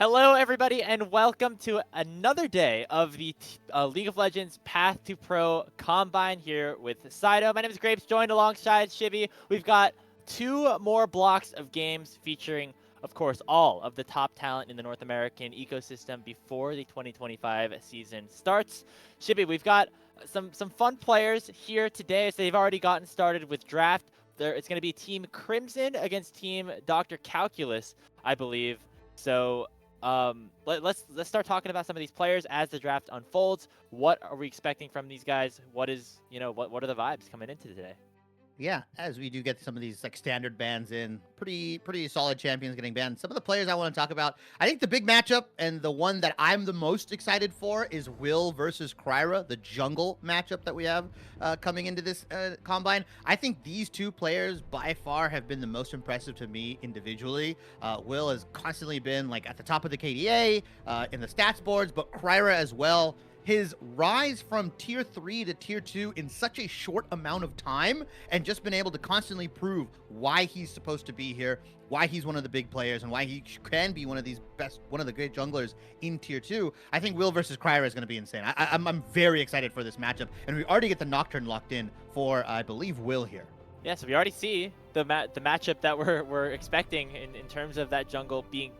Hello, everybody, and welcome to another day of the League of Legends Path2Pro Combine here with Saito. My name is Grapes, joined alongside Shivy. We've got two more blocks of games featuring, of course, all of the top talent in the North American ecosystem before the 2025 season starts. Shivy, we've got some fun players here today. So they've already gotten started with draft. It's going to be Team Crimson against Team Dr. Calculus, I believe. So let's start talking about some of these players as the draft unfolds. What are we expecting from these guys? What are the vibes coming into today? Yeah, as we do get some of these like standard bans in, pretty solid champions getting banned. Some of the players I want to talk about, I think the big matchup and the one that I'm the most excited for is Will versus Kryra, the jungle matchup that we have coming into this combine. I think these two players by far have been the most impressive to me individually. Will has constantly been like at the top of the KDA in the stats boards, but Kryra as well. His rise from tier 3 to tier 2 in such a short amount of time and just been able to constantly prove why he's supposed to be here, why he's one of the big players, and why he can be one of the great junglers in tier 2. I think Will versus Kryra is going to be insane. I'm very excited for this matchup, and we already get the Nocturne locked in for, I believe, Will here. Yeah, so we already see the matchup that we're expecting in terms of that jungle being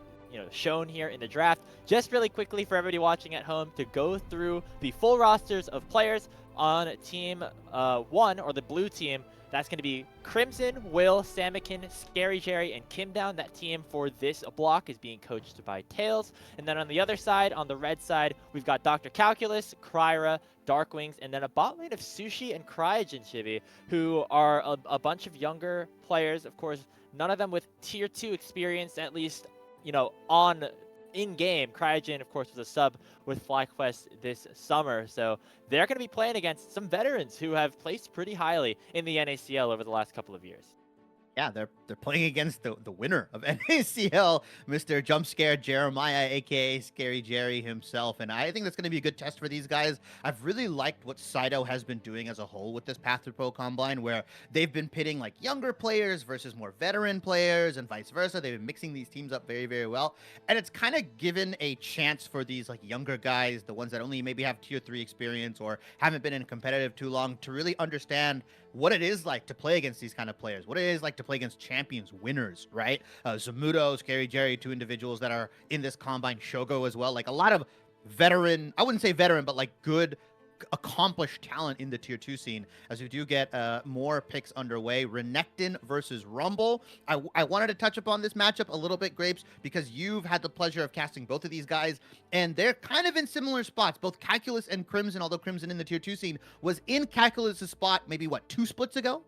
shown here in the draft. Just really quickly for everybody watching at home to go through the full rosters of players on team 1, or the blue team. That's going to be Crimson, Will, Samikin, Scary Jerry, and Kim Down. That team for this block is being coached by Tails. And then on the other side, on the red side, we've got Dr. Calculus, Kryra, Darkwings, and then a bot lane of Sushi and Cryogen Chibi, who are a bunch of younger players. Of course, none of them with tier 2 experience, at least on in-game. Cryogen, of course, was a sub with FlyQuest this summer. So they're going to be playing against some veterans who have placed pretty highly in the NACL over the last couple of years. Yeah, they're playing against the winner of NACL, Mr. Jump Scare Jeremiah, aka Scary Jerry himself, and I think that's going to be a good test for these guys. I've really liked what Saito has been doing as a whole with this Path2Pro Combine, where they've been pitting like younger players versus more veteran players, and vice versa. They've been mixing these teams up very, very well, and it's kind of given a chance for these like younger guys, the ones that only maybe have tier 3 experience or haven't been in competitive too long, to really understand what it is like to play against these kind of players, what it is like to play against champions, winners, right? Zamudo, Scary Jerry, two individuals that are in this combine, Shogo as well. Like a lot of veteran, I wouldn't say veteran, but like good accomplished talent in the tier 2 scene, as we do get more picks underway. Renekton versus Rumble. I wanted to touch upon this matchup a little bit, Grapes, because you've had the pleasure of casting both of these guys, and they're kind of in similar spots. Both Calculus and Crimson, although Crimson in the tier 2 scene was in Calculus' spot maybe, what, 2 splits ago?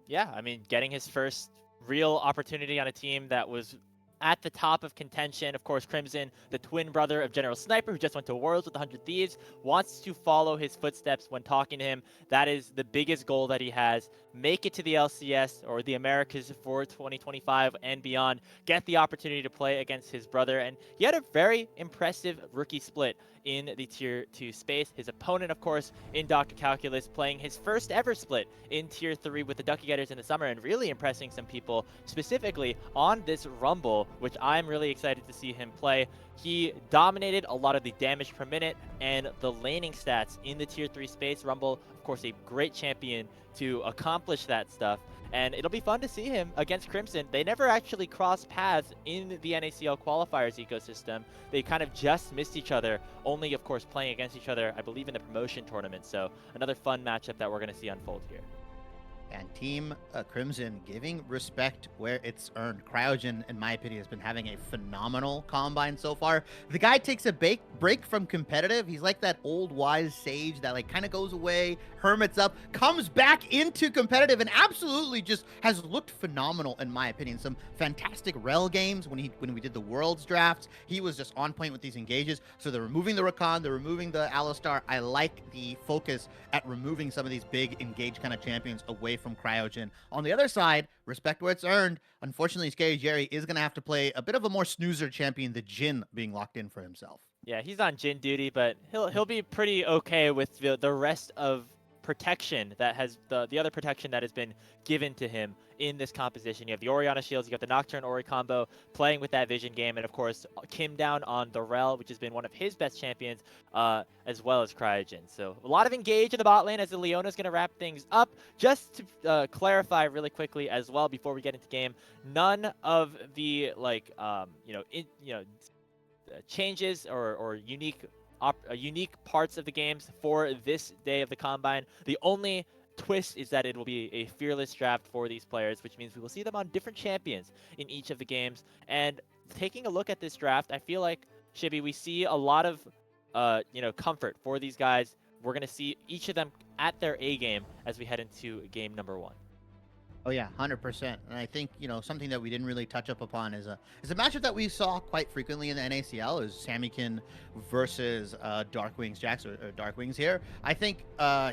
Yeah, I mean, getting his first real opportunity on a team that was at the top of contention. Of course, Crimson, the twin brother of General Sniper, who just went to Worlds with 100 Thieves, wants to follow his footsteps when talking to him. That is the biggest goal that he has. Make it to the LCS or the Americas for 2025 and beyond. Get the opportunity to play against his brother. And he had a very impressive rookie split in the tier 2 space. His opponent, of course, in Dr. Calculus, playing his first ever split in tier 3 with the Ducky Getters in the summer, and really impressing some people, specifically on this Rumble, which I'm really excited to see him play. He dominated a lot of the damage per minute and the laning stats in the tier 3 space. Rumble, of course, a great champion to accomplish that stuff. And it'll be fun to see him against Crimson. They never actually crossed paths in the NACL qualifiers ecosystem. They kind of just missed each other, only, of course, playing against each other, I believe, in the promotion tournament. So another fun matchup that we're going to see unfold here. And Team Crimson giving respect where it's earned. Cryogen, in my opinion, has been having a phenomenal combine so far. The guy takes a break from competitive. He's like that old wise sage that like kind of goes away, hermits up, comes back into competitive, and absolutely just has looked phenomenal, in my opinion. Some fantastic rel games when we did the Worlds drafts. He was just on point with these engages. So they're removing the Rakan, they're removing the Alistar. I like the focus at removing some of these big engage kind of champions away from Cryogen. On the other side, respect where it's earned. Unfortunately, Scary Jerry is going to have to play a bit of a more snoozer champion, the Jhin, being locked in for himself. Yeah, he's on Jhin duty, but he'll be pretty okay with the rest of protection that has the other protection that has been given to him in this composition. You have the Orianna shields, you got the Nocturne Ori combo playing with that vision game, and of course Kim down on the Rel, which has been one of his best champions, as well as Cryogen. So a lot of engage in the bot lane as the Leona's going to wrap things up. Just to clarify really quickly as well before we get into game, none of the changes or unique parts of the games for this day of the Combine. The only twist is that it will be a fearless draft for these players, which means we will see them on different champions in each of the games. And taking a look at this draft, I feel like, Shibby, we see a lot of comfort for these guys. We're going to see each of them at their A game as we head into game number 1. Oh yeah, 100%. And I think something that we didn't really touch up upon is a matchup that we saw quite frequently in the NACL is Samykin versus Darkwings Jax or Darkwings here. I think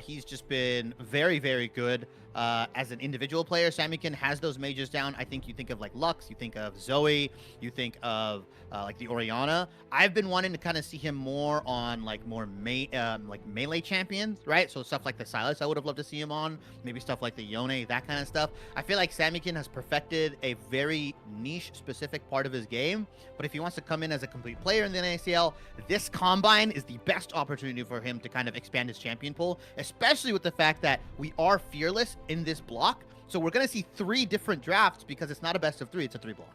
he's just been very, very good as an individual player. Samykin has those mages down. I think you think of like Lux, you think of Zoe, you think of like the Orianna. I've been wanting to kind of see him more on like more melee champions, right? So stuff like the Sylas I would have loved to see him on. Maybe stuff like the Yone, that kind of stuff. I feel like Samykin has perfected a very niche specific part of his game, but if he wants to come in as a complete player in the NACL, this Combine is the best opportunity for him to kind of expand his champion pool, especially with the fact that we are fearless in this block. So we're going to see 3 different drafts because it's not a best of 3, it's a 3 block.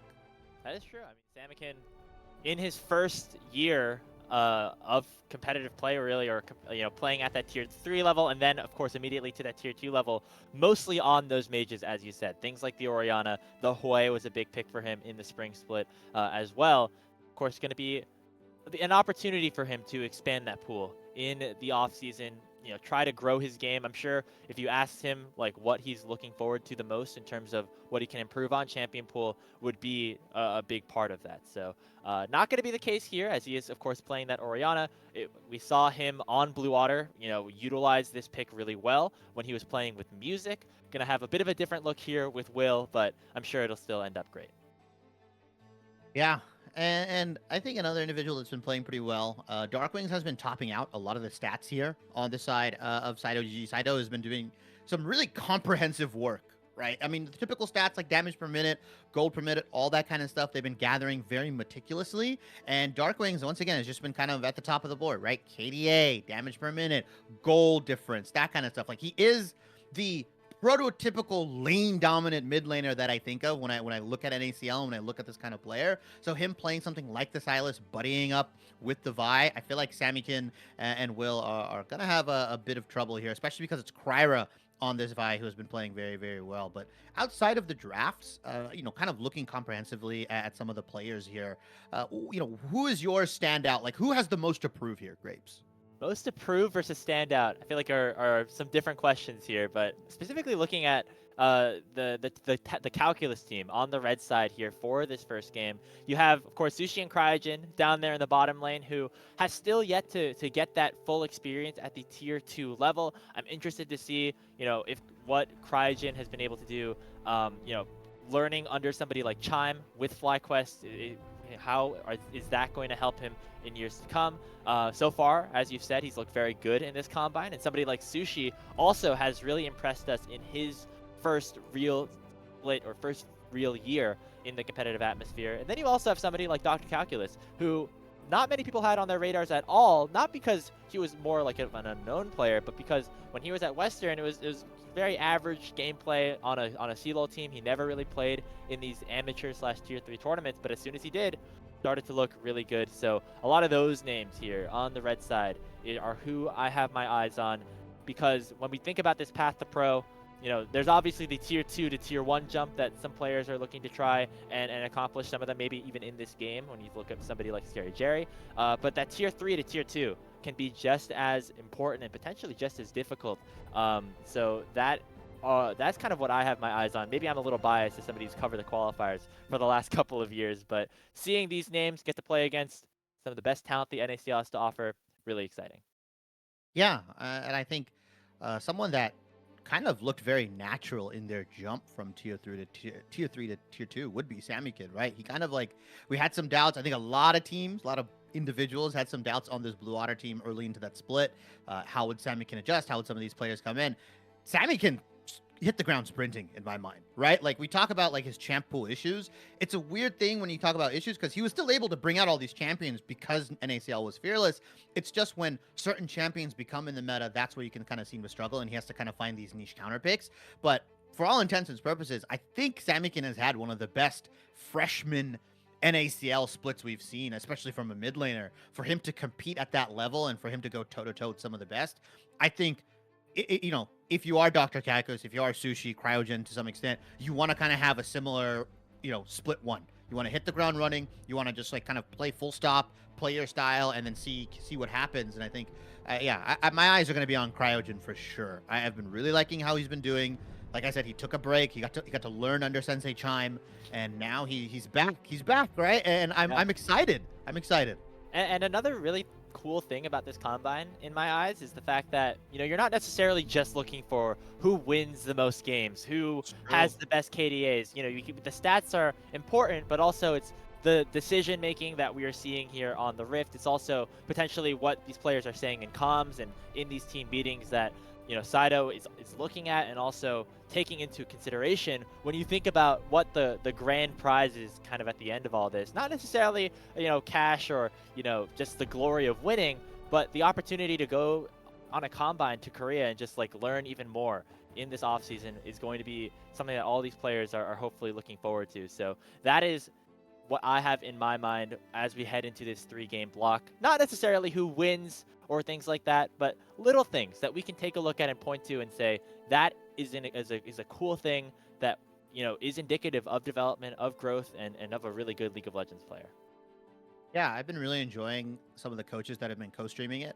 That is true. I mean, Samykin, in his first year of competitive play, really, or playing at that tier 3 level, and then of course immediately to that tier 2 level, mostly on those mages, as you said, things like the Orianna. The Hoi was a big pick for him in the spring split as well. Of course, going to be an opportunity for him to expand that pool in the off season. Try to grow his game. I'm sure if you asked him like what he's looking forward to the most in terms of what he can improve on, champion pool would be a big part of that. So not going to be the case here, as he is of course playing that Orianna. We saw him on Blue Water, utilize this pick really well when he was playing with music. Going to have a bit of a different look here with Will, but I'm sure it'll still end up great. Yeah. And I think another individual that's been playing pretty well, Darkwings has been topping out a lot of the stats here on the side of Saito GG. Saito has been doing some really comprehensive work, right? I mean, the typical stats like damage per minute, gold per minute, all that kind of stuff, they've been gathering very meticulously. And Darkwings, once again, has just been kind of at the top of the board, right? KDA, damage per minute, gold difference, that kind of stuff. Like, he is the prototypical lane dominant mid laner that I think of when I look at NACL and when I look at this kind of player. So him playing something like the Sylas, buddying up with the Vi, I feel like Samykin and Will are gonna have a bit of trouble here, especially because it's Kryra on this Vi who has been playing very, very well. But outside of the drafts, kind of looking comprehensively at some of the players here, who is your standout? Like, who has the most to prove here, Grapes? Most to prove versus standout, I feel like are some different questions here, but specifically looking at the calculus team on the red side here for this first game, you have of course Sushi and Cryogen down there in the bottom lane, who has still yet to get that full experience at the tier 2 level. I'm interested to see if what Cryogen has been able to do, learning under somebody like Chime with FlyQuest. Is that going to help him in years to come? So far, as you've said, he's looked very good in this Combine, and somebody like Sushi also has really impressed us in his first real split or first real year in the competitive atmosphere. And then you also have somebody like Dr. Calculus, who not many people had on their radars at all, not because he was more like an unknown player, but because when he was at Western, it was very average gameplay on a CLOL team. He never really played in these amateur/tier 3 tournaments, but as soon as he did, started to look really good. So a lot of those names here on the red side are who I have my eyes on, because when we think about this path to pro, there's obviously the tier 2 to tier 1 jump that some players are looking to try and accomplish, some of them maybe even in this game when you look at somebody like Scary Jerry. But that tier 3 to tier 2 can be just as important and potentially just as difficult. So that's kind of what I have my eyes on. Maybe I'm a little biased as somebody who's covered the qualifiers for the last couple of years, but seeing these names get to play against some of the best talent the NACL has to offer, really exciting. Yeah, and I think someone that kind of looked very natural in their jump from tier 3 to tier 2 would be Sammy Kid, right? He kind of like, we had some doubts. I think a lot of teams, a lot of individuals had some doubts on this Blue Otter team early into that split. How would Sammy can adjust? How would some of these players come in? Sammy can hit the ground sprinting in my mind, right? Like we talk about like his champ pool issues. It's a weird thing when you talk about issues because he was still able to bring out all these champions because NACL was fearless. It's just when certain champions become in the meta, that's where you can kind of seem to struggle and he has to kind of find these niche counter picks. But for all intents and purposes, I think Samikin has had one of the best freshman NACL splits we've seen, especially from a mid laner. For him to compete at that level and for him to go toe to toe with some of the best, I think you know, if you are Dr. Kakos, if you are Sushi, Cryogen to some extent, you want to kind of have a similar, you know, split one. You want to hit the ground running. You want to just like kind of play full stop, play your style, and then see what happens. And I think, my eyes are going to be on Cryogen for sure. I have been really liking how he's been doing. Like I said, he took a break. He got to learn under Sensei Chime, and now he's back. He's back, right? And I'm excited. I'm excited. And another really cool thing about this combine in my eyes is the fact that, you know, you're not necessarily just looking for who wins the most games, who has the best KDAs. You know, the stats are important, but also it's the decision making that we are seeing here on the Rift. It's also potentially what these players are saying in comms and in these team meetings that, you know, Saito is looking at and also taking into consideration when you think about what the grand prize is kind of at the end of all this. Not necessarily, you know, cash or, you know, just the glory of winning, but the opportunity to go on a combine to Korea and just like learn even more in this offseason is going to be something that all these players are hopefully looking forward to. So that is what I have in my mind as we head into this 3-game block. Not necessarily who wins or things like that, but little things that we can take a look at and point to and say that is a cool thing that, you know, is indicative of development, of growth, and of a really good League of Legends player. Yeah, I've been really enjoying some of the coaches that have been co-streaming it.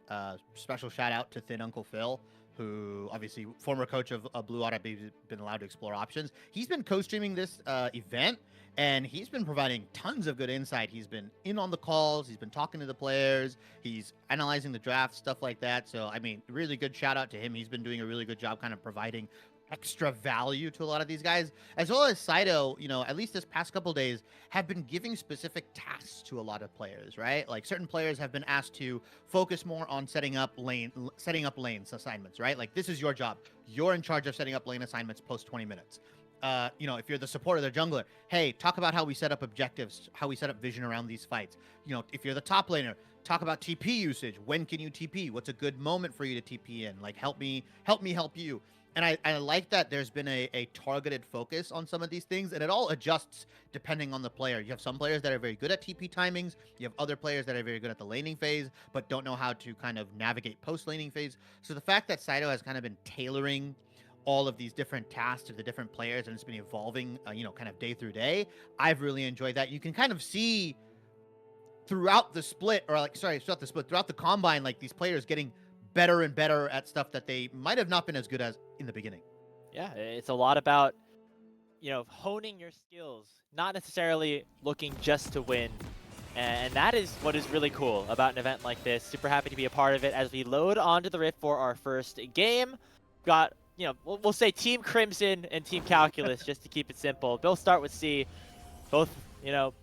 Special shout out to Thin Uncle Phil, who obviously former coach of Blue Otter, been allowed to explore options. He's been co-streaming this event, and he's been providing tons of good insight. He's been in on the calls. He's been talking to the players. He's analyzing the draft, stuff like that. So, I mean, really good shout out to him. He's been doing a really good job kind of providing extra value to a lot of these guys, as well as Saito, you know, at least this past couple days, have been giving specific tasks to a lot of players, right? Like certain players have been asked to focus more on setting up lanes assignments, right? Like this is your job. You're in charge of setting up lane assignments post 20 minutes. You know, if you're the supporter, the jungler, hey, talk about how we set up objectives, how we set up vision around these fights. You know, if you're the top laner, talk about TP usage. When can you TP? What's a good moment for you to TP in? Like, help me help you. And I like that there's been a targeted focus on some of these things, and it all adjusts depending on the player. You have some players that are very good at TP timings. You have other players that are very good at the laning phase, but don't know how to kind of navigate post-laning phase. So the fact that Saito has kind of been tailoring all of these different tasks to the different players, and it's been evolving, you know, kind of day through day, I've really enjoyed that. You can kind of see throughout the split, throughout the combine, like these players getting better and better at stuff that they might have not been as good as in the beginning. Yeah, it's a lot about, you know, honing your skills, not necessarily looking just to win. And that is what is really cool about an event like this. Super happy to be a part of it as we load onto the Rift for our first game. Got, you know, we'll say Team Crimson and Team Calculus just to keep it simple. They'll start with C. Both, you know,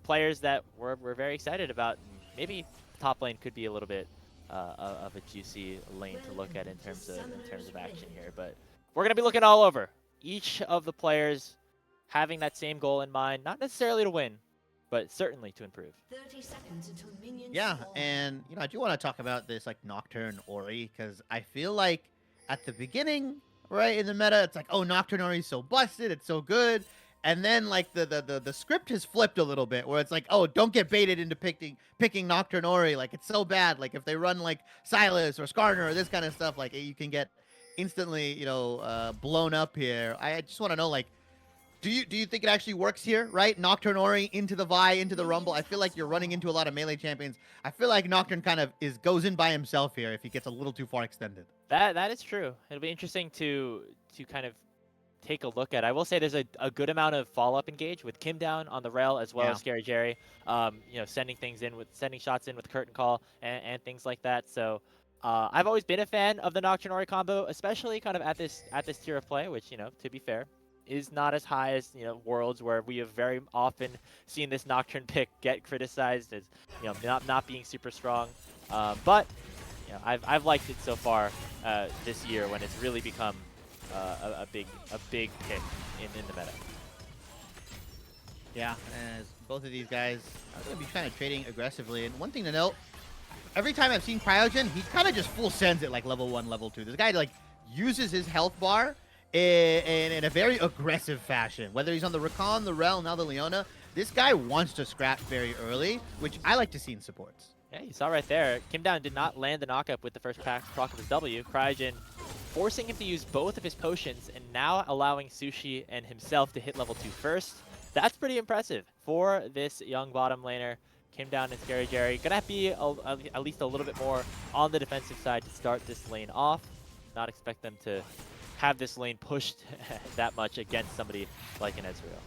players that we're very excited about. Maybe top lane could be a little bit of a juicy lane to look at in terms of action here, but we're gonna be looking all over. Each of the players having that same goal in mind, not necessarily to win, but certainly to improve. 30 seconds until minions Yeah, spawn. and you know, I do want to talk about this like Nocturne Ori because I feel like at the beginning, right in the meta, it's like, oh, Nocturne Ori is so busted, it's so good. And then like the script has flipped a little bit where it's like, oh, don't get baited into picking Nocturne Ori. Like it's so bad. Like if they run like Silas or Skarner or this kind of stuff, like you can get instantly, you know, blown up here. I just want to know, like, do you think it actually works here, right? Nocturne Ori into the Vi, into the Rumble. I feel like you're running into a lot of melee champions. I feel like Nocturne kind of goes in by himself here if he gets a little too far extended. That is true. It'll be interesting to kind of take a look at. I will say there's a good amount of follow-up engage with Kim down on the rail as well as Scary Jerry. You know, sending shots in with curtain call and things like that. So I've always been a fan of the Nocturne Ori combo, especially kind of at this tier of play, which, you know, to be fair, is not as high as, you know, Worlds, where we have very often seen this Nocturne pick get criticized as, you know, not being super strong. But you know, I've liked it so far this year when it's really become a big pick in the meta. Yeah, as both of these guys are going to be kind of trading aggressively. And one thing to note, every time I've seen Cryogen, he kind of just full sends it like level 1, level 2. This guy like uses his health bar in a very aggressive fashion. Whether he's on the Rakan, the Rel, now the Leona, this guy wants to scrap very early, which I like to see in supports. Yeah, you saw right there. Kim Down did not land the knockup with the first proc of his W. Cryogen forcing him to use both of his potions and now allowing Sushi and himself to hit level 2 first. That's pretty impressive for this young bottom laner. Kim Down and Scary Jerry gonna be at least a little bit more on the defensive side to start this lane off. Not expect them to have this lane pushed that much against somebody like an Ezreal.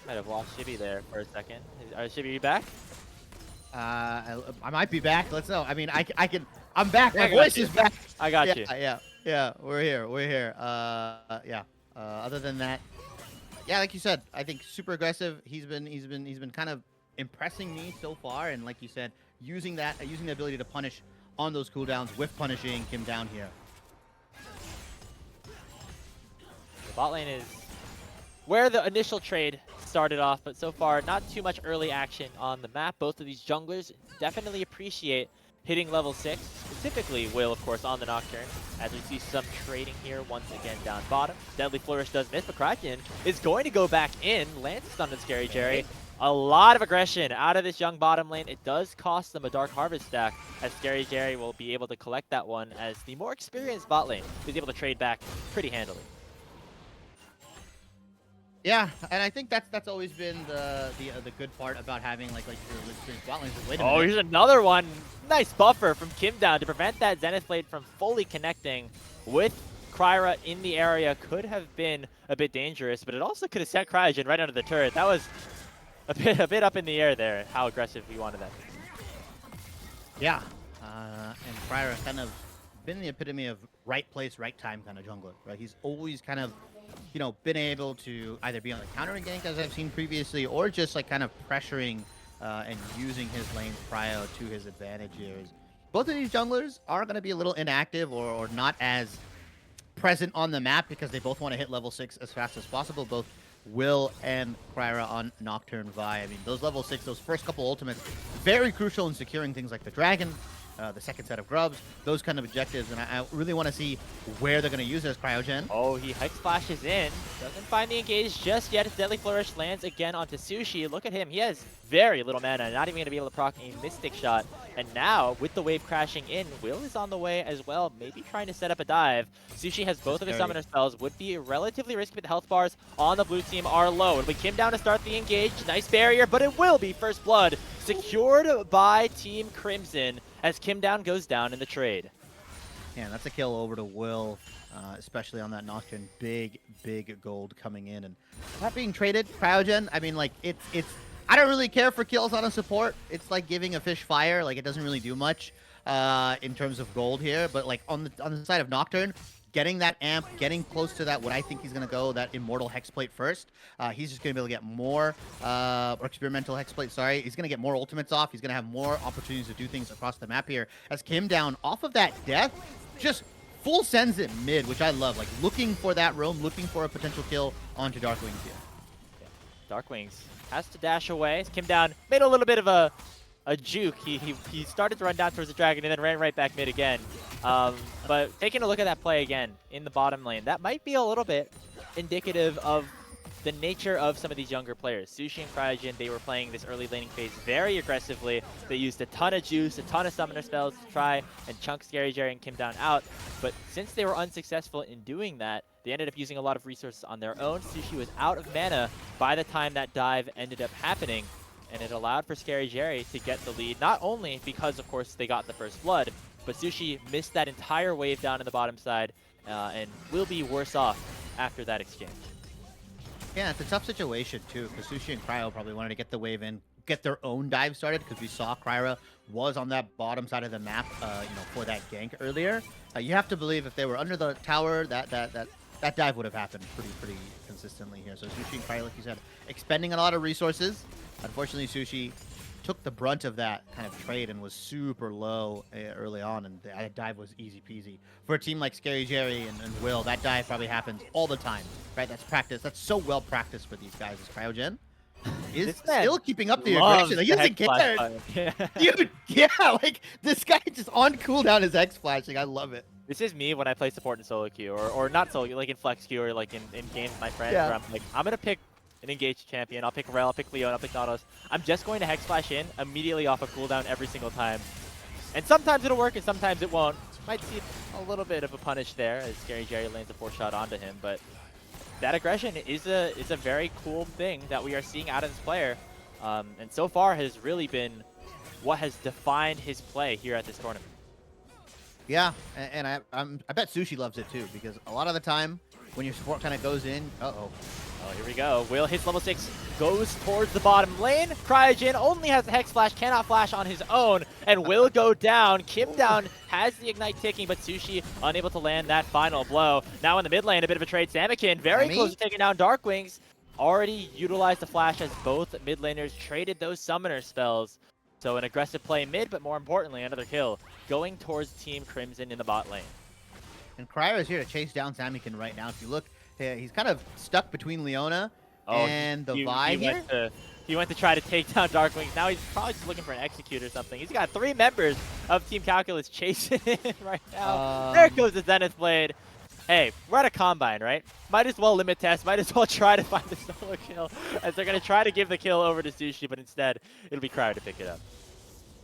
Might have lost Shibby there for a second. Shibby, you back? I might be back. Let's know. I mean, I can. I'm back. My I got voice you. is back. I got you. Yeah. We're here. Yeah. Other than that, yeah, like you said, I think super aggressive. He's been kind of impressing me so far, and like you said, using the ability to punish on those cooldowns with punishing him down here. The bot lane is where the initial trade started off, but so far not too much early action on the map. Both of these junglers definitely appreciate hitting level 6, specifically Will, of course, on the Nocturne, as we see some trading here once again down bottom. Deadly Flourish does miss, but Kraken is going to go back in, lands stun on Scary Jerry. A lot of aggression out of this young bottom lane. It does cost them a Dark Harvest stack, as Scary Jerry will be able to collect that one, as the more experienced bot lane is able to trade back pretty handily. Yeah, and I think that's always been the good part about having like your experienced bot lanes. Wait a minute. Oh, here's another one. Nice buffer from Kim Down to prevent that Zenith Blade from fully connecting with Kryra in the area. Could have been a bit dangerous, but it also could have sent Cryogen right under the turret. That was a bit up in the air there, how aggressive we wanted that. Yeah, and Kryra kind of been the epitome of right place, right time kind of jungler, right? He's always kind of, you know, been able to either be on the counter gank as I've seen previously, or just like kind of pressuring and using his lane's prio to his advantage here. Both of these junglers are going to be a little inactive or not as present on the map because they both want to hit level 6 as fast as possible. Both Will and Kryra on Nocturne Vi. I mean, those level 6, those first couple ultimates, very crucial in securing things like the dragon, the second set of grubs, those kind of objectives, and I really want to see where they're going to use it as Cryogen. Oh, he Hex Flashes in. Doesn't find the engage just yet. His Deadly Flourish lands again onto Sushi. Look at him. He has very little mana, not even going to be able to proc a Mystic Shot. And now, with the wave crashing in, Will is on the way as well, maybe trying to set up a dive. Sushi has both of his summoner spells, would be relatively risky, but the health bars on the blue team are low. It'll be Kim Down to start the engage. Nice barrier, but it will be first blood secured by Team Crimson as Kim Down goes down in the trade. Yeah, that's a kill over to Will, especially on that Nocturne. Big gold coming in. And that being traded, Cryogen, I mean, like, it's I don't really care for kills on a support. It's like giving a fish fire. Like, it doesn't really do much in terms of gold here. But, like, on the side of Nocturne, getting that amp, getting close to that, what I think he's going to go, that Immortal Hexplate first. He's just going to be able to get more, or Experimental Hexplate, sorry. He's going to get more ultimates off. He's going to have more opportunities to do things across the map here. As Kim Down, off of that death, just full sends it mid, which I love. Like, looking for that roam, looking for a potential kill onto Darkwings here. Yeah. Darkwings has to dash away. Kim Down made a little bit of a juke. He started to run down towards the dragon and then ran right back mid again. But taking a look at that play again in the bottom lane, that might be a little bit indicative of the nature of some of these younger players. Sushi and Cryogen, they were playing this early laning phase very aggressively. They used a ton of juice, a ton of summoner spells to try and chunk Scary Jerry and Kim Down out. But since they were unsuccessful in doing that, they ended up using a lot of resources on their own. Sushi was out of mana by the time that dive ended up happening. And it allowed for Scary Jerry to get the lead, not only because, of course, they got the first blood, but Sushi missed that entire wave down in the bottom side and will be worse off after that exchange. Yeah, it's a tough situation, too, because Sushi and Cryo probably wanted to get the wave in, get their own dive started, because we saw Kryra was on that bottom side of the map, for that gank earlier. You have to believe if they were under the tower, that dive would have happened pretty consistently here. So Sushi and Kryra, like you said, expending a lot of resources. Unfortunately, Sushi took the brunt of that kind of trade and was super low early on, and that dive was easy peasy. For a team like Scary Jerry and Will, that dive probably happens all the time, right? That's practice. That's so well practiced for these guys. As Cryogen is still keeping up the aggression. Like, he doesn't care. Dude, yeah, like this guy just on cooldown is X flashing. I love it. This is me when I play support in solo queue, or not solo queue, like in flex queue, or like in games with my friends, where I'm like, I'm gonna pick an engaged champion. I'll pick Rel, I'll pick Leon, I'll pick Nautilus. I'm just going to Hex Flash in immediately off of cooldown every single time. And sometimes it'll work and sometimes it won't. Might see a little bit of a punish there as Scary Jerry lands a 4-shot onto him, but that aggression is a very cool thing that we are seeing out of this player. And so far has really been what has defined his play here at this tournament. Yeah, and I bet Sushi loves it too, because a lot of the time when your support kind of goes in, Oh, here we go. Will hits level 6, goes towards the bottom lane. Cryogen only has the Hex Flash, cannot flash on his own, and will go down. Kim down has the Ignite ticking, but Sushi unable to land that final blow. Now in the mid lane, a bit of a trade. Samikin very close to taking down Darkwings. Already utilized the flash as both mid laners traded those summoner spells. So an aggressive play mid, but more importantly, another kill going towards Team Crimson in the bot lane. And Cryer is here to chase down Samikin right now. If you look, he's kind of stuck between Leona and the Vi here. He went to try to take down Darkwings. Now he's probably just looking for an execute or something. He's got 3 members of Team Calculus chasing him right now. There goes the Zenith Blade. Hey, we're at a Combine, right? Might as well limit test. Might as well try to find the solo kill, as they're going to try to give the kill over to Sushi, but instead it'll be Cryo to pick it up.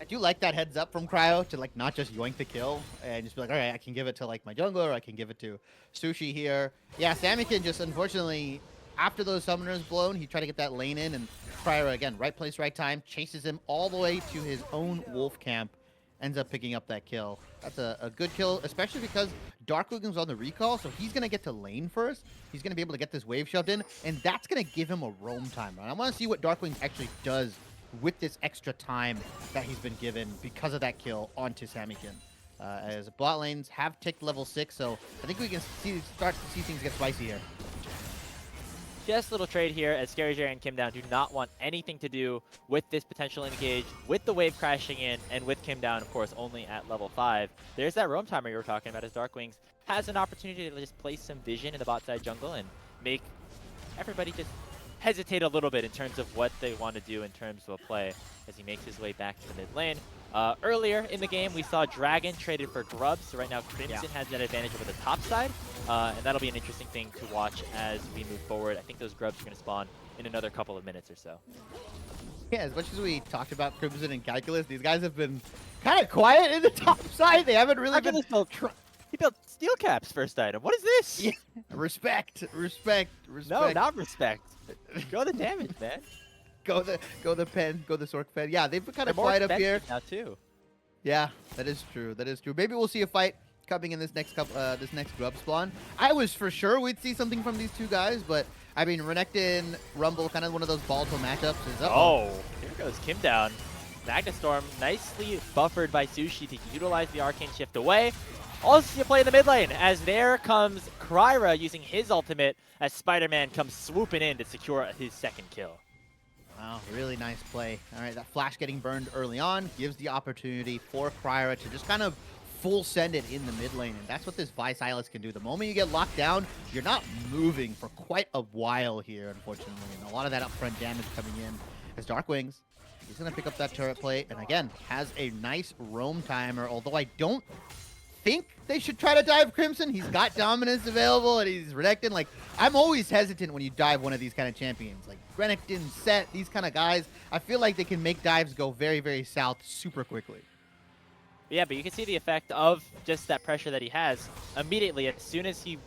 I do like that heads up from Cryo to like not just yoink the kill and just be like, all right, I can give it to like my jungler, or I can give it to Sushi here. Yeah, Samikin just unfortunately, after those summoners blown, he tried to get that lane in, and Cryo again, right place, right time, chases him all the way to his own wolf camp, ends up picking up that kill. That's a good kill, especially because Darkwing's on the recall, so he's going to get to lane first. He's going to be able to get this wave shoved in, and that's going to give him a roam time. And I want to see what Darkwing actually does with this extra time that he's been given because of that kill onto Samikin. As bot lanes have ticked level 6, so I think we can start to see things get spicy here. Just a little trade here as Scary Jerry and Kim Down do not want anything to do with this potential engage, with the wave crashing in, and with Kim Down, of course, only at level 5. There's that roam timer you were talking about as Darkwings has an opportunity to just place some vision in the bot side jungle and make everybody just hesitate a little bit in terms of what they want to do in terms of a play as he makes his way back to the mid lane. Earlier in the game, we saw Dragon traded for Grubs, so right now Crimson has that advantage over the top side, and that'll be an interesting thing to watch as we move forward. I think those Grubs are going to spawn in another couple of minutes or so. Yeah, as much as we talked about Crimson and Calculus, these guys have been kind of quiet in the top side. They haven't really been... He built Steel Cap's first item. What is this? Yeah. Respect. No, not respect. Go the damage, man. Go the pen, go the Sork pen. Yeah, they've been kind of quiet up here now too. Yeah, that is true. That is true. Maybe we'll see a fight coming in this next grub spawn. I was for sure we'd see something from these two guys, but I mean, Renekton, Rumble, kind of one of those volatile matchups. Here goes Kim down. Magnastorm nicely buffered by Sushi to utilize the Arcane Shift away. Also play in the mid lane as there comes Kryra using his ultimate as Spider-Man comes swooping in to secure his second kill. Wow, really nice play. All right, that flash getting burned early on gives the opportunity for Kryra to just kind of full send it in the mid lane, and that's what this Vi Silas can do. The moment you get locked down, you're not moving for quite a while here, unfortunately, and a lot of that upfront damage coming in as Darkwings. He's going to pick up that turret plate, and again, has a nice roam timer, although I don't think they should try to dive Crimson. He's got dominance available, and he's Renekton. Like, I'm always hesitant when you dive one of these kind of champions. Like, Renekton, Set, these kind of guys, I feel like they can make dives go very, very south super quickly. Yeah, but you can see the effect of just that pressure that he has. Immediately, as soon as he,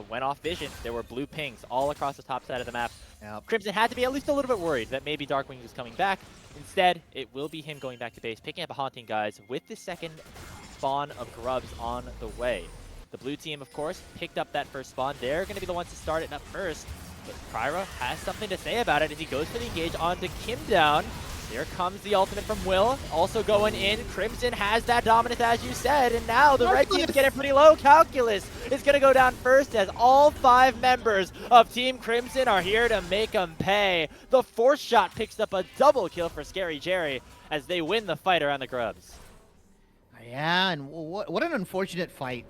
went off vision, there were blue pings all across the top side of the map. Yep. Crimson had to be at least a little bit worried that maybe Darkwing was coming back. Instead, it will be him going back to base, picking up a Haunting Guise with the second spawn of Grubs on the way. The blue team, of course, picked up that first spawn. They're going to be the ones to start it up first. But Kryra has something to say about it as he goes for the engage onto Kim down. Here comes the ultimate from Will, also going in. Crimson has that dominance, as you said, and now the red team's getting pretty low. Calculus is going to go down first as all 5 members of Team Crimson are here to make them pay. The force shot picks up a double kill for Scary Jerry as they win the fight around the Grubs. Yeah, and what an unfortunate fight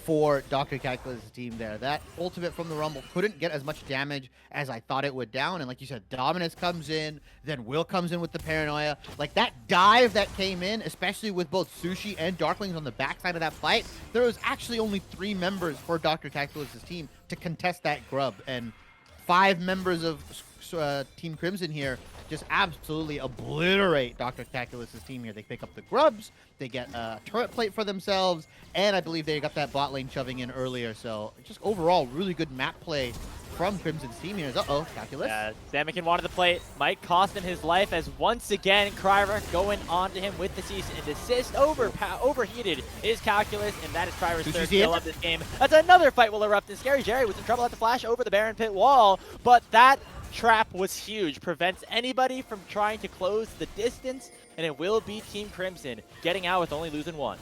for Dr. Calculus' team there. That ultimate from the Rumble couldn't get as much damage as I thought it would down. And like you said, Dominus comes in, then Will comes in with the Paranoia. Like that dive that came in, especially with both Sushi and Darklings on the backside of that fight, there was actually only 3 members for Dr. Calculus' team to contest that grub. And 5 members of Team Crimson here just absolutely obliterate Dr. Calculus' team here. They pick up the grubs, they get a turret plate for themselves, and I believe they got that bot lane shoving in earlier. So just overall, really good map play from Crimson's team here. Uh-oh, Calculus. Yeah, Zamakin wanted the plate. Might cost him his life as once again, Kryra going onto him with the cease and desist. Overheated is Calculus, and that is Kryra's third kill of this game. That's another fight will erupt, and Scary Jerry was in trouble at the flash over the Baron Pit wall, but that trap was huge. Prevents anybody from trying to close the distance, and it will be Team Crimson getting out with only losing 1.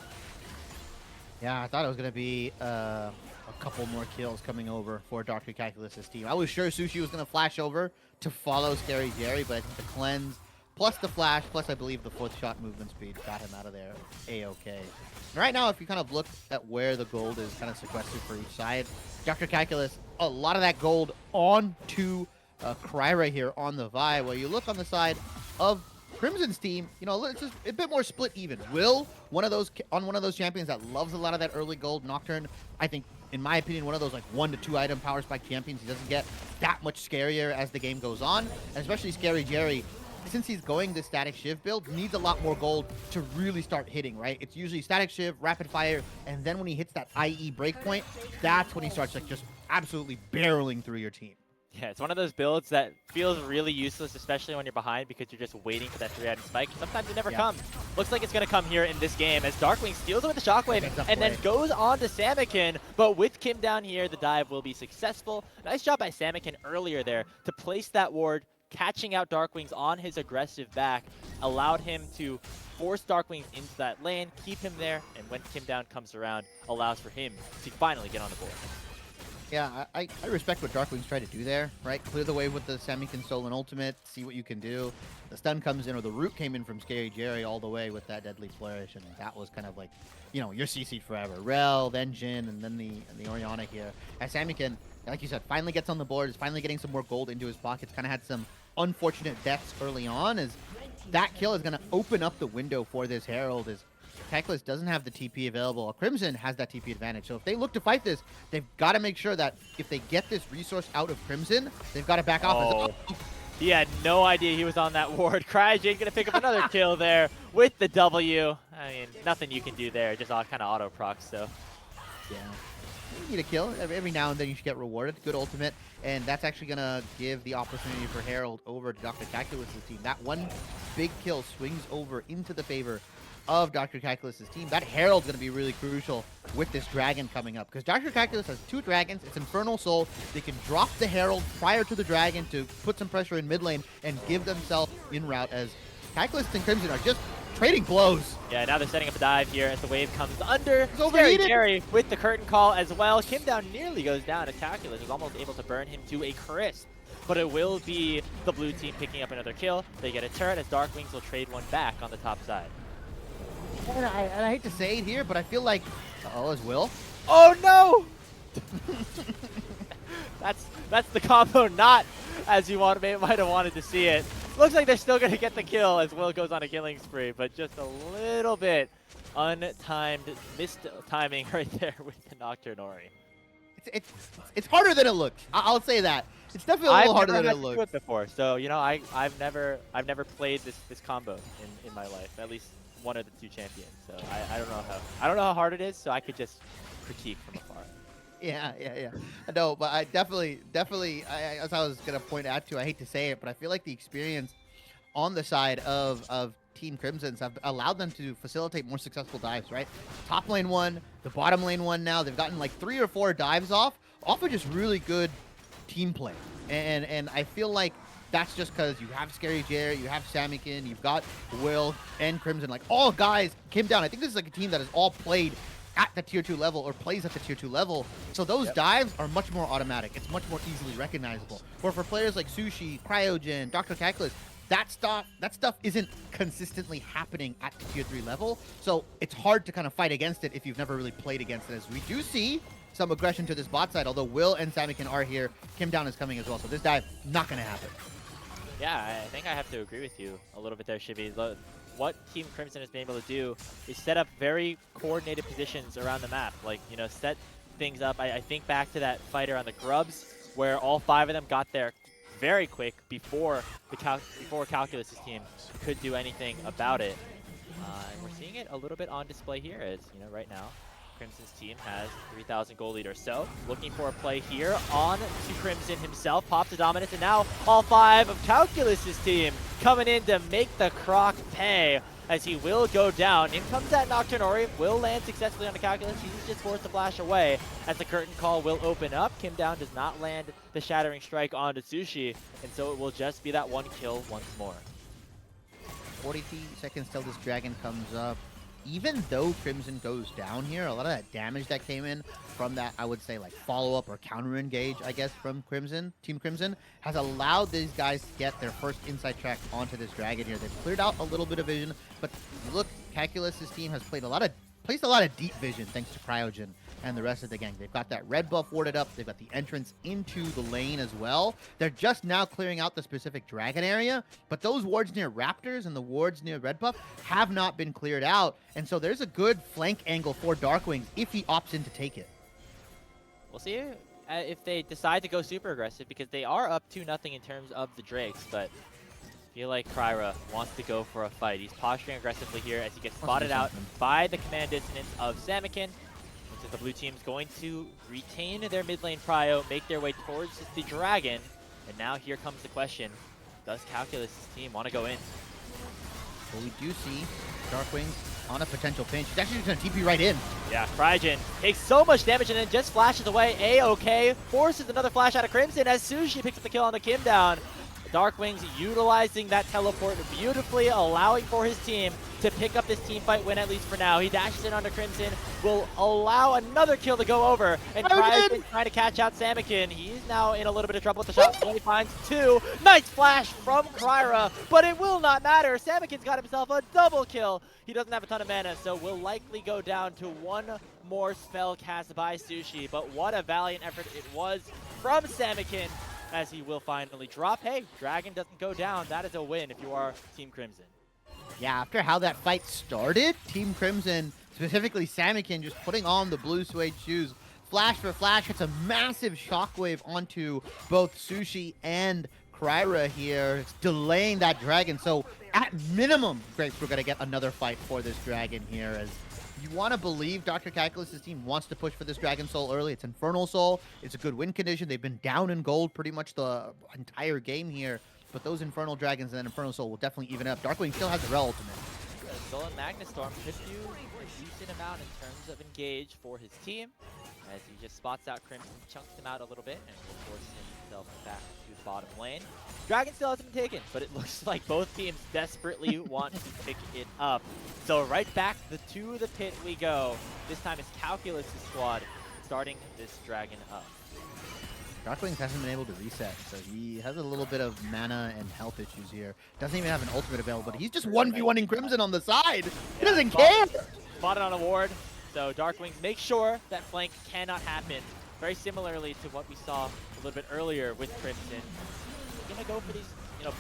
Yeah, I thought it was going to be a couple more kills coming over for Dr. Calculus' team. I was sure Sushi was going to flash over to follow Scary Jerry, but I think the cleanse, plus the flash, plus I believe the 4th shot movement speed got him out of there A-okay. And right now, if you kind of look at where the gold is kind of sequestered for each side, Dr. Calculus, a lot of that gold onto Kryra here on the Vi. While you look on the side of Crimson's team, you know, it's just a bit more split even. Will, one of those champions that loves a lot of that early gold. Nocturne, I think, in my opinion, one of those like 1 to 2 item power spike champions. He doesn't get that much scarier as the game goes on, and especially Scary Jerry, since he's going the Static Shiv build, needs a lot more gold to really start hitting, right? It's usually Static Shiv, Rapid Fire, and then when he hits that IE breakpoint, that's when he starts like just absolutely barreling through your team. Yeah, it's one of those builds that feels really useless, especially when you're behind because you're just waiting for that 3-item spike. Sometimes it never comes. Looks like it's going to come here in this game as Darkwing steals it with the Shockwave and then goes on to Samakin. But with Kim down here, the dive will be successful. Nice job by Samakin earlier there to place that ward, catching out Darkwings on his aggressive back, allowed him to force Darkwings into that lane, keep him there, and when Kim down comes around, allows for him to finally get on the board. Yeah, I respect what Darkwing's tried to do there, right? Clear the wave with the Samakin Stolen Ultimate, see what you can do. The stun comes in, or the root came in from Scary Jerry all the way with that Deadly Flourish, and that was kind of like, you know, you're CC'd forever. Rel, then Jin, and then the Orianna here. As Samakin, like you said, finally gets on the board, is finally getting some more gold into his pockets, kind of had some unfortunate deaths early on, as that kill is going to open up the window for this Herald, as Calculus doesn't have the TP available. Crimson has that TP advantage. So if they look to fight this, they've got to make sure that if they get this resource out of Crimson, they've got to back off. He had no idea he was on that ward. CryJade's going to pick up another kill there with the W. I mean, nothing you can do there. Just all kind of auto procs, so. Yeah. You need a kill. Every now and then you should get rewarded. Good ultimate. And that's actually going to give the opportunity for Herald over to Dr. Calculus' team. That one big kill swings over into the favor of Dr. Calculus' team. That Herald's going to be really crucial with this dragon coming up, because Dr. Calculus has 2 dragons. It's Infernal Soul. They can drop the Herald prior to the dragon to put some pressure in mid lane and give themselves in route, as Calculus and Crimson are just trading blows. Yeah, now they're setting up a dive here as the wave comes under. Scary Jerry with the curtain call as well. Kim down nearly goes down as Calculus was almost able to burn him to a crisp. But it will be the blue team picking up another kill. They get a turret as Darkwings will trade one back on the top side. And I hate to say it here, but I feel like, is Will? Oh no! that's the combo not as you might have wanted to see it. Looks like they're still going to get the kill as Will goes on a killing spree, but just a little bit untimed, missed timing right there with the Nocturne Ori. It's harder than it looks. I'll say that. It's definitely a little harder than it looks. I've never before, so you know I've never played this combo in my life. At least one of the 2 champions. So I don't know how hard it is. So I could just critique from afar. Yeah. No, but I definitely, as I was gonna point out to, I hate to say it, but I feel like the experience on the side of Team Crimson's have allowed them to facilitate more successful dives, right? Top lane one, the bottom lane one now. They've gotten like 3 or 4 dives off of just really good team play. And I feel like that's just because you have Scary Jerry, you have Samikin, you've got Will and Crimson, like all guys came down. I think this is like a team that has all played at the tier 2 level or plays at the tier 2 level. So those dives are much more automatic. It's much more easily recognizable. Or for players like Sushi, Cryogen, Dr. Calculus, that stuff isn't consistently happening at the tier 3 level. So it's hard to kind of fight against it if you've never really played against it. As we do see some aggression to this bot side, although Will and Samikin are here, Kim Down is coming as well. So this dive, not going to happen. Yeah, I think I have to agree with you a little bit there, Shibby. What Team Crimson has been able to do is set up very coordinated positions around the map. Like, you know, set things up. I think back to that fight around the Grubs, where all 5 of them got there very quick before Calculus's team could do anything about it. And we're seeing it a little bit on display here, as you know, right now Crimson's team has 3,000 gold leaders. So looking for a play here on to Crimson himself, pops the dominance, and now all 5 of Calculus's team coming in to make the Croc pay, as he will go down. In comes that Nocturne Ori, will land successfully on the Calculus. He's just forced to flash away as the curtain call will open up. Kim Down does not land the Shattering Strike onto Sushi, and so it will just be that 1 kill once more. 40 seconds till this dragon comes up. Even though Crimson goes down here, a lot of that damage that came in from that, I would say, like follow-up or counter-engage, I guess, from Crimson, Team Crimson, has allowed these guys to get their first inside track onto this dragon here. They've cleared out a little bit of vision, but look, Calculus's team has placed a lot of deep vision thanks to Cryogen and the rest of the gang. They've got that red buff warded up. They've got the entrance into the lane as well. They're just now clearing out the specific dragon area, but those wards near Raptors and the wards near red buff have not been cleared out. And so there's a good flank angle for Darkwings if he opts in to take it. We'll see if they decide to go super aggressive, because they are up 2-0 in terms of the Drakes, but I feel like Kryra wants to go for a fight. He's posturing aggressively here as he gets spotted out by the command dissonance of Samikin. So the blue team's going to retain their mid lane prio, make their way towards the dragon. And now here comes the question, does Calculus' team want to go in? Well, we do see Darkwings on a potential pinch. He's actually just going to TP right in. Yeah, Cryogen takes so much damage and then just flashes away. A-OK forces another flash out of Crimson as Sushi picks up the kill on the Kim Down. Darkwings utilizing that teleport beautifully, allowing for his team to pick up this team fight win, at least for now. He dashes in onto Crimson, will allow another kill to go over, and Cryogen trying to catch out Samikin. He's now in a little bit of trouble with the shot. He only finds 2. Nice flash from Kryra, but it will not matter. Samikin's got himself a double kill. He doesn't have a ton of mana, so will likely go down to 1 more spell cast by Sushi. But what a valiant effort it was from Samikin, as he will finally drop. Hey, Dragon doesn't go down. That is a win if you are Team Crimson. Yeah, after how that fight started, Team Crimson, specifically Samikin, just putting on the blue suede shoes, flash for flash, hits a massive shockwave onto both Sushi and Kryra here. It's delaying that dragon. So at minimum, Grapes, we're going to get another fight for this dragon here, as you want to believe Dr. Calculus' team wants to push for this Dragon Soul early. It's Infernal Soul. It's a good win condition. They've been down in gold pretty much the entire game here. But those Infernal Dragons and then Infernal Soul will definitely even up. Darkwing still has the Rel ultimate. Soul and Magnustorm could do a decent amount in terms of engage for his team, as he just spots out Crimson, chunks him out a little bit, and will force himself back to the bottom lane. Dragon still hasn't been taken, but it looks like both teams desperately want to pick it up. So right back to the pit we go. This time it's Calculus' squad starting this dragon up. Darkwings hasn't been able to reset, so he has a little bit of mana and health issues here. Doesn't even have an ultimate available, but he's just 1v1ing Crimson on the side. He doesn't care! Spotted on a ward, so Darkwings make sure that flank cannot happen. Very similarly to what we saw a little bit earlier with Crimson. He's gonna go for these,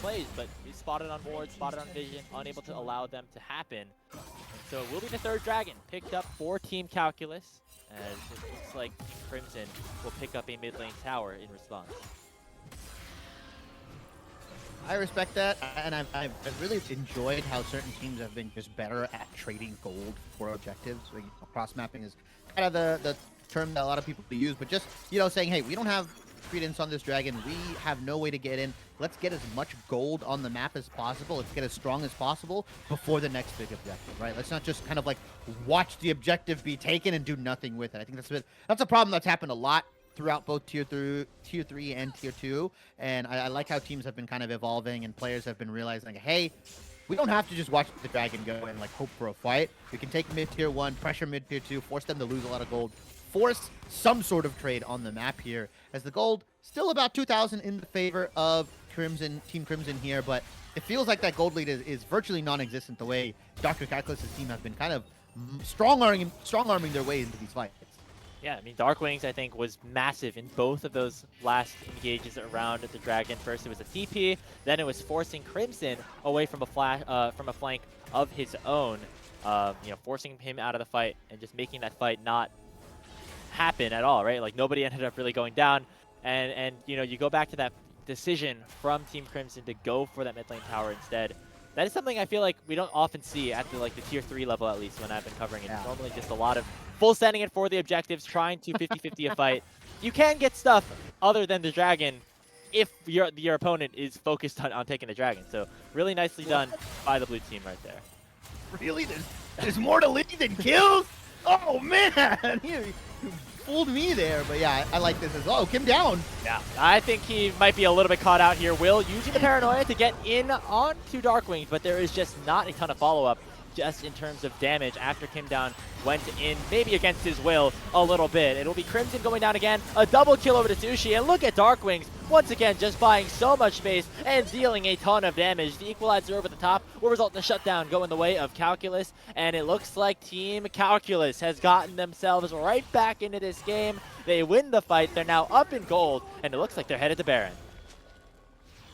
plays, but he's spotted on ward, spotted on vision, unable to allow them to happen. And so it will be the 3rd dragon picked up for Team Calculus, as it looks like Team Crimson will pick up a mid lane tower in response. I respect that, and I've really enjoyed how certain teams have been just better at trading gold for objectives. Like, cross-mapping is kind of the term that a lot of people use, but just, saying, hey, we don't have credence on this dragon. We have no way to get in. Let's get as much gold on the map as possible. Let's get as strong as possible before the next big objective, right? Let's not just kind of like watch the objective be taken and do nothing with it. I think that's a problem that's happened a lot throughout both tier 3 and tier 2. And I like how teams have been kind of evolving and players have been realizing, hey, we don't have to just watch the dragon go and like hope for a fight. We can take mid tier 1, pressure mid tier 2, force them to lose a lot of gold, force some sort of trade on the map here, as the gold still about 2,000 in the favor of Team Crimson here, but it feels like that gold lead is virtually non-existent the way Dr. Calculus' team has been kind of strong-arming their way into these fights. Yeah, I mean, Dark Wings, I think, was massive in both of those last engages around the Dragon. First, it was a TP, then it was forcing Crimson away from a flank of his own, you know, forcing him out of the fight and just making that fight not happen at all, right? Like, nobody ended up really going down, and you know, you go back to that decision from Team Crimson to go for that mid lane tower instead. That is something I feel like we don't often see at the tier 3 level, at least when I've been covering it. Yeah. It's normally just a lot of full sending it for the objectives, trying to 50-50 a fight. You can get stuff other than the dragon if your opponent is focused on taking the dragon. So really nicely done by the blue team right there. Really? There's more to lead than kills? Oh, man! You fooled me there, but yeah, I like this as well. Oh, Kim down. Yeah, I think he might be a little bit caught out here. Will using the paranoia to get in onto Darkwings, but there is just not a ton of follow-up just in terms of damage after Kim down went in, maybe against his will a little bit. It'll be Crimson going down again, a double kill over to Sushi, and look at Darkwings once again just buying so much space and dealing a ton of damage. The equalizer over the top will result in a shutdown go in the way of Calculus, and it looks like Team Calculus has gotten themselves right back into this game. They win the fight, they're now up in gold, and it looks like they're headed to Baron.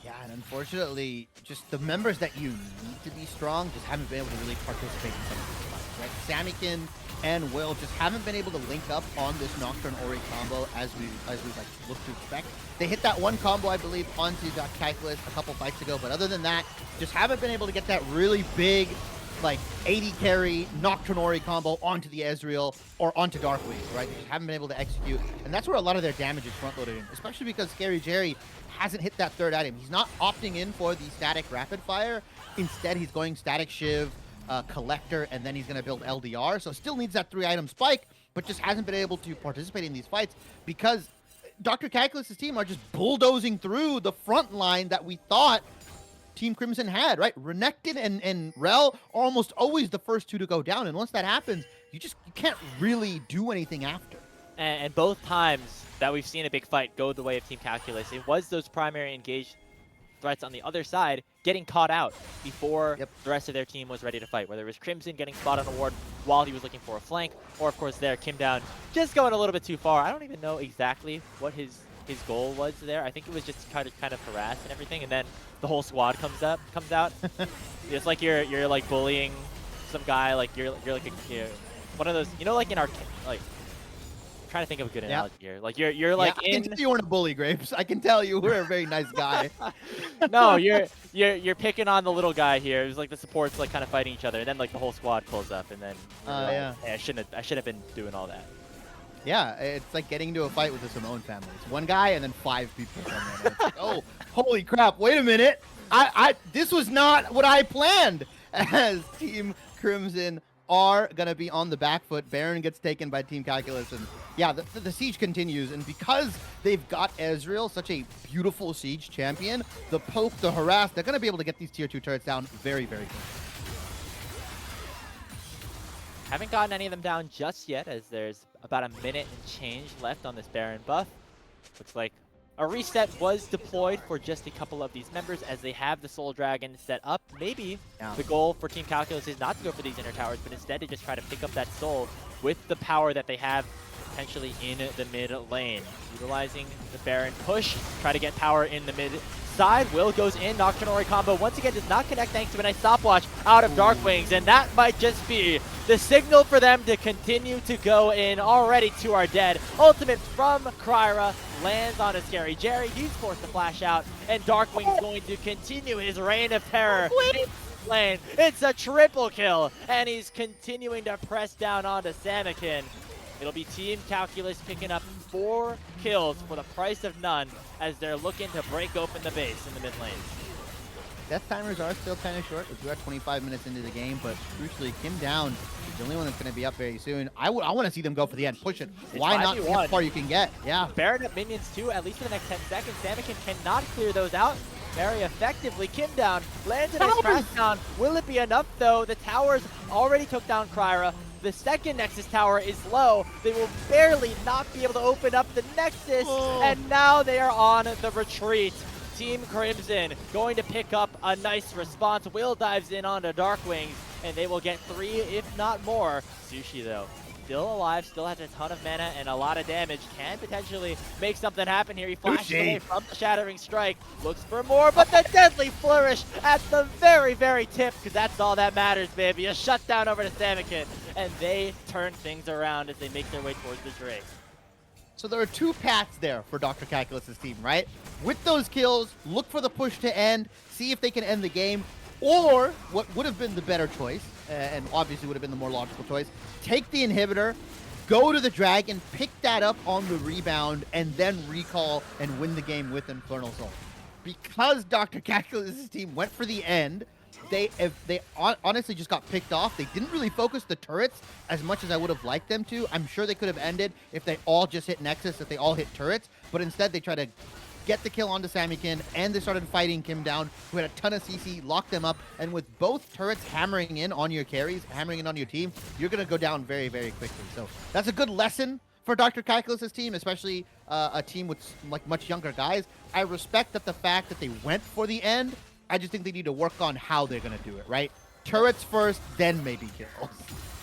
Yeah, and unfortunately, just the members that you need to be strong just haven't been able to really participate in some of these fights, right? Samikin and Will just haven't been able to link up on this Nocturne Ori combo as we like look to expect. They hit that one combo, I believe, onto Calculus a couple fights ago, but other than that, just haven't been able to get that really big, like 80 carry Nocturne Ori combo onto the Ezreal or onto Darkwing, right? They just haven't been able to execute, and that's where a lot of their damage is front-loaded in, especially because Scary Jerry hasn't hit that third item. He's not opting in for the static rapid fire. Instead, he's going static shiv, collector, and then he's going to build LDR. So still needs that 3-item spike, but just hasn't been able to participate in these fights because Dr. Calculus' team are just bulldozing through the front line that we thought Team Crimson had, right? Renekton and Rel are almost always the first two to go down, and once that happens, you can't really do anything after. And both times that we've seen a big fight go the way of Team Calculus, it was those primary engaged threats on the other side getting caught out before the rest of their team was ready to fight. Whether it was Crimson getting spot on a ward while he was looking for a flank, or of course there, Kim down just going a little bit too far. I don't even know exactly what his goal was there. I think it was just kind of harass and everything, and then the whole squad comes out. It's like you're like bullying some guy, like you're like one of those, you know, like in our like. Trying to think of a good analogy here. Like you're like I can tell you weren't a bully, Grapes. I can tell you we're a very nice guy. No, you're picking on the little guy here. It was like the supports like kind of fighting each other, and then like the whole squad pulls up, and then yeah. Hey, I shouldn't have been doing all that. Yeah, it's like getting into a fight with the Simone family. It's one guy and then 5 people come in. It's like, oh, holy crap! Wait a minute. This was not what I planned. As Team Crimson are going to be on the back foot. Baron gets taken by Team Calculus, and yeah, the siege continues, and because they've got Ezreal, such a beautiful siege champion, the poke, the harass, they're going to be able to get these tier 2 turrets down very, very quickly. Haven't gotten any of them down just yet, as there's about a minute and change left on this Baron buff. Looks like a reset was deployed for just a couple of these members as they have the Soul Dragon set up. Maybe the goal for Team Calculus is not to go for these inner towers, but instead to just try to pick up that soul with the power that they have potentially in the mid lane. Utilizing the Baron push, try to get power in the mid side. Will goes in, Nocturne Ori combo once again does not connect thanks to a nice stopwatch out of Darkwings, and that might just be the signal for them to continue to go in. Already 2 are dead. Ultimate from Kryra lands on a Scary Jerry. He's forced to flash out, and Darkwing's going to continue his reign of terror. Lane. It's a triple kill, and he's continuing to press down onto Samikin. It'll be Team Calculus picking up 4 kills for the price of none as they're looking to break open the base in the mid lane. death timers are still kind of short. We're at 25 minutes into the game, but crucially, Kim Down is the only one that's going to be up very soon. I want to see them go for the end, push it. Why not see how far you can get? Yeah. Baron up minions too, at least for the next 10 seconds. Samikin cannot clear those out very effectively. Kim Down landed his crash down. Will it be enough though? The towers already took down Kryra. The second Nexus tower is low. They will barely not be able to open up the Nexus, and now they are on the retreat. Team Crimson going to pick up a nice response. Will dives in onto Darkwings, and they will get 3, if not more. Sushi, though, still alive, still has a ton of mana and a lot of damage. Can potentially make something happen here. He flashes away from the Shattering Strike. Looks for more, but the Deadly Flourish at the very, very tip, because that's all that matters, baby. A shutdown over to Samikin, and they turn things around as they make their way towards the Drake. So there are 2 paths there for Dr. Calculus's team, right? With those kills, look for the push to end, see if they can end the game, or what would have been the better choice, and obviously would have been the more logical choice, take the inhibitor, go to the dragon, pick that up on the rebound, and then recall and win the game with Infernal Soul. Because Dr. Calculus's team went for the end, they honestly just got picked off. They didn't really focus the turrets as much as I would have liked them to. I'm sure they could have ended if they all just hit Nexus, if they all hit turrets, but instead they tried to get the kill onto Samikin, and they started fighting Kim Down, who had a ton of CC, locked them up, and with both turrets hammering in on your carries, hammering in on your team, you're going to go down very, very quickly. So that's a good lesson for Dr. Calculus's team, especially a team with like much younger guys. I respect that the fact that they went for the end. I just think they need to work on how they're going to do it, right? Turrets first, then maybe kills.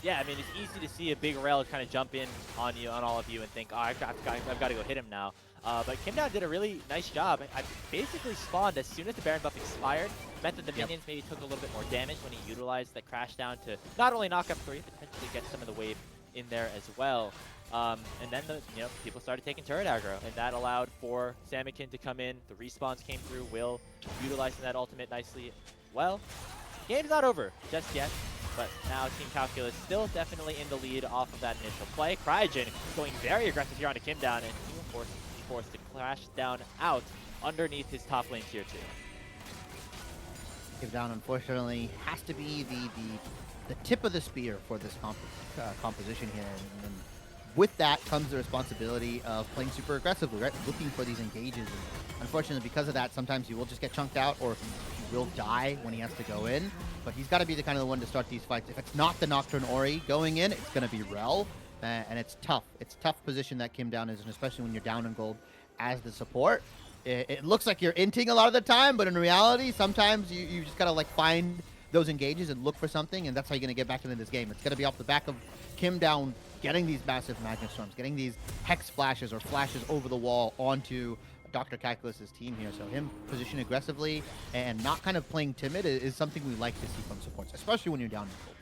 Yeah, I mean, it's easy to see a big rail kind of jump in on you, on all of you, and think, oh, I've got to go hit him now. But Kim Down did a really nice job. I basically spawned as soon as the Baron buff expired. Meant that the minions maybe took a little bit more damage when he utilized the crash down to not only knock up 3, but potentially get some of the wave in there as well. And then people started taking turret aggro, and that allowed for Samikin to come in. The respawns came through. Will utilizing that ultimate nicely. Well, game's not over just yet, but now Team Calculus still definitely in the lead off of that initial play. Cryogen going very aggressive here onto Kim Down, and he will forced to crash down out underneath his top lane tier 2. Kim Down, unfortunately, has to be the tip of the spear for this composition here. And with that comes the responsibility of playing super aggressively, right? Looking for these engages. And unfortunately, because of that, sometimes he will just get chunked out, or he will die when he has to go in. But he's got to be the kind of the one to start these fights. If it's not the Nocturne Ori going in, it's going to be Rel. And it's tough. It's a tough position that Kim Down is, and especially when you're down in gold as the support. It looks like you're inting a lot of the time, but in reality, sometimes you just got to like find those engages and look for something, and that's how you're going to get back into this game. It's going to be off the back of Kim Down getting these massive Magnet Storms, getting these Hex flashes or flashes over the wall onto Dr. Calculus's team here. So him positioning aggressively and not kind of playing timid is something we like to see from supports, especially when you're down in gold.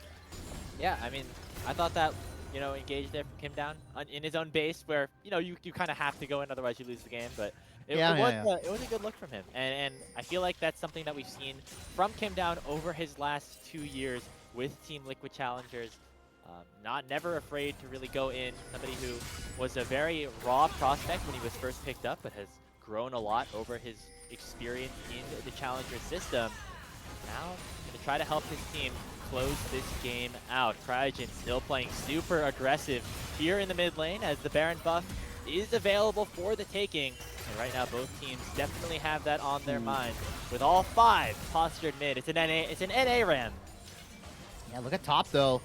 Yeah, I mean, I thought that, engage there from Kim Down in his own base where, you kind of have to go in, otherwise you lose the game, but it was a good look from him. And I feel like that's something that we've seen from Kim Down over his last 2 years with Team Liquid Challengers. Never afraid to really go in. Somebody who was a very raw prospect when he was first picked up, but has grown a lot over his experience in the Challenger system. Now, going to try to help his team close this game out. Cryogen still playing super aggressive here in the mid lane as the Baron buff is available for the taking. And right now, both teams definitely have that on their mind. With all 5 postured mid, it's an NA ram. Yeah, look at top though.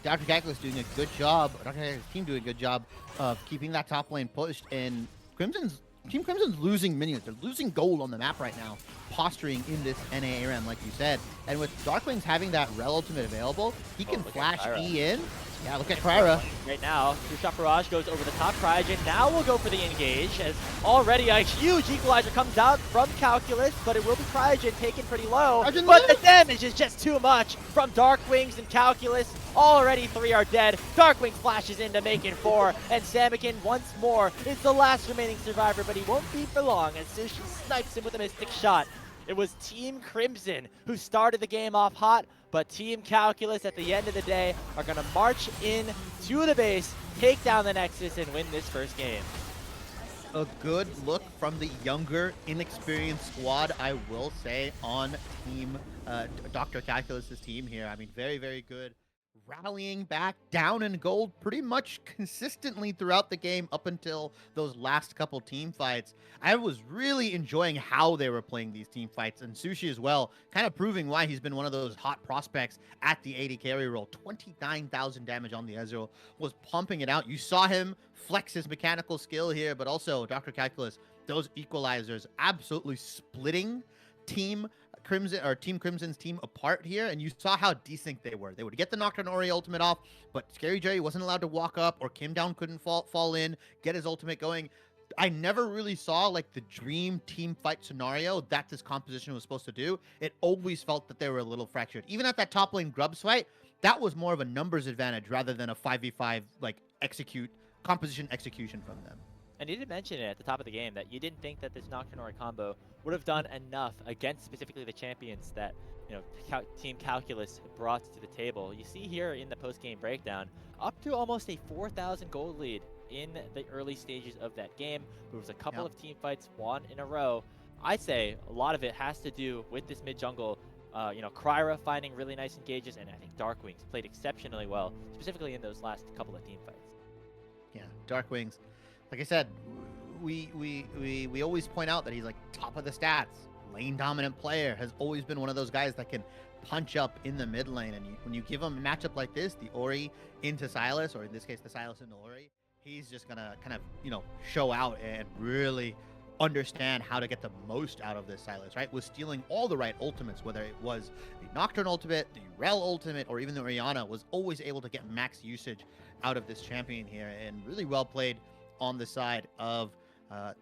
Dr. Calculus doing a good job. Dr. Calculus' team doing a good job of keeping that top lane pushed. And Team Crimson's losing minions. They're losing gold on the map right now, posturing in this NA ARAM, like you said. And with Darkwings having that Rel ultimate available, he can flash E in. Yeah, look at Kryra. Right now, Two-Shot Barrage goes over the top. Cryogen now will go for the engage, as already a huge equalizer comes out from Calculus, but it will be Cryogen taken pretty low. But the damage is just too much from Darkwings and Calculus. Already 3 are dead. Darkwings flashes in to make it 4, and Samikin once more is the last remaining survivor, but he won't be for long as Sushi snipes him with a Mystic Shot. It was Team Crimson who started the game off hot, but Team Calculus at the end of the day are going to march in to the base, take down the Nexus, and win this first game. a good look from the younger, inexperienced squad, I will say, on team Dr. Calculus's team here. I mean, very, very good. Rallying back down in gold pretty much consistently throughout the game up until those last couple team fights. I was really enjoying how they were playing these team fights, and Sushi as well, kind of proving why he's been one of those hot prospects at the 80 carry role. 29,000 damage on the Ezreal, was pumping it out. You saw him flex his mechanical skill here, but also Dr. Calculus, those equalizers absolutely splitting Team Crimson or Team Crimson's team apart here, and you saw how decent they were. They would get the Nocturne Ori ultimate off, but Scary Jerry wasn't allowed to walk up, or Kim Down couldn't fall in, get his ultimate going. I never really saw like the dream team fight scenario that this composition was supposed to do. It always felt that they were a little fractured. Even at that top lane Grubs fight, that was more of a numbers advantage rather than a 5v5 like composition execution from them. And you did mention it at the top of the game that you didn't think that this Nocturne Ori combo would have done enough against specifically the champions that, you know, Team Calculus brought to the table. You see here in the post-game breakdown, up to almost a 4,000 gold lead in the early stages of that game. There was a couple of team fights won in a row. I'd say a lot of it has to do with this mid-jungle. You know, Kryra finding really nice engages, and I think Darkwings played exceptionally well, specifically in those last couple of team fights. Yeah, Darkwings. Like I said, we always point out that he's like top of the stats, lane dominant player, has always been one of those guys that can punch up in the mid lane. And when you give him a matchup like this, the Ori into Sylas, or in this case the Sylas into Ori, he's just gonna kind of, you know, show out and really understand how to get the most out of this Sylas, right? Was stealing all the right ultimates, whether it was the Nocturne ultimate, the Rel ultimate, or even the Orianna, was always able to get max usage out of this champion here, and really well played on the side of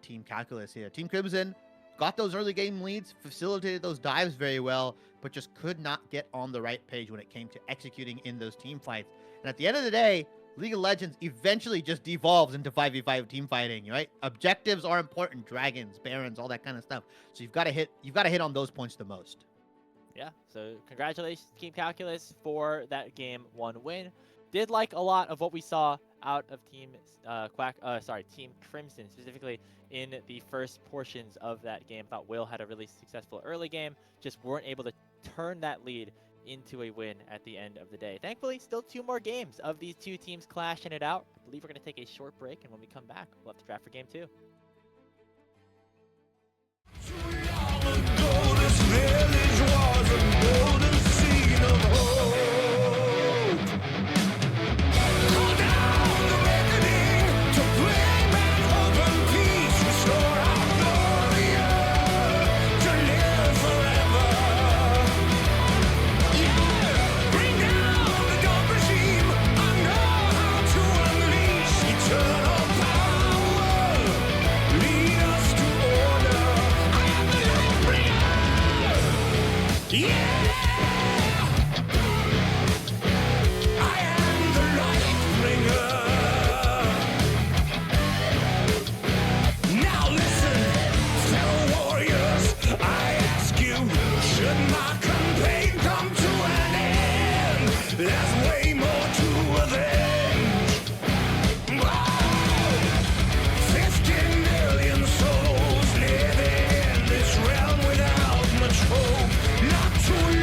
Team Calculus here. Team Crimson got those early game leads, facilitated those dives very well, but just could not get on the right page when it came to executing in those team fights. And at the end of the day, League of Legends eventually just devolves into 5v5 team fighting, right? Objectives are important, dragons, barons, all that kind of stuff. So you've got to hit on those points the most. Yeah, so congratulations Team Calculus for that game 1 win. Did like a lot of what we saw out of Team Team Crimson, specifically in the first portions of that game. Thought Will had a really successful early game, just weren't able to turn that lead into a win at the end of the day. Thankfully, still 2 more games of these 2 teams clashing it out. I believe we're going to take a short break, and when we come back, we'll have to draft for game 2. Not too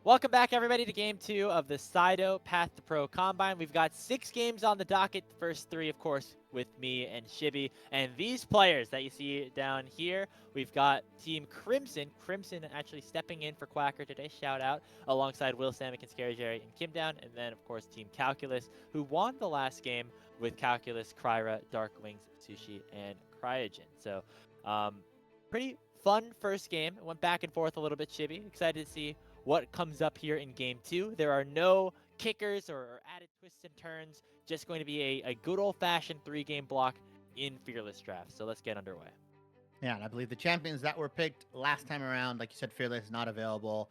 Welcome back, everybody, to Game 2 of the Sido Path2Pro Combine. We've got 6 games on the docket. The first 3, of course, with me and Shibby. And these players that you see down here, we've got Team Crimson. Crimson actually stepping in for Quacker today, shout out, alongside Will Samick and Scary Jerry and Kim Down. And then, of course, Team Calculus, who won the last game with Calculus, Kryra, Dark Wings, Sushi, and Cryogen. So, pretty fun first game. It went back and forth a little bit, Shibby. Excited to see what comes up here in Game 2. There are no kickers or added twists and turns. Just going to be a good old-fashioned 3-game block in Fearless Draft. So let's get underway. Yeah, and I believe the champions that were picked last time around, like you said, Fearless is not available.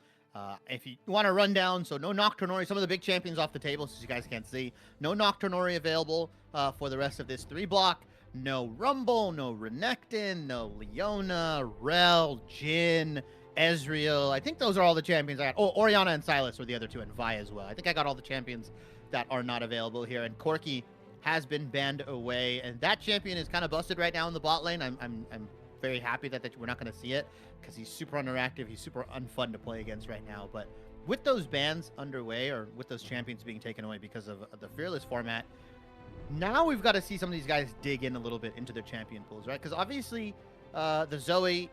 If you want to run down, so no Nocturnori, some of the big champions off the table, so you guys can't see. No Nocturnori available for the rest of this 3 block. No Rumble, no Renekton, no Leona, Rel, Jin, Ezreal. I think those are all the champions I got. Oh, Orianna and Silas were the other 2, and Vi as well. I think I got all the champions that are not available here. And Corki has been banned away, and that champion is kind of busted right now in the bot lane. I'm very happy that we're not going to see it because he's super interactive. He's super unfun to play against right now. But with those bans underway, or with those champions being taken away because of the Fearless format, now we've got to see some of these guys dig in a little bit into their champion pools, right? Because obviously the Zoe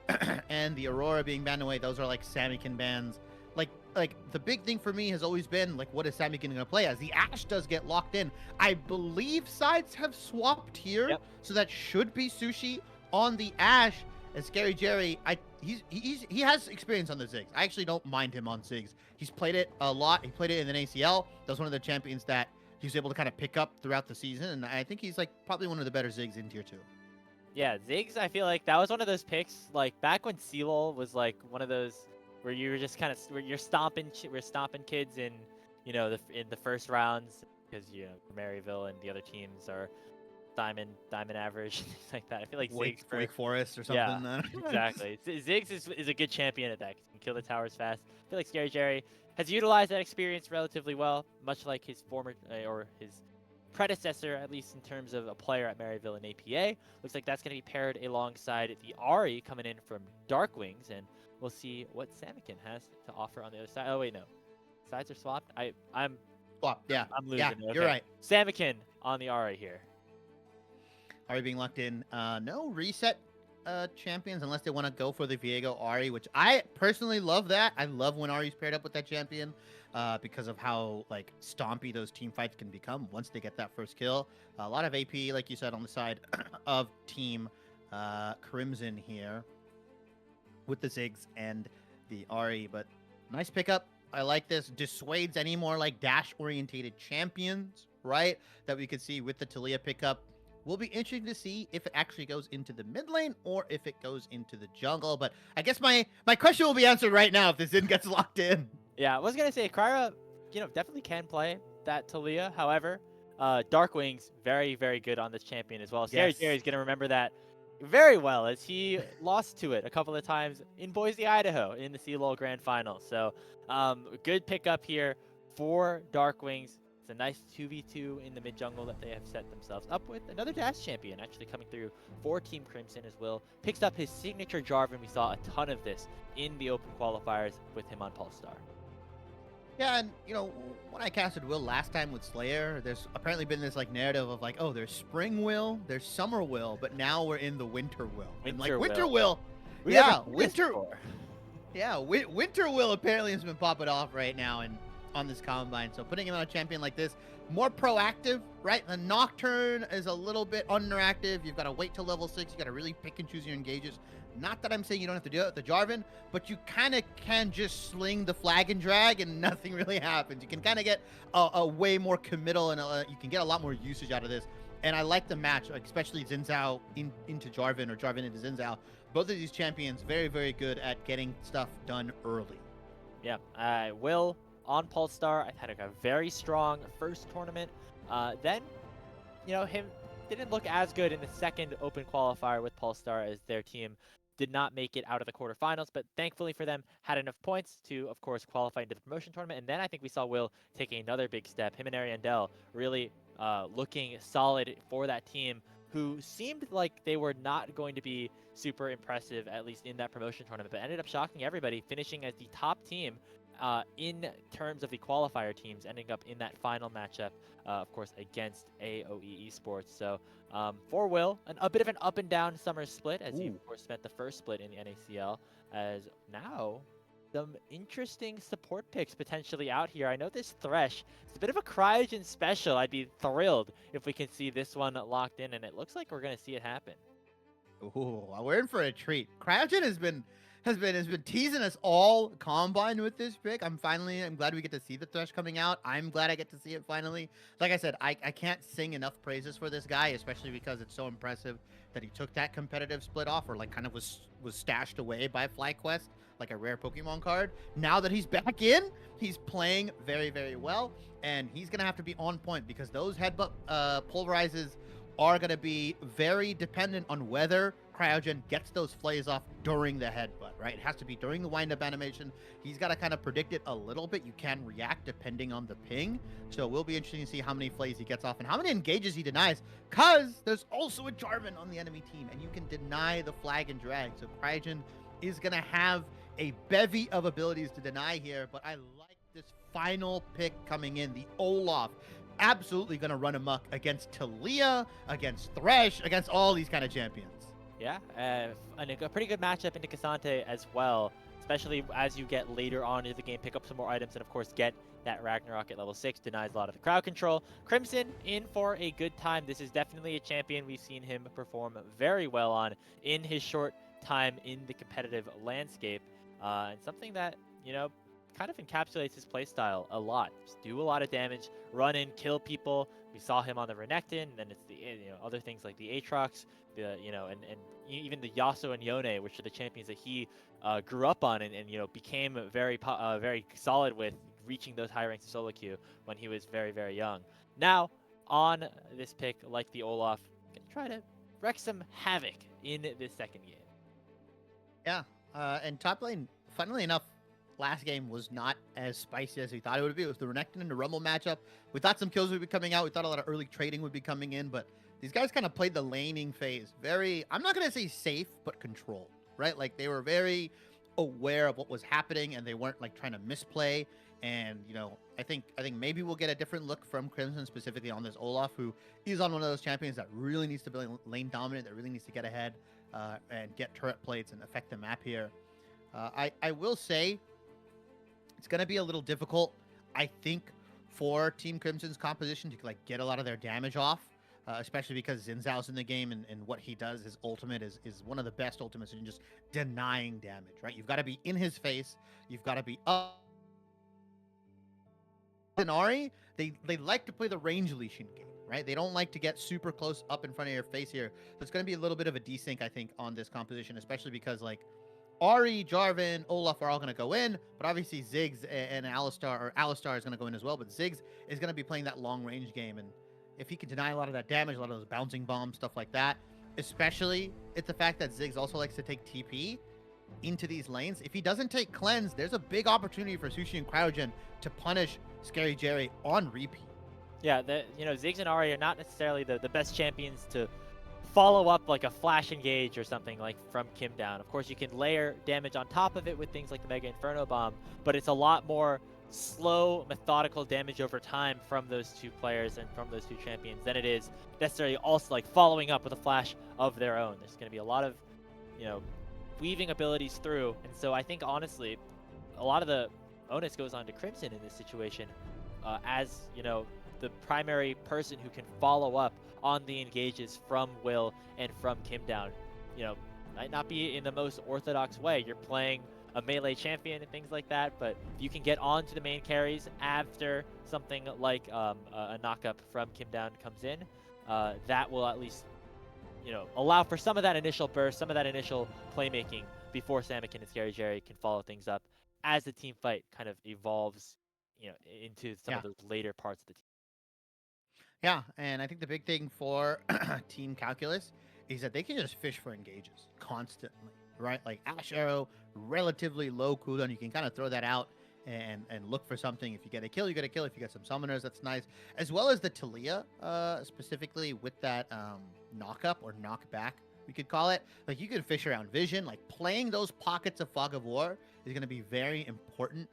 and the Aurora being banned away, those are like Samikin bans. Like the big thing for me has always been, like, what is Samikin going to play as? The Ashe does get locked in. I believe sides have swapped here, Yep. so that should be Sushi on the Ashe. And Scary Jerry, he has experience on the Ziggs. I actually don't mind him on Ziggs. He's played it a lot. He played it in an ACL. That was one of the champions that he was able to kind of pick up throughout the season, and I think he's like probably one of the better Ziggs in tier 2. Yeah, Ziggs, I feel like that was one of those picks, like back when CeeLo was like one of those where you were just kind of, where you're stomping kids in, you know, in the first rounds, because, you know, Maryville and the other teams are diamond average, things like that. I feel like Ziggs Wake Forest or something. Yeah, exactly. Ziggs is a good champion at that. He can kill the towers fast. I feel like Scary Jerry has utilized that experience relatively well, much like his former or his predecessor, at least in terms of a player at Maryville and APA. Looks like that's going to be paired alongside the Ari coming in from Dark Wings, and we'll see what Samikin has to offer on the other side. Oh wait, no, sides are swapped. I'm Swap. Yeah. I'm losing. Yeah, Okay. you're right. Samikin on the Ari here. Ari being locked in. No reset champions unless they want to go for the Viego Ari, which I personally love that. I love when Ari's paired up with that champion because of how like stompy those team fights can become once they get that first kill. A lot of AP, like you said, on the side of Team Crimson here with the Ziggs and the Ari, but nice pickup. I like this. Dissuades any more like dash-orientated champions, right? That we could see with the Talia pickup. Will be interesting to see if it actually goes into the mid lane or if it goes into the jungle. But I guess my question will be answered right now if this in gets locked in. Yeah, I was gonna say Kryra, definitely can play that Talia. However, Dark Wings very very good on this champion as well. Scary Yes. Jerry's gonna remember that very well as he lost to it a couple of times in Boise, Idaho, in the CLOL Grand Final. So, good pickup here for Dark Wings. It's a nice 2v2 in the mid jungle that they have set themselves up with. Another Dash champion actually coming through for Team Crimson as well. Picks up his signature Jarvan. We saw a ton of this in the open qualifiers with him on Pulsar. Yeah, and when I casted Will last time with Slayer, there's apparently been this like narrative of like, oh, there's Spring Will, there's Summer Will, but now we're in the Winter Will. And like Winter Will, We yeah, haven't seen this Winter, before. yeah, Winter Will apparently has been popping off right now and on this combine. So putting him on a champion like this, more proactive, right? The Nocturne is a little bit underactive. You've got to wait till level 6. You got to really pick and choose your engages. Not that I'm saying you don't have to do it with the Jarvan, but you kind of can just sling the flag and drag and nothing really happens. You can kind of get a way more committal and you can get a lot more usage out of this. And I like the match, especially Xin Zhao into Jarvan or Jarvan into Xin Zhao. Both of these champions very, very good at getting stuff done early. Yeah, Will on Pulsar. I've had a very strong first tournament. Then, him didn't look as good in the second open qualifier with Pulsar as their team did not make it out of the quarterfinals, but thankfully for them, had enough points to, of course, qualify into the promotion tournament. And then I think we saw Will taking another big step. Him and Ariandel really looking solid for that team, who seemed like they were not going to be super impressive, at least in that promotion tournament, but ended up shocking everybody, finishing as the top team in terms of the qualifier teams, ending up in that final matchup, of course, against AOE Esports. So for Will, a bit of an up and down summer split, as he, of course, spent the first split in the NACL, as now some interesting support picks potentially out here. I know this Thresh is a bit of a Cryogen special. I'd be thrilled if we can see this one locked in, and it looks like we're going to see it happen. Ooh, we're in for a treat. Cryogen has been teasing us all combined with this pick. I'm glad we get to see the Thresh coming out. I'm glad I get to see it finally. Like I said, I can't sing enough praises for this guy, especially because it's so impressive that he took that competitive split off, or like kind of was stashed away by FlyQuest, like a rare Pokemon card. Now that he's back in, he's playing very, very well, and he's gonna have to be on point because those headbutt pulverizes are going to be very dependent on whether Cryogen gets those flays off during the headbutt, right? It has to be during the wind-up animation. He's got to kind of predict it a little bit. You can react depending on the ping. So it will be interesting to see how many flays he gets off and how many engages he denies, because there's also a Jarvan on the enemy team, and you can deny the flag and drag. So Cryogen is going to have a bevy of abilities to deny here, but I like this final pick coming in, the Olaf. Absolutely going to run amok against Talia, against Thresh, against all these kind of champions. Yeah, and a pretty good matchup into Cassante as well, especially as you get later on into the game, pick up some more items, and of course get that Ragnarok at level 6, denies a lot of the crowd control. Crimson in for a good time. This is definitely a champion we've seen him perform very well on in his short time in the competitive landscape, and something that, kind of encapsulates his playstyle a lot. Just do a lot of damage, run in, kill people. We saw him on the Renekton, and then it's the other things like the Aatrox, and even the Yasuo and Yone, which are the champions that he grew up on and became very solid with, reaching those high ranks of solo queue when he was very, very young. Now on this pick, like the Olaf, gonna try to wreak some havoc in this second game. Yeah, and top lane, funnily enough, last game was not as spicy as we thought it would be. It was the Renekton and the Rumble matchup. We thought some kills would be coming out. We thought a lot of early trading would be coming in, but these guys kind of played the laning phase very, I'm not going to say safe, but controlled, right? Like they were very aware of what was happening and they weren't like trying to misplay. And, you know, I think maybe we'll get a different look from Crimson specifically on this Olaf, who is on one of those champions that really needs to be lane dominant, that really needs to get ahead and get turret plates and affect the map here. I will say it's going to be a little difficult, I think, for Team Crimson's composition to like get a lot of their damage off, especially because Xin Zhao's in the game and what he does, his ultimate is one of the best ultimates in just denying damage, right? You've got to be in his face. You've got to be up. And Ari, they like to play the range Lee-Sin game, right? They don't like to get super close up in front of your face here. So it's going to be a little bit of a desync, I think, on this composition, especially because like Ari, Jarvan, Olaf are all going to go in, but obviously Ziggs and Alistar is going to go in as well, but Ziggs is going to be playing that long range game, and if he can deny a lot of that damage, a lot of those bouncing bombs, stuff like that, especially it's the fact that Ziggs also likes to take TP into these lanes. If he doesn't take cleanse, there's a big opportunity for Sushi and Cryogen to punish Scary Jerry on repeat. Yeah, Ziggs and Ahri are not necessarily the best champions to follow up like a flash engage or something like from Kim down. Of course, you can layer damage on top of it with things like the Mega Inferno Bomb, but it's a lot more slow, methodical damage over time from those two players and from those two champions than it is necessarily also like following up with a flash of their own. There's going to be a lot of, weaving abilities through, and so I think honestly, a lot of the onus goes on to Crimson in this situation, as the primary person who can follow up on the engages from Will and from Kim down. Might not be in the most orthodox way. You're playing a melee champion and things like that, but if you can get onto the main carries after something like a knockup from Kim down comes in, that will at least allow for some of that initial burst, some of that initial playmaking before Samikin and Scary Jerry can follow things up as the team fight kind of evolves, into some of those later parts of the team. Yeah, and I think the big thing for Team Calculus is that they can just fish for engages constantly, right? Like Ash Arrow, relatively low cooldown. You can kind of throw that out and look for something. If you get a kill, you get a kill. If you get some summoners, that's nice. As well as the Talia, specifically with that knock-up or knock-back, we could call it. Like, you can fish around vision. Like, playing those pockets of Fog of War is going to be very important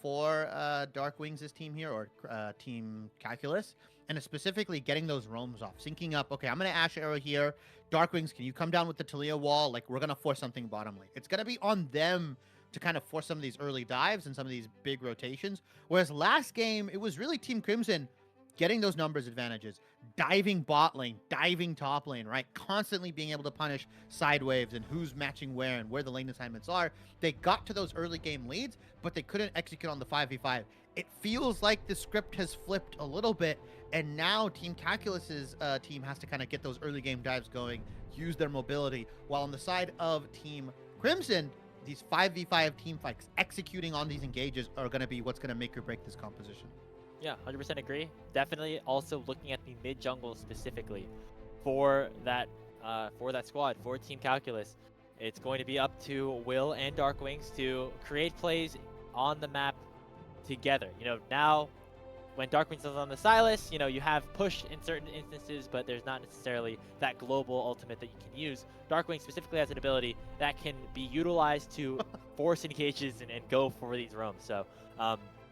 for Dark Wings' team here, or Team Calculus. And it's specifically getting those roams off, syncing up. Okay, I'm going to Ash Arrow here. Dark Wings, can you come down with the Talia wall? Like, we're going to force something bottom lane. It's going to be on them to kind of force some of these early dives and some of these big rotations. Whereas last game, it was really Team Crimson getting those numbers advantages, diving bot lane, diving top lane, right? Constantly being able to punish side waves and who's matching where and where the lane assignments are. They got to those early game leads, but they couldn't execute on the 5v5. It feels like the script has flipped a little bit, and now Team Calculus's team has to kind of get those early game dives going, use their mobility, while on the side of Team Crimson, these 5v5 team fights, executing on these engages are going to be what's going to make or break this composition. Yeah, 100% agree. Definitely also looking at the mid jungle specifically for that squad, for Team Calculus. It's going to be up to Will and Dark Wings to create plays on the map together. Now when Dark Wings is on the Silas, you have push in certain instances, but there's not necessarily that global ultimate that you can use. Dark Wings specifically has an ability that can be utilized to force engages and go for these roams. So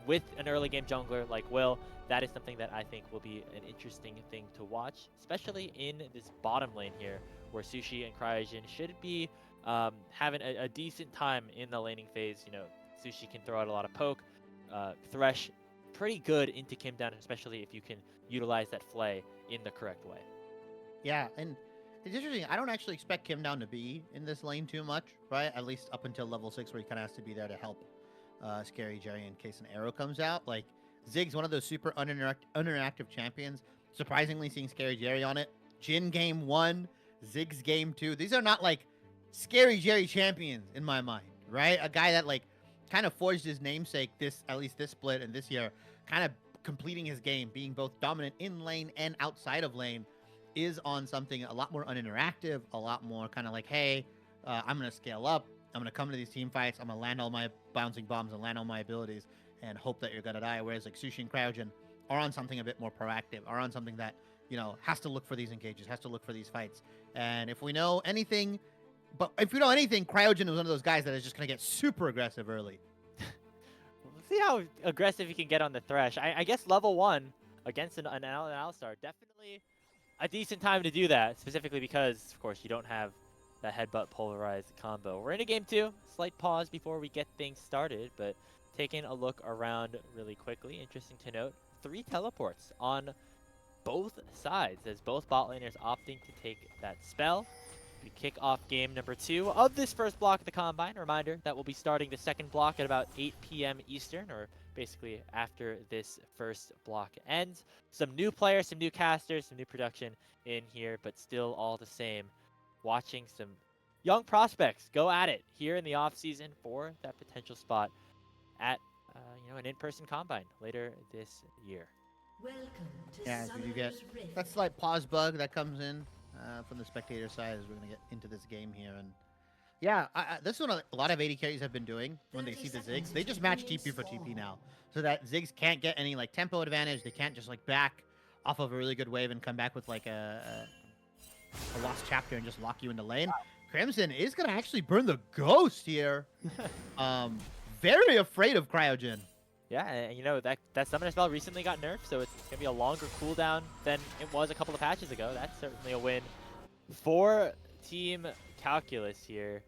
with an early game jungler like Will, that is something that I think will be an interesting thing to watch, especially in this bottom lane here, where Sushi and Cryogen should be having a decent time in the laning phase. Sushi can throw out a lot of poke, Thresh pretty good into Kim down, especially if you can utilize that flay in the correct way. Yeah, and it's interesting. I don't actually expect Kim down to be in this lane too much, right? At least up until level 6, where he kind of has to be there to help Scary Jerry in case an arrow comes out. Like, Zig's one of those super uninteractive champions. Surprisingly, seeing Scary Jerry on it. Jin game 1, Zig's game 2. These are not like Scary Jerry champions in my mind, right? A guy that like kind of forged his namesake at least this split and this year, kind of completing his game, being both dominant in lane and outside of lane, is on something a lot more uninteractive, a lot more kind of like, hey, I'm going to scale up. I'm gonna come to these team fights. I'm gonna land all my bouncing bombs and land all my abilities and hope that you're gonna die. Whereas like Sushi and Cryogen are on something a bit more proactive, are on something that, you know, has to look for these engages, has to look for these fights. And if we know anything, Cryogen is one of those guys that is just gonna get super aggressive early. We'll see how aggressive he can get on the Thresh. I guess level 1 against an Alistar, definitely a decent time to do that, specifically because, of course, you don't have that headbutt pulverized combo. We're in a game 2. Slight pause before we get things started, but taking a look around really quickly, interesting to note, 3 teleports on both sides, as both bot laners opting to take that spell. We kick off game number 2 of this first block of the Combine. Reminder that we'll be starting the second block at about 8 p.m. Eastern, or basically after this first block ends. Some new players, some new casters, some new production in here, but still all the same. Watching some young prospects go at it here in the offseason for that potential spot at an in-person Combine later this year. Welcome to Yeah, so you get Summoner's Rift. that slight pause bug that comes in from the spectator side as we're going to get into this game here. And yeah, this is what a lot of AD carries have been doing when they see the Ziggs. They just match TP for TP now. So that Ziggs can't get any like tempo advantage. They can't just like back off of a really good wave and come back with like a lost chapter and just lock you into lane. Crimson is going to actually burn the ghost here. Very afraid of Cryogen. Yeah, and you know, that summoner spell recently got nerfed, so it's going to be a longer cooldown than it was a couple of patches ago. That's certainly a win for Team Calculus here,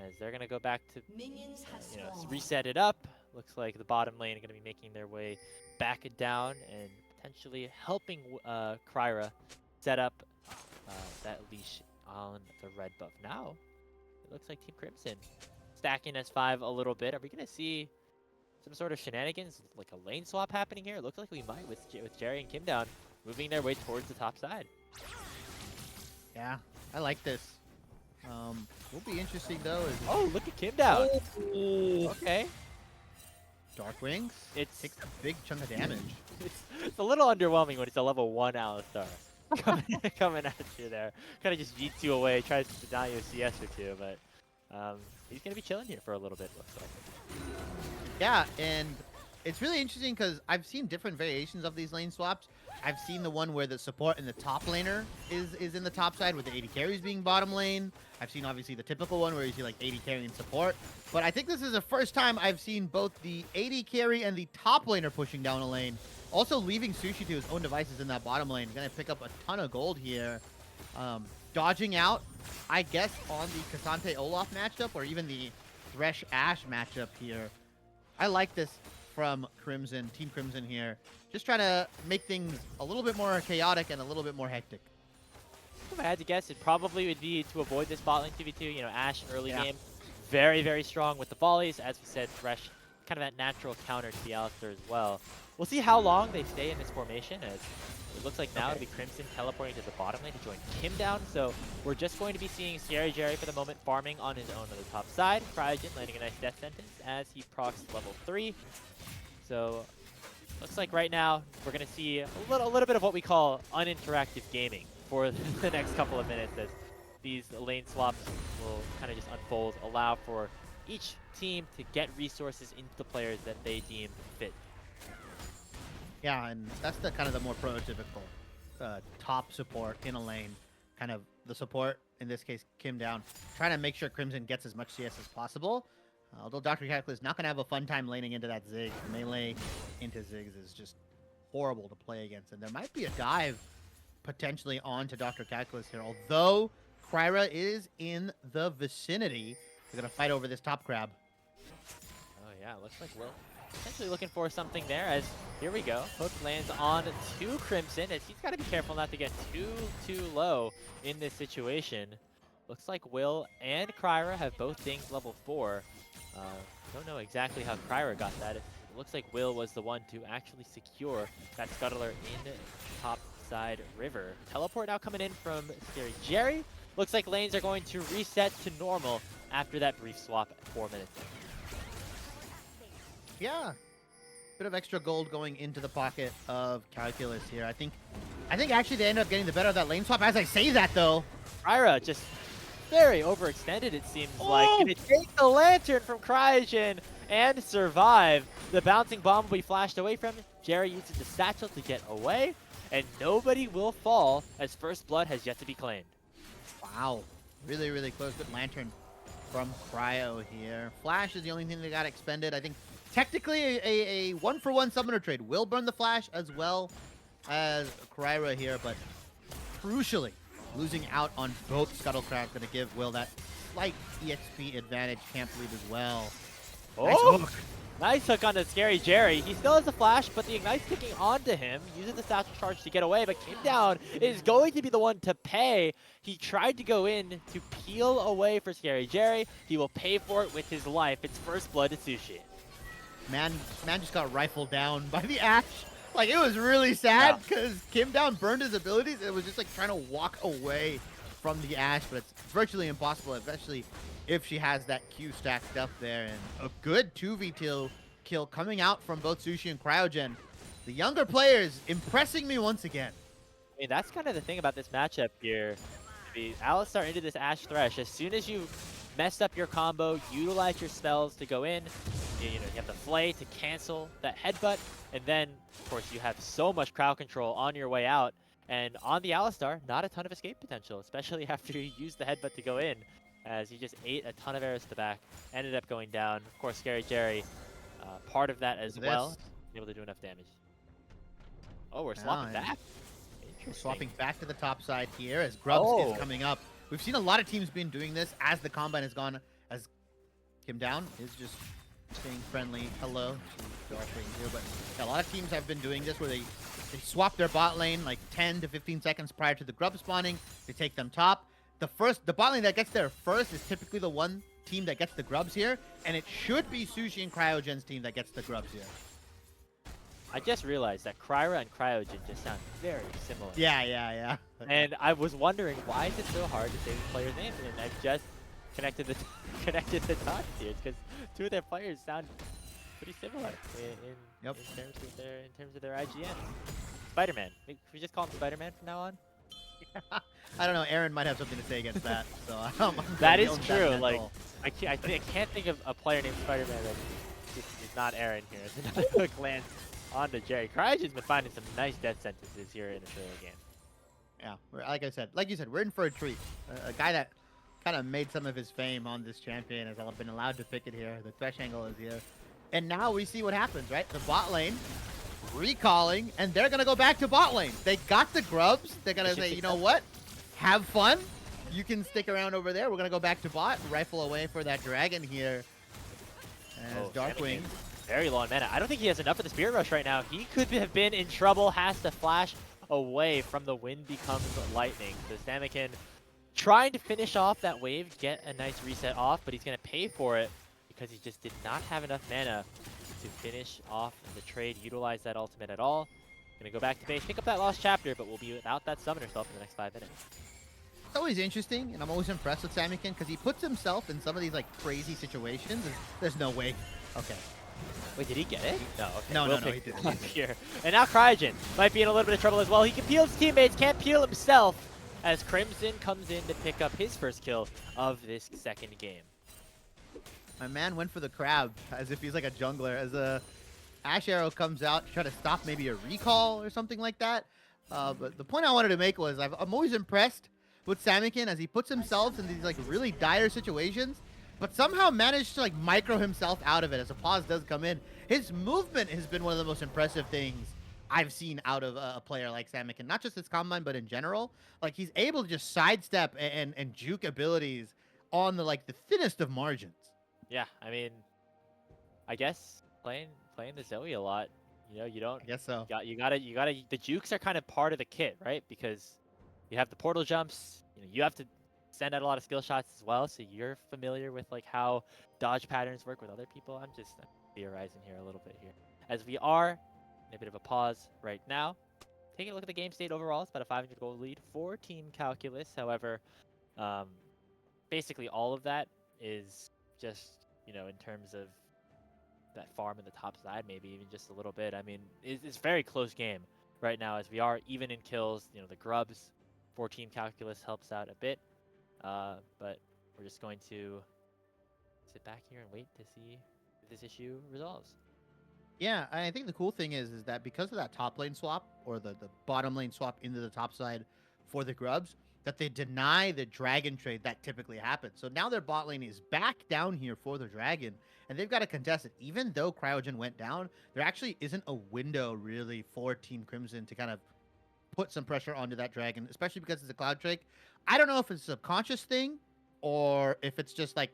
as they're going to go back to Minions have spawned. reset it up. Looks like the bottom lane are going to be making their way back down and potentially helping Kryra set up that leash on the red buff. Now, it looks like Team Crimson stacking S5 a little bit. Are we going to see some sort of shenanigans, like a lane swap happening here? It looks like we might with Jerry and Kim down, moving their way towards the top side. Yeah, I like this. Will be interesting though. Oh, look at Kim down. Oh. Okay. Dark Wings. It takes a big chunk of damage. It's a little underwhelming when it's a level 1 Alistar coming at you there. Kind of just yeets you away, tries to deny you a CS or two, but he's going to be chilling here for a little bit, looks like. Yeah, and it's really interesting because I've seen different variations of these lane swaps. I've seen the one where the support and the top laner is in the top side with the AD carries being bottom lane. I've seen obviously the typical one where you see like AD carry and support. But I think this is the first time I've seen both the AD carry and the top laner pushing down a lane. Also leaving Sushi to his own devices in that bottom lane. Gonna pick up a ton of gold here. Dodging out, I guess, on the Cassante Olaf matchup or even the Thresh Ashe matchup here. I like this from Crimson, Team Crimson here. Just trying to make things a little bit more chaotic and a little bit more hectic. If I had to guess, it probably would be to avoid this bot lane 2v2. You know, Ashe early game, very, very strong with the volleys. As we said, Thresh, kind of that natural counter to the Alistar as well. We'll see how long they stay in this formation, as it looks like now it'll be Crimson teleporting to the bottom lane to join Kim down. So we're just going to be seeing Scary Jerry for the moment farming on his own on the top side. Cryogen landing a nice death sentence as he procs level 3. So looks like right now we're going to see a little bit of what we call uninteractive gaming for the next couple of minutes, as these lane swaps will kind of just unfold, allow for each team to get resources into the players that they deem fit. Yeah, and that's the kind of the more prototypical top support in a lane. Kind of the support, in this case, Kim down, trying to make sure Crimson gets as much CS as possible. Although Dr. Cataclysm is not going to have a fun time laning into that Ziggs. Melee into Ziggs is just horrible to play against. And there might be a dive potentially onto Dr. Cataclysm here. Although Kryra is in the vicinity, they're going to fight over this top crab. Oh yeah, looks like Will potentially looking for something there, as here we go. Hook lands on to Crimson, as he's got to be careful not to get too low in this situation. Looks like Will and Kryra have both dinged level 4. Don't know exactly how Kryra got that. It looks like Will was the one to actually secure that scuttler in top side river. Teleport now coming in from Scary Jerry. Looks like lanes are going to reset to normal after that brief swap at 4 minutes. Yeah, bit of extra gold going into the pocket of Calculus here. I think actually they end up getting the better of that lane swap. As I say that though, Kryra just very overextended, it seems like. Oh! Gonna take the lantern from Cryogen and survive. The bouncing bomb will be flashed away from him. Jerry uses the satchel to get away, and nobody will fall as first blood has yet to be claimed. Wow. Really, really close. Good lantern from Cryo here. Flash is the only thing that got expended. I think technically a one-for-one summoner trade will burn the Flash as well as Cryo here, but crucially, losing out on both Scuttlecraft going to give Will that slight EXP advantage. Can't believe as well. Nice hook. Nice hook on the Scary Jerry. He still has the flash, but the Ignite's sticking onto him. Uses the satchel charge to get away, but Kim Down is going to be the one to pay. He tried to go in to peel away for Scary Jerry. He will pay for it with his life. It's first blood to Sushi. Man just got rifled down by the Ash. Like, it was really sad because Kim Down burned his abilities. It was just like trying to walk away from the Ash, but it's virtually impossible, especially if she has that Q stacked up there. And a good 2v2 kill coming out from both Sushi and Cryogen. The younger players impressing me once again. I mean, that's kind of the thing about this matchup here. The Alistar into this Ash Thresh. As soon as you messed up your combo, utilize your spells to go in. You have the Flay to cancel that headbutt, and then, of course, you have so much crowd control on your way out. And on the Alistar, not a ton of escape potential, especially after you use the headbutt to go in, as he just ate a ton of arrows to the back, ended up going down. Of course, Scary Jerry, part of that as well, able to do enough damage. Oh, we're swapping back? We're swapping back to the top side here as Grubs is coming up. We've seen a lot of teams been doing this as the Combine has gone, as Kim Down is just staying friendly. Hello to all three here, but yeah, a lot of teams have been doing this where they swap their bot lane like 10 to 15 seconds prior to the Grub spawning. They take them top. The bot lane that gets there first is typically the one team that gets the Grubs here, and it should be Sushi and Cryogen's team that gets the Grubs here. I just realized that Cryra and Cryogen just sound very similar. Yeah. And I was wondering, why is it so hard to say the players' names? And I just connected the dots here. It's because two of their players sound pretty similar in terms of their IGN. Spider-Man. Can we just call him Spider-Man from now on? I don't know. Aaron might have something to say against that. So that is true. Like I can't think of a player named Spider-Man that is not Aaron here. It's another quick glance onto Jerry. Cryogen's been finding some nice death sentences here in a trailer game. Yeah, like you said, we're in for a treat. A guy that kind of made some of his fame on this champion has been allowed to pick it here. The Thresh angle is here. And now we see what happens, right? The bot lane recalling, and they're going to go back to bot lane. They got the Grubs. They're going to say, you know what? Have fun. You can stick around over there. We're going to go back to bot, rifle away for that dragon here. As Darkwing. Very low on mana. I don't think he has enough for the Spirit Rush right now. He could have been in trouble. Has to flash away from the wind becomes lightning. So Samikin trying to finish off that wave, get a nice reset off, but he's going to pay for it because he just did not have enough mana to finish off the trade, utilize that ultimate at all. Going to go back to base, pick up that lost chapter, but we'll be without that summoner spell for the next 5 minutes. It's always interesting, and I'm always impressed with Samikin because he puts himself in some of these like crazy situations. And there's no way. Okay. Wait, did he get it? No, okay. No, he didn't. Here. And now Cryogen might be in a little bit of trouble as well. He can peel his teammates, can't peel himself, as Crimson comes in to pick up his first kill of this second game. My man went for the crab as if he's like a jungler. As a Ash Arrow comes out to try to stop maybe a recall or something like that. But the point I wanted to make was I'm always impressed with Samikin as he puts himself in these like really dire situations, but somehow managed to like micro himself out of it as a pause does come in. His movement has been one of the most impressive things I've seen out of a player like Samikin, not just this Combine, but in general. Like he's able to just sidestep and juke abilities on the thinnest of margins. Yeah, I mean, I guess playing the Zoe a lot, you don't. I guess so. You gotta. The jukes are kind of part of the kit, right? Because you have the portal jumps. You have to send out a lot of skill shots as well, so you're familiar with like how dodge patterns work with other people. I'm just theorizing here a little bit here, as we are in a bit of a pause right now. Taking a look at the game state overall, it's about a 500 goal lead for Team Calculus. However, basically all of that is just, in terms of that farm in the top side, maybe even just a little bit. I mean, it's a very close game right now as we are even in kills. The Grubs for Team Calculus helps out a bit. But we're just going to sit back here and wait to see if this issue resolves. Yeah, I think the cool thing is that because of that top lane swap or the bottom lane swap into the top side for the Grubs, that they deny the dragon trade that typically happens. So now their bot lane is back down here for the dragon, and they've got to contest it. Even though Cryogen went down, there actually isn't a window really for Team Crimson to kind of put some pressure onto that dragon, especially because it's a cloud drake. I don't know if it's a subconscious thing or if it's just like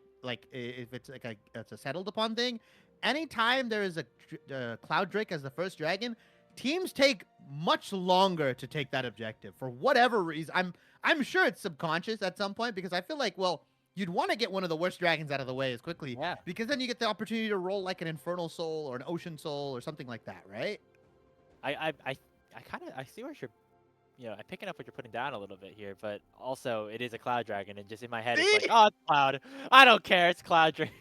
if it's like it's a settled upon thing. Anytime there is a cloud drake as the first dragon, teams take much longer to take that objective for whatever reason. I'm sure it's subconscious at some point because I feel like, well, you'd want to get one of the worst dragons out of the way as quickly Yeah. because then you get the opportunity to roll like an infernal soul or an ocean soul or something like that, right? I kind of I see where you're, I'm picking up what you're putting down a little bit here, but also it is a cloud dragon, and just in my head it's like, See? oh, it's cloud. I don't care, it's cloud dragon.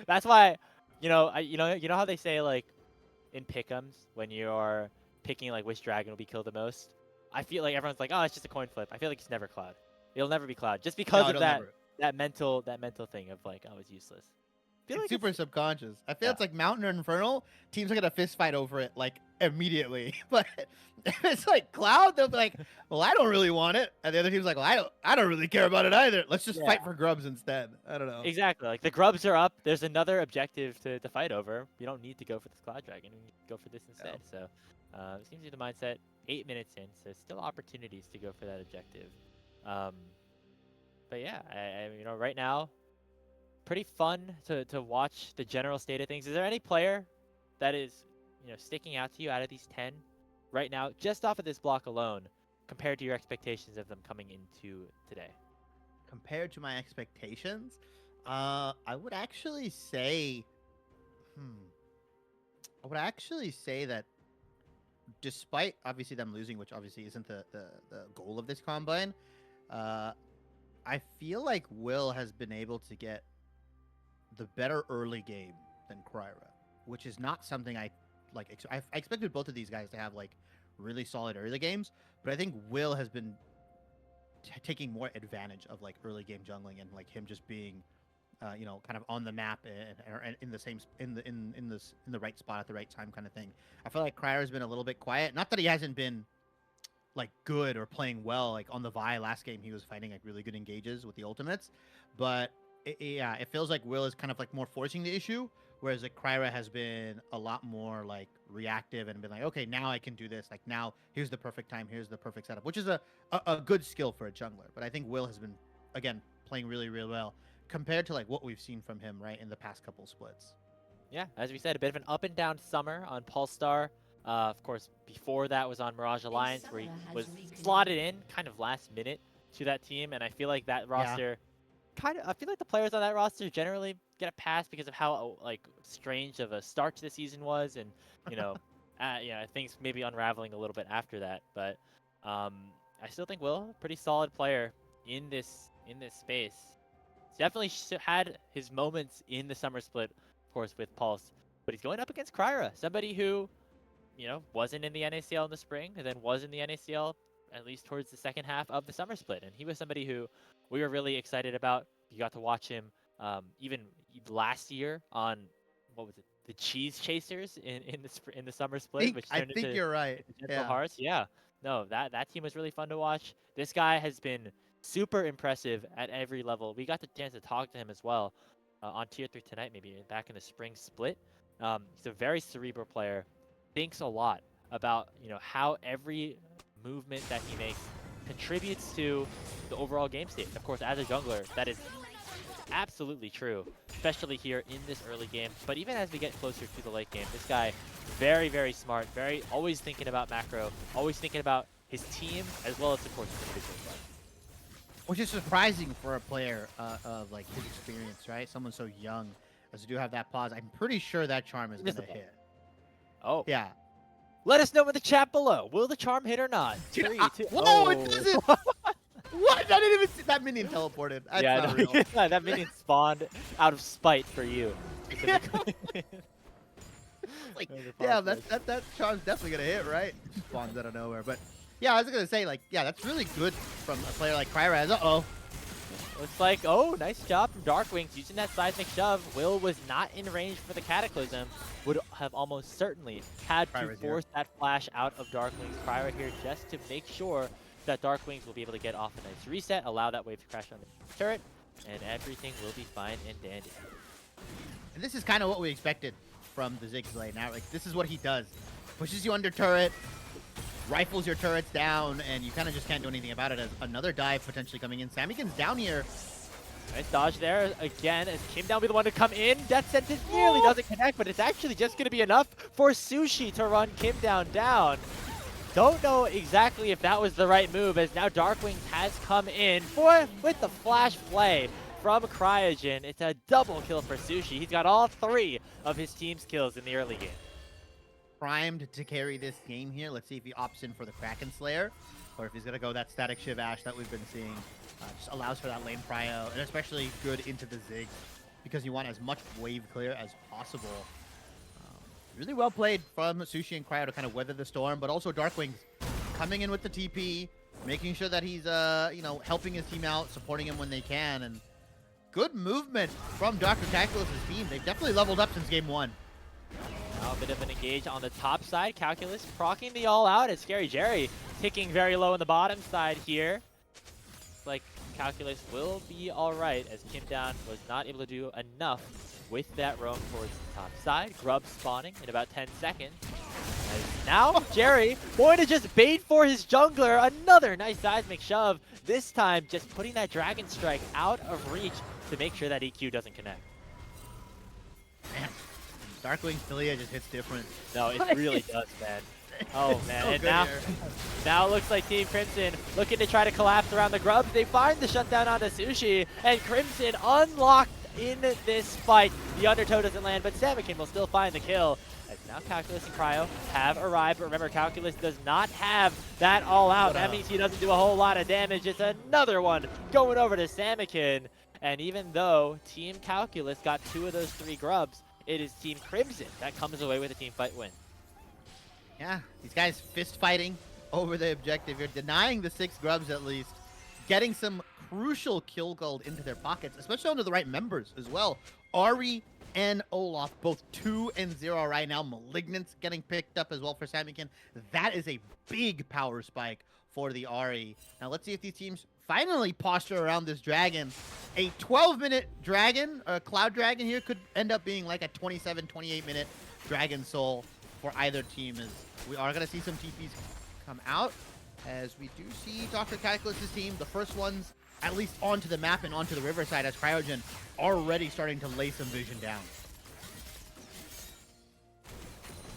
That's why, you know how they say like in pick'ems when you're picking like which dragon will be killed the most. I feel like everyone's like, oh, it's just a coin flip. I feel like it's never cloud. It'll never be cloud, just because No, of it'll that never. that mental thing of like, oh, it's useless. I feel It's like super subconscious. I feel Yeah. it's like Mountain or Infernal. Teams are gonna fist fight over it like immediately. But if it's like Cloud, they'll be like, "Well, I don't really want it," and the other team's like, "Well, I don't really care about it either. Let's just Yeah. fight for Grubs instead." I don't know. Exactly. Like the grubs are up. There's another objective to fight over. You don't need to go for this cloud dragon. You need to go for this instead. So it seems to be the mindset. 8 minutes in, so still opportunities to go for that objective. But yeah, right now, pretty fun to watch the general state of things. Is there any player that is sticking out to you out of these 10 right now, just off of this block alone, compared to your expectations of them coming into today? Compared to my expectations, I would actually say, I would actually say that despite obviously them losing, which obviously isn't the goal of this combine, I feel like Will has been able to get the better early game than Kryra, which is not something I like. I expected both of these guys to have like really solid early games, but I think Will has been taking more advantage of like early game jungling and like him just being, kind of on the map and in the same in the right spot at the right time kind of thing. I feel like Kryra has been a little bit quiet. Not that he hasn't been like good or playing well. Like on the Vi last game, he was fighting like really good engages with the ultimates, but it feels like Will is kind of like more forcing the issue, whereas like Kryra has been a lot more like reactive and been like, okay, now I can do this. Like now, here's the perfect time, here's the perfect setup, which is a good skill for a jungler. But I think Will has been again playing really well compared to like what we've seen from him right in the past couple splits. Yeah, as we said, a bit of an up and down summer on Pulstar. Of course, before that was on Mirage Alliance, where he was slotted in kind of last minute to that team, and I feel like that roster, I feel like the players on that roster generally get a pass because of how like strange of a start to the season was, and things maybe unraveling a little bit after that. But I still think Will, pretty solid player in this space. He's definitely had his moments in the summer split, of course, with Pulse, but he's going up against Kryra, somebody who wasn't in the NACL in the spring, and then was in the NACL at least towards the second half of the summer split. And he was somebody who we were really excited about. You got to watch him even last year on, what was it, the Cheese Chasers in the summer split, which I turned think into you're right. Gentle Hearts. Yeah, no, that team was really fun to watch. This guy has been super impressive at every level. We got the chance to talk to him as well on Tier 3 tonight, maybe back in the spring split. He's a very cerebral player. Thinks a lot about how every movement that he makes contributes to the overall game state. Of course, as a jungler, that is absolutely true, especially here in this early game. But even as we get closer to the late game, this guy, very smart, always thinking about macro, always thinking about his team as well as, of course, his individual play. Which is surprising for a player of like his experience, right? Someone so young as to do have that pause. I'm pretty sure that charm is gonna hit. Oh. Yeah. Let us know in the chat below. Will the charm hit or not? Dude, 3, 2. Whoa, Oh. it doesn't! What? I didn't even see that minion teleported. That's Yeah, not real. that minion spawned out of spite for you. Yeah. Like, yeah, that charm's definitely gonna hit, right? Spawns out of nowhere. But yeah, I was gonna say, like, yeah, that's really good from a player like Kryra. Looks like, oh, nice job from Darkwings using that seismic shove. Will was not in range for the Cataclysm. Would have almost certainly had to Cryo's here. force that flash out of Darkwings. Cryo here just to make sure that Darkwings will be able to get off a nice reset, allow that wave to crash on the turret, and everything will be fine and dandy. And this is kind of what we expected from the Ziggs lane. Now, like, this is what he does. Pushes you under turret, rifles your turrets down, and you kind of just can't do anything about it as another dive potentially coming in. Samikin's down here. Nice dodge there again as Kim Down will be the one to come in. Death Sentence nearly doesn't connect, but it's actually just going to be enough for Sushi to run Kim down. Don't know exactly if that was the right move, as now Darkwings has come in with the flash play from Cryogen. It's a double kill for Sushi. He's got all 3 of his team's kills in the early game. Primed to carry this game here. Let's see if he opts in for the Kraken Slayer, or if he's going to go that static Shiv Ash that we've been seeing. Just allows for that lane prio, and especially good into the Ziggs, because you want as much wave clear as possible. Really well played from Sushi and Cryo to kind of weather the storm, but also Darkwings coming in with the TP, making sure that he's, you know, helping his team out, supporting him when they can, and good movement from Dr. Calculus' team. They've definitely leveled up since game 1. Now a bit of an engage on the top side. Calculus proccing the all out as Scary Jerry ticking very low on the bottom side here. Looks like Calculus will be alright as Kim Down was not able to do enough with that roam towards the top side. Grub spawning in about 10 seconds. As now Jerry going to just bait for his jungler. Another nice seismic shove. This time just putting that Dragon Strike out of reach to make sure that EQ doesn't connect. Man, Darkwing Filia just hits different. No, it really does, man. Oh man, so and good now it looks like Team Crimson looking to try to collapse around the grubs. They find the shutdown onto Sushi, and Crimson unlocked in this fight. The undertow doesn't land, but Samikin will still find the kill. As now Calculus and Cryo have arrived, but remember Calculus does not have that all out. That means he doesn't do a whole lot of damage. It's another one going over to Samikin. And even though Team Calculus got 2 of those 3 grubs, it is Team Crimson that comes away with a team fight win. Yeah, these guys fist fighting over the objective here, denying the 6 grubs at least, getting some crucial kill gold into their pockets, especially under the right members as well. Ari and Olaf, both 2 and 0 right now. Malignance getting picked up as well for Samikin. That is a big power spike for the Ari. Now let's see if these teams finally posture around this dragon. A 12-minute dragon, a cloud dragon here, could end up being like a 27, 28-minute dragon soul for either team, as we are going to see some TPs come out, as we do see Dr. Calculus' team, the first ones at least onto the map and onto the riverside, as Cryogen already starting to lay some vision down.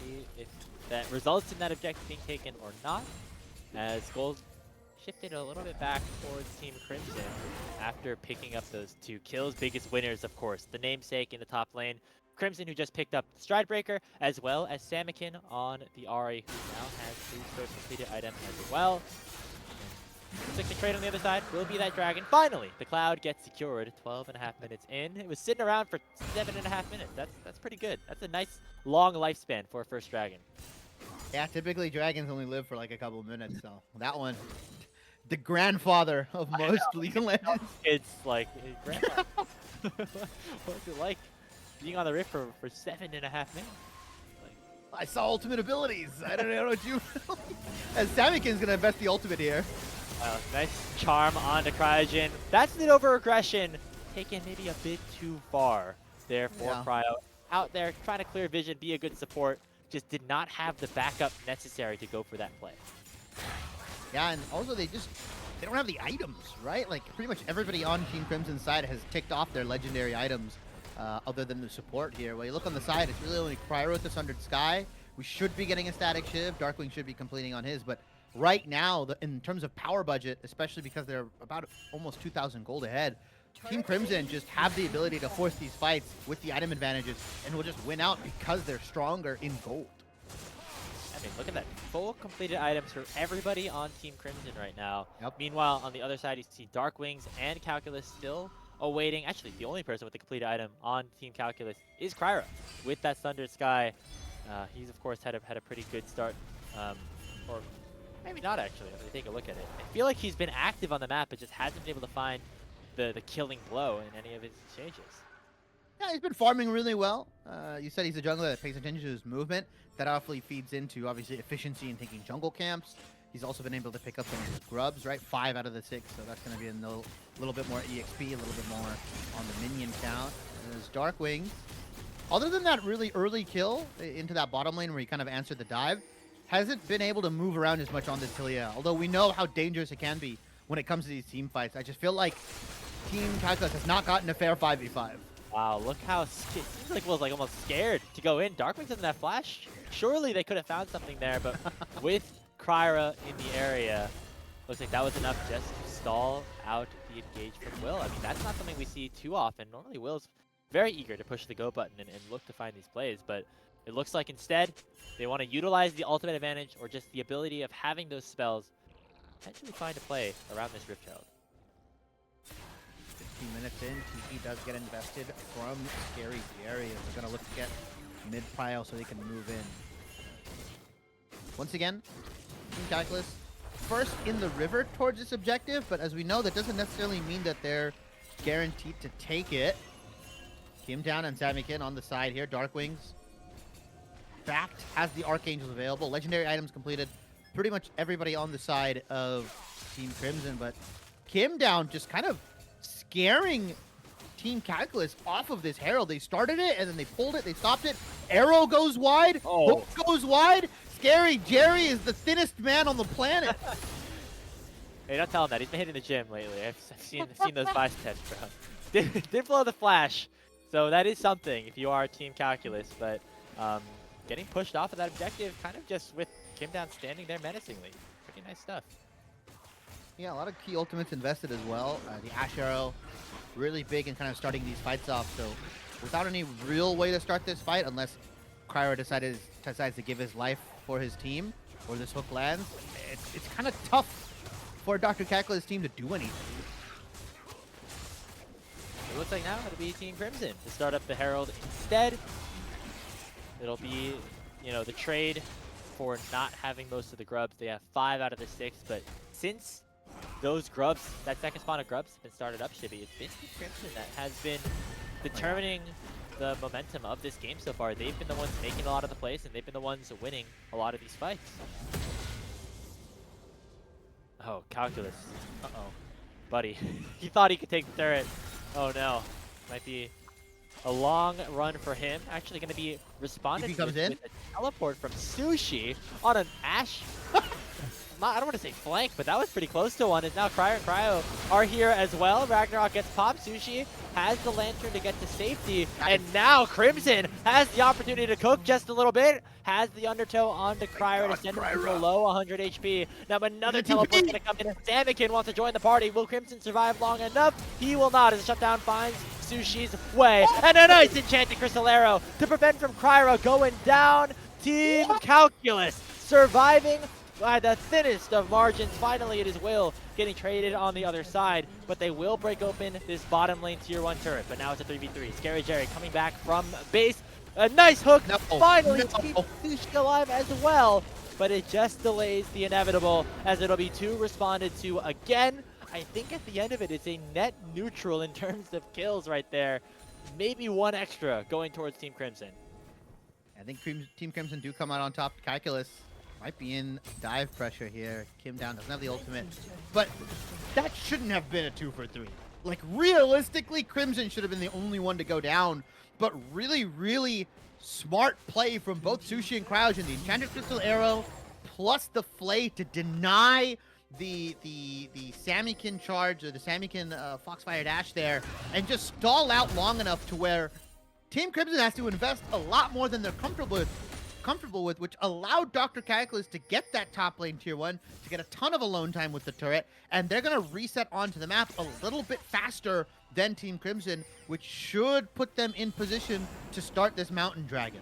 See if that results in that objective being taken or not, as gold shifted a little bit back towards Team Crimson after picking up those 2 kills. Biggest winners, of course, the namesake in the top lane, Crimson, who just picked up Stridebreaker, as well as Samikin on the Ari, who now has his first completed item as well. Looks like the trade on the other side will be that dragon. Finally, the Cloud gets secured 12.5 minutes in. It was sitting around for 7.5 minutes. That's pretty good. That's a nice long lifespan for a first dragon. Yeah, typically dragons only live for like a couple of minutes, so that one, the grandfather of most League of Legends. It's like, grandpa, what's it like being on the Rift for 7.5 minutes? I saw ultimate abilities. I don't know what you... As Samikin's going to invest the ultimate here. Nice charm onto Cryogen. That's an over-aggression taken maybe a bit too far there for Cryo. Out there trying to clear vision, be a good support. Just did not have the backup necessary to go for that play. Yeah, and also they don't have the items, right? Like pretty much everybody on Team Crimson's side has ticked off their legendary items other than the support here. When you look on the side, it's really only Cryo with the Sundered Sky. We should be getting a static Shiv. Darkwing should be completing on his, but right now, in terms of power budget, especially because they're about almost 2,000 gold ahead, Team Crimson just have the ability to force these fights with the item advantages and will just win out because they're stronger in gold. I mean, look at that. Full completed items for everybody on Team Crimson right now. Yep. Meanwhile, on the other side, you see Darkwings and Calculus still awaiting. Actually, the only person with the completed item on Team Calculus is Kryra with that Thunder Sky. He's, of course, had a pretty good start. Or maybe not, actually, if we take a look at it. I feel like he's been active on the map, but just hasn't been able to find the killing blow in any of his exchanges. Yeah, he's been farming really well. You said he's a jungler that pays attention to his movement. That awfully feeds into, obviously, efficiency in taking jungle camps. He's also been able to pick up some of his grubs, right? 5 out of the 6, so that's going to be a little bit more EXP, a little bit more on the minion count. And there's Dark Wings. Other than that really early kill into that bottom lane where he kind of answered the dive, hasn't been able to move around as much on this Tilia. Although we know how dangerous it can be when it comes to these team fights. I just feel like Team Calculus has not gotten a fair 5v5. Wow, look how seems like Will's like almost scared to go in. Darkwing doesn't have flash. Surely they could have found something there, but with Kryra in the area, looks like that was enough just to stall out the engage from Will. I mean, that's not something we see too often. Normally Will's very eager to push the go button and look to find these plays, but it looks like instead they want to utilize the ultimate advantage or just the ability of having those spells potentially find a play around this Rift Child. 15 minutes in, TP does get invested from Scary Jerry, and they're going to look to get mid-prio so they can move in. Once again, Team Calculus first in the river towards this objective, but as we know, that doesn't necessarily mean that they're guaranteed to take it. Kim down and Samikin on the side here. Darkwings Fact has the Archangels available. Legendary items completed. Pretty much everybody on the side of Team Crimson, but Kim down just kind of scaring Team Calculus off of this Herald. They started it, and then they pulled it, they stopped it. Arrow goes wide, hook goes wide. Scary Jerry is the thinnest man on the planet. Hey, don't tell him that. He's been hitting the gym lately. I've seen those biceps, bro. Did blow the flash, so that is something if you are Team Calculus, but getting pushed off of that objective kind of just with Kim down standing there menacingly. Pretty nice stuff. Yeah, a lot of key ultimates invested as well. The Ash Arrow, really big in kind of starting these fights off. So without any real way to start this fight, unless Kryra decides to give his life for his team, or this hook lands, it's kind of tough for Dr. Calculus' team to do anything. It looks like now it'll be Team Crimson to start up the Herald instead. It'll be, the trade for not having most of the grubs. They have 5 out of the 6, but since those grubs, that second spawn of grubs, has been started up, Shibby, it's been Team Crimson that has been determining the momentum of this game so far. They've been the ones making a lot of the plays, and they've been the ones winning a lot of these fights. Oh, Calculus. Uh-oh. Buddy. He thought he could take the turret. Oh no. Might be a long run for him. Actually going to be responded with a teleport from Sushi on an Ash. I don't want to say flank, but that was pretty close to one. And now Cryer and Cryo are here as well. Ragnarok gets popped. Sushi has the lantern to get to safety. And now Crimson has the opportunity to cook just a little bit. Has the undertow onto Cryer to send him to below 100 HP. Now another teleport's going to come in. Samikin wants to join the party. Will Crimson survive long enough? He will not, as the shutdown finds Sushi's way. And a nice enchanted crystal arrow to prevent from Cryo going down. Team Calculus surviving by the thinnest of margins. Finally, it is Will getting traded on the other side, but they will break open this bottom lane tier 1 turret. But now it's a 3v3. Scary Jerry coming back from base. A nice hook. Finally keeps Sushi alive as well, but it just delays the inevitable as it'll be 2 responded to again. I think at the end of it, it's a net neutral in terms of kills right there. Maybe 1 extra going towards Team Crimson. I think Team Crimson do come out on top. Calculus might be in dive pressure here. Kim down doesn't have the ultimate, but that shouldn't have been a 2 for 3. Like, realistically, Crimson should have been the only one to go down, but really, really smart play from both Sushi and Crouch, and the Enchanted Crystal Arrow plus the Flay to deny the Samikin charge, or the Samikin Foxfire Dash there, and just stall out long enough to where Team Crimson has to invest a lot more than they're comfortable with, which allowed Dr. Calculus to get that top lane tier 1, to get a ton of alone time with the turret, and they're going to reset onto the map a little bit faster than Team Crimson, which should put them in position to start this Mountain Dragon.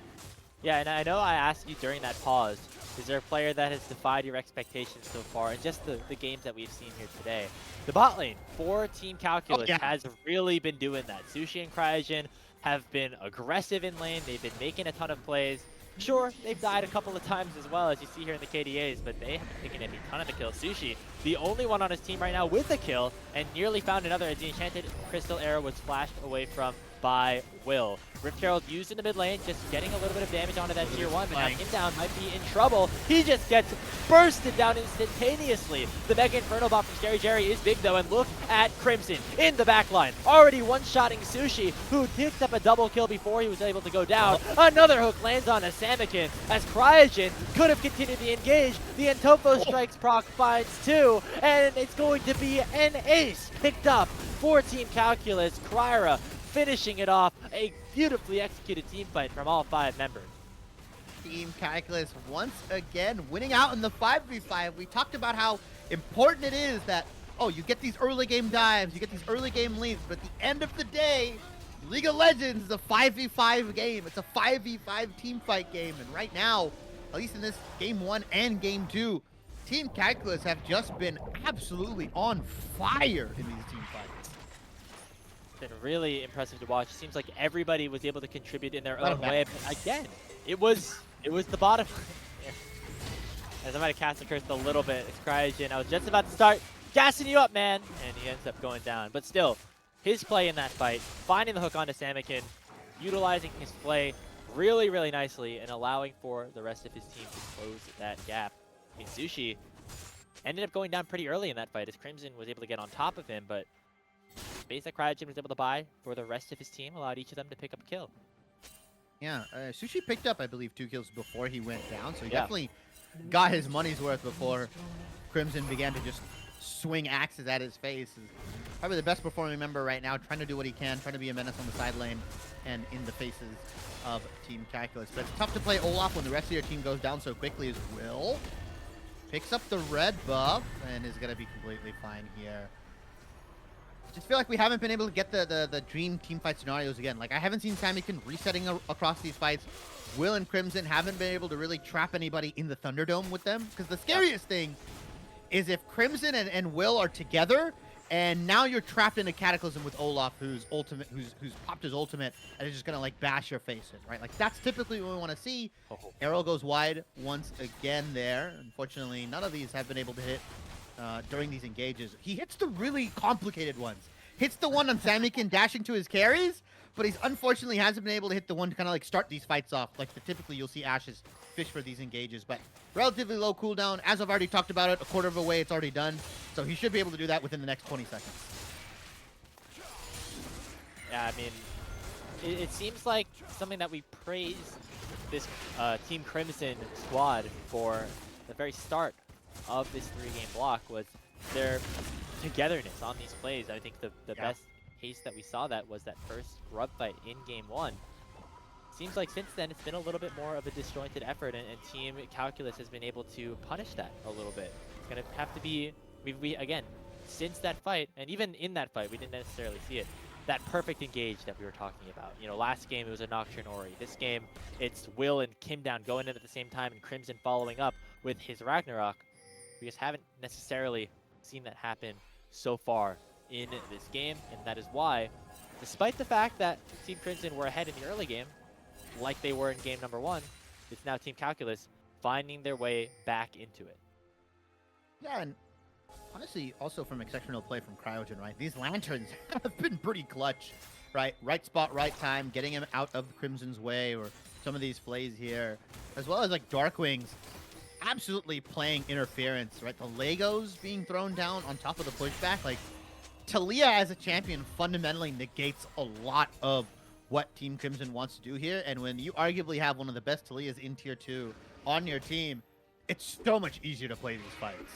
Yeah, and I know I asked you during that pause, is there a player that has defied your expectations so far, and just the games that we've seen here today? The bot lane for Team Calculus has really been doing that. Sushi and Cryogen have been aggressive in lane. They've been making a ton of plays. Sure, they've died a couple of times as well, as you see here in the KDAs, but they haven't taken a ton of the kills. Sushi, the only one on his team right now with a kill, and nearly found another as the Enchanted Crystal Arrow was flashed away from by Will. Rift Herald used in the mid lane, just getting a little bit of damage onto that tier 1, but now Indown might be in trouble. He just gets bursted down instantaneously. The Mega Inferno Bomb from Scary Jerry is big though, and look at Crimson in the backline. Already one-shotting Sushi, who picked up a double kill before he was able to go down. Another hook lands on a Samakin, as Cryogen could have continued to engage. The Antofo strikes proc finds 2, and it's going to be an ace picked up for Team Calculus. Kryra finishing it off, a beautifully executed team fight from all 5 members. Team Calculus once again winning out in the 5v5. We talked about how important it is that, oh, you get these early game dives, you get these early game leads, but at the end of the day, League of Legends is a 5v5 game. It's a 5v5 team fight game, and right now, at least in this game 1 and game 2, Team Calculus have just been absolutely on fire in these team fights. Been really impressive to watch. It seems like everybody was able to contribute in their own way, but again, it was the bottom. As I might have cast and cursed a little bit, it's Cryogen. I was just about to start gassing you up, man, and he ends up going down. But still, his play in that fight, finding the hook onto Samakin, utilizing his play really, really nicely, and allowing for the rest of his team to close that gap. I mean, Sushi ended up going down pretty early in that fight as Crimson was able to get on top of him, but space that Cryogen was able to buy for the rest of his team allowed each of them to pick up a kill. Yeah, Sushi picked up, I believe, 2 kills before he went down, so he definitely got his money's worth before Crimson began to just swing axes at his face. He's probably the best performing member right now, trying to do what he can, trying to be a menace on the side lane and in the faces of Team Calculus. But it's tough to play Olaf when the rest of your team goes down so quickly as Will picks up the red buff and is going to be completely fine here. I just feel like we haven't been able to get the dream team fight scenarios again. Like, I haven't seen Samakin resetting across these fights. Will and Crimson haven't been able to really trap anybody in the Thunderdome with them. Because the scariest thing is if Crimson and Will are together, and now you're trapped in a Cataclysm with Olaf, who's popped his ultimate, and is just gonna like bash your face in, right? Like, that's typically what we want to see. Arrow goes wide once again there. Unfortunately, none of these have been able to hit during these engages. He hits the really complicated ones. Hits the one on Samakin dashing to his carries, but he's unfortunately hasn't been able to hit the one to kind of like start these fights off. Like, typically you'll see Ashes fish for these engages, but relatively low cooldown. As I've already talked about it, a quarter of a way it's already done, so he should be able to do that within the next 20 seconds. Yeah, I mean, it seems like something that we praise this Team Crimson squad for the very start of this 3-game block was their togetherness on these plays. I think the best case that we saw that was that first grub fight in game 1. Seems like since then it's been a little bit more of a disjointed effort, and Team Calculus has been able to punish that a little bit. It's gonna have to be, we again, since that fight, and even in that fight we didn't necessarily see it, that perfect engage that we were talking about. You know, last game it was a Nocturne Ori. This game it's Will and Kim down going in at the same time, and Crimson following up with his Ragnarok. We just haven't necessarily seen that happen so far in this game, and that is why, despite the fact that Team Crimson were ahead in the early game, like they were in game number 1, it's now Team Calculus finding their way back into it. Yeah, and honestly, also from exceptional play from Cryogen, right? These lanterns have been pretty clutch, right? Right spot, right time, getting him out of Crimson's way, or some of these flays here, as well as like Darkwings absolutely playing interference, right? The Legos being thrown down on top of the pushback. Like, Talia as a champion fundamentally negates a lot of what Team Crimson wants to do here, and when you arguably have one of the best Talias in Tier 2 on your team, it's so much easier to play these fights.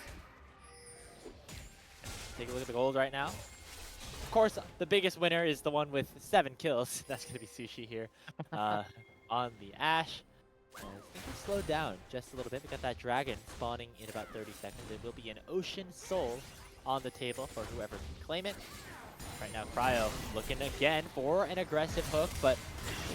Take a look at the gold right now. Of course, the biggest winner is the one with 7 kills. That's going to be Sushi here on the Ashe. And things have slowed down just a little bit. We got that dragon spawning in about 30 seconds. There will be an Ocean Soul on the table for whoever can claim it. Right now, Cryo looking again for an aggressive hook, but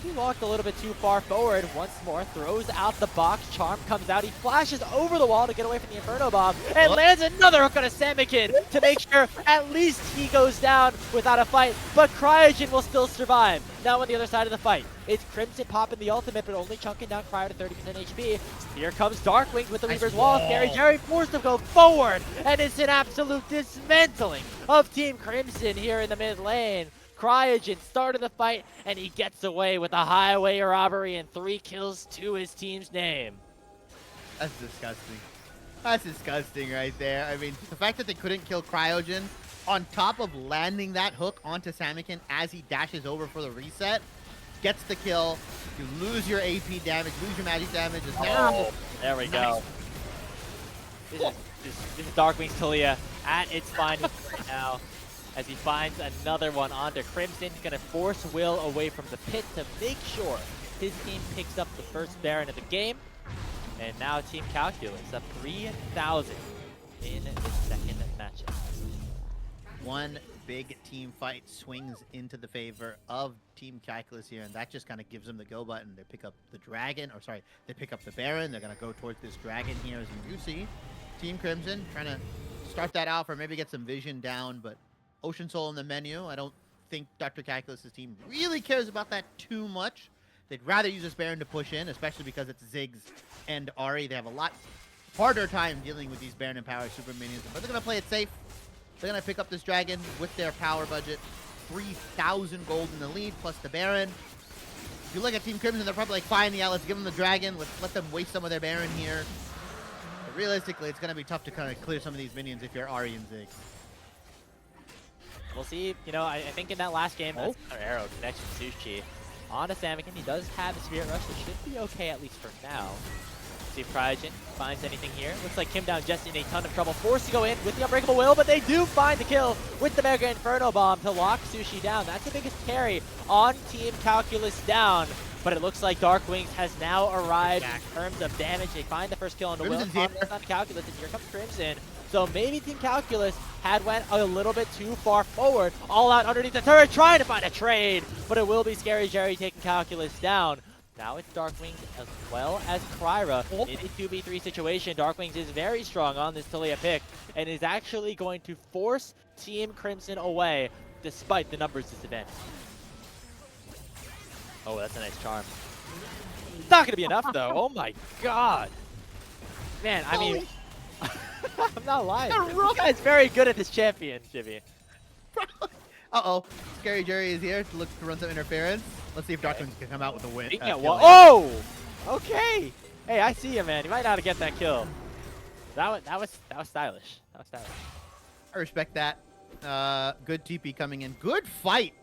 he walked a little bit too far forward. Once more, throws out the box. Charm comes out. He flashes over the wall to get away from the Inferno Bomb and lands another hook on a Samakin to make sure at least he goes down without a fight. But Cryogen will still survive. Now on the other side of the fight, it's Crimson popping the ultimate, but only chunking down Cryo to 30% HP. Here comes Darkwings with the Nice Reaper's Wall. Scary Jerry forced to go forward, and it's an absolute dismantling of Team Crimson here in the mid lane. Cryogen started the fight, and he gets away with a highway robbery and 3 kills to his team's name. That's disgusting. That's disgusting right there. I mean, the fact that they couldn't kill Cryogen on top of landing that hook onto Samikin as he dashes over for the reset, gets the kill. You lose your AP damage, lose your magic damage. It's now. There we Nice. go. This is Darkwing's Talia at its finest right now, as he finds another one onto Crimson. He's going to force Will away from the pit to make sure his team picks up the first Baron of the game. And now Team Calculus up 3,000 in the second matchup. One big team fight swings into the favor of Team Calculus here, and that just kind of gives them the go button. They pick up the dragon, or sorry, they pick up the Baron. They're going to go towards this dragon here, as you see. Team Crimson trying to start that off or maybe get some vision down, but Ocean Soul in the menu. I don't think Dr. Calculus' team really cares about that too much. They'd rather use this Baron to push in, especially because it's Ziggs and Ahri. They have a lot harder time dealing with these Baron and Power Super Minions, but they're going to play it safe. They're going to pick up this dragon with their power budget. 3,000 gold in the lead, plus the Baron. If you look at Team Crimson, they're probably like, fine, yeah, let's give them the dragon. Let's let them waste some of their Baron here. But realistically, it's going to be tough to kind of clear some of these minions if you're Ahri and Ziggs. We'll see. You know, I think in that last game, that's another arrow connects with Sushi. On a Samikin, he does have a Spirit Rush, which should be okay at least for now. See if Cryogen finds anything here. Looks like Kim Down just in a ton of trouble. Forced to go in with the Unbreakable Will, but they do find the kill with the Mega Inferno Bomb to lock Sushi down. That's the biggest carry on Team Calculus down. But it looks like Darkwings has now arrived in terms of damage. They find the first kill on the Will. It's on Calculus, and here comes Crimson. So maybe Team Calculus had went a little bit too far forward. All out underneath the turret, trying to find a trade. But it will be Scary Jerry taking Calculus down. Now it's Darkwings as well as Kryra in a 2v3 situation. Darkwings is very strong on this Talia pick and is actually going to force Team Crimson away despite the numbers disadvantage. Oh, that's a nice charm. Not going to be enough though. Oh my god. Man, I mean, I'm not lying. This guy's very good at this champion, Jimmy. Uh-oh. Scary Jerry is here to look to run some interference. Let's see if Darkwings can come out with a win. Oh! Okay! Hey, I see you, man. You might not get that kill. That was stylish. That was stylish. I respect that. Good TP coming in. Good fight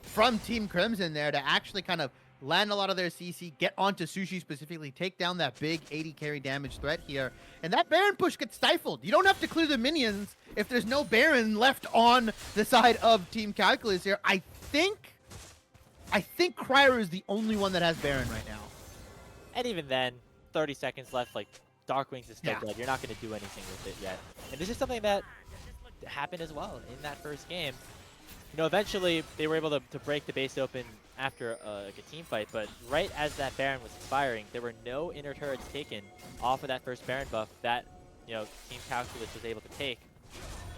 from Team Crimson there to actually kind of land a lot of their CC, get onto Sushi specifically, take down that big 80 carry damage threat here. And that Baron push gets stifled. You don't have to clear the minions if there's no Baron left on the side of Team Calculus here. I think Kryra is the only one that has Baron right now. And even then, 30 seconds left, like, Darkwings is still dead. You're not going to do anything with it yet. And this is something that happened as well in that first game. You know, eventually they were able to break the base open after like a team fight, but right as that Baron was expiring, there were no inner turrets taken off of that first Baron buff that, you know, Team Calculus was able to take.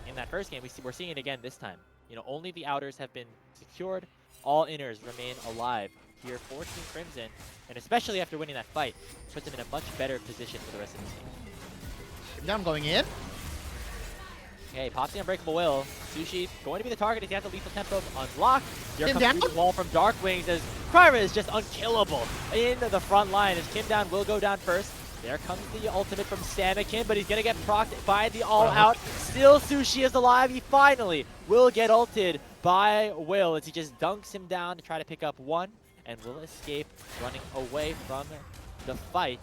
In that first game, we're seeing it again this time. You know, only the outers have been secured. All inners remain alive here for Team Crimson, and especially after winning that fight, puts them in a much better position for the rest of the team. Now I'm going in. Okay, pops the Unbreakable Will. Sushi going to be the target if he has the lethal tempo unlocked. Here Kim comes down. the wall from Darkwings as Kryra is just unkillable in the front line as Kim Down will go down first. There comes the ultimate from Samikin, but he's going to get procced by the all-out. Still Sushi is alive. He finally will get ulted by Will as he just dunks him down to try to pick up one and will escape running away from the fight.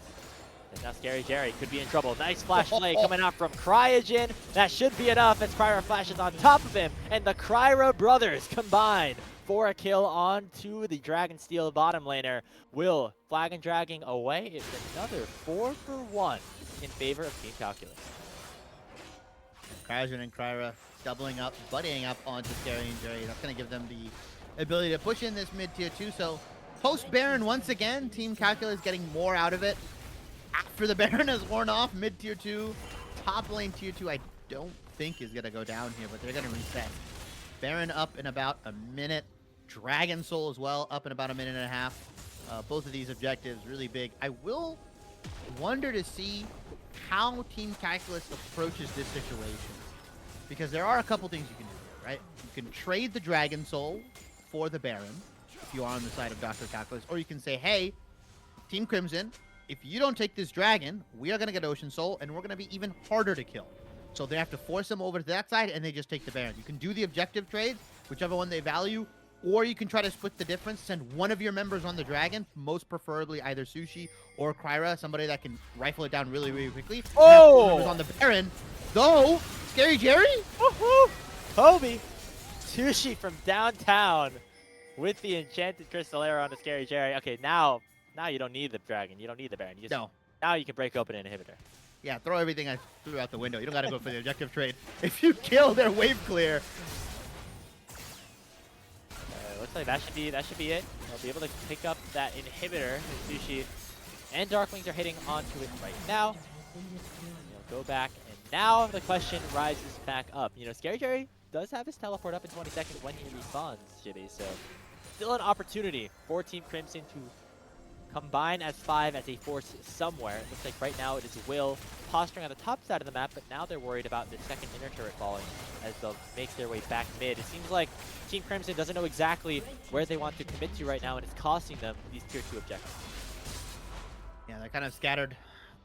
And now Scary Jerry could be in trouble. Nice flash play coming out from Cryogen. That should be enough as Kryra flashes on top of him. And the Kryra brothers combine for a kill onto the Dragon Steel bottom laner. Will flag and dragging away. It's another 4-for-1 in favor of Team Calculus. Cryogen and Kryra doubling up, buddying up onto Scary and Jerry. That's going to give them the ability to push in this mid-tier 2. So post Baron once again, Team Calculus getting more out of it. After the Baron has worn off, mid-tier 2, top lane tier 2, I don't think is going to go down here, but they're going to reset. Baron up in about a minute. Dragon Soul as well, up in about a minute and a half. Both of these objectives really big. I will wonder to see how Team Calculus approaches this situation, because there are a couple things you can do here, right? You can trade the Dragon Soul for the Baron if you are on the side of Dr. Calculus, or you can say, hey, Team Crimson, if you don't take this dragon, we are going to get Ocean Soul, and we're going to be even harder to kill. So they have to force them over to that side, and they just take the Baron. You can do the objective trade, whichever one they value, or you can try to split the difference, send one of your members on the dragon, most preferably either Sushi or Kryra, somebody that can rifle it down really, really quickly. Oh! On the Baron, though, Scary Jerry? Woohoo! Kobe! Sushi from downtown with the enchanted crystal arrow on the Scary Jerry. Okay, now you don't need the dragon. You don't need the Baron. You just, No. Now you can break open an inhibitor. Yeah, throw everything I threw out the window. You don't got to go for the objective trade. If you kill their wave clear. Looks like that should be it. They'll be able to pick up that inhibitor. Sushi and Darklings are hitting onto it right now. They'll go back, and now the question rises back up. You know, Scary Jerry does have his teleport up in 20 seconds when he respawns, Shibby, so still an opportunity for Team Crimson to combine as 5 as a force somewhere. It looks like right now it is Will posturing on the top side of the map, but now they're worried about the second inner turret falling as they'll make their way back mid. It seems like Team Crimson doesn't know exactly where they want to commit to right now, and it's costing them these tier 2 objectives. Yeah, they're kind of scattered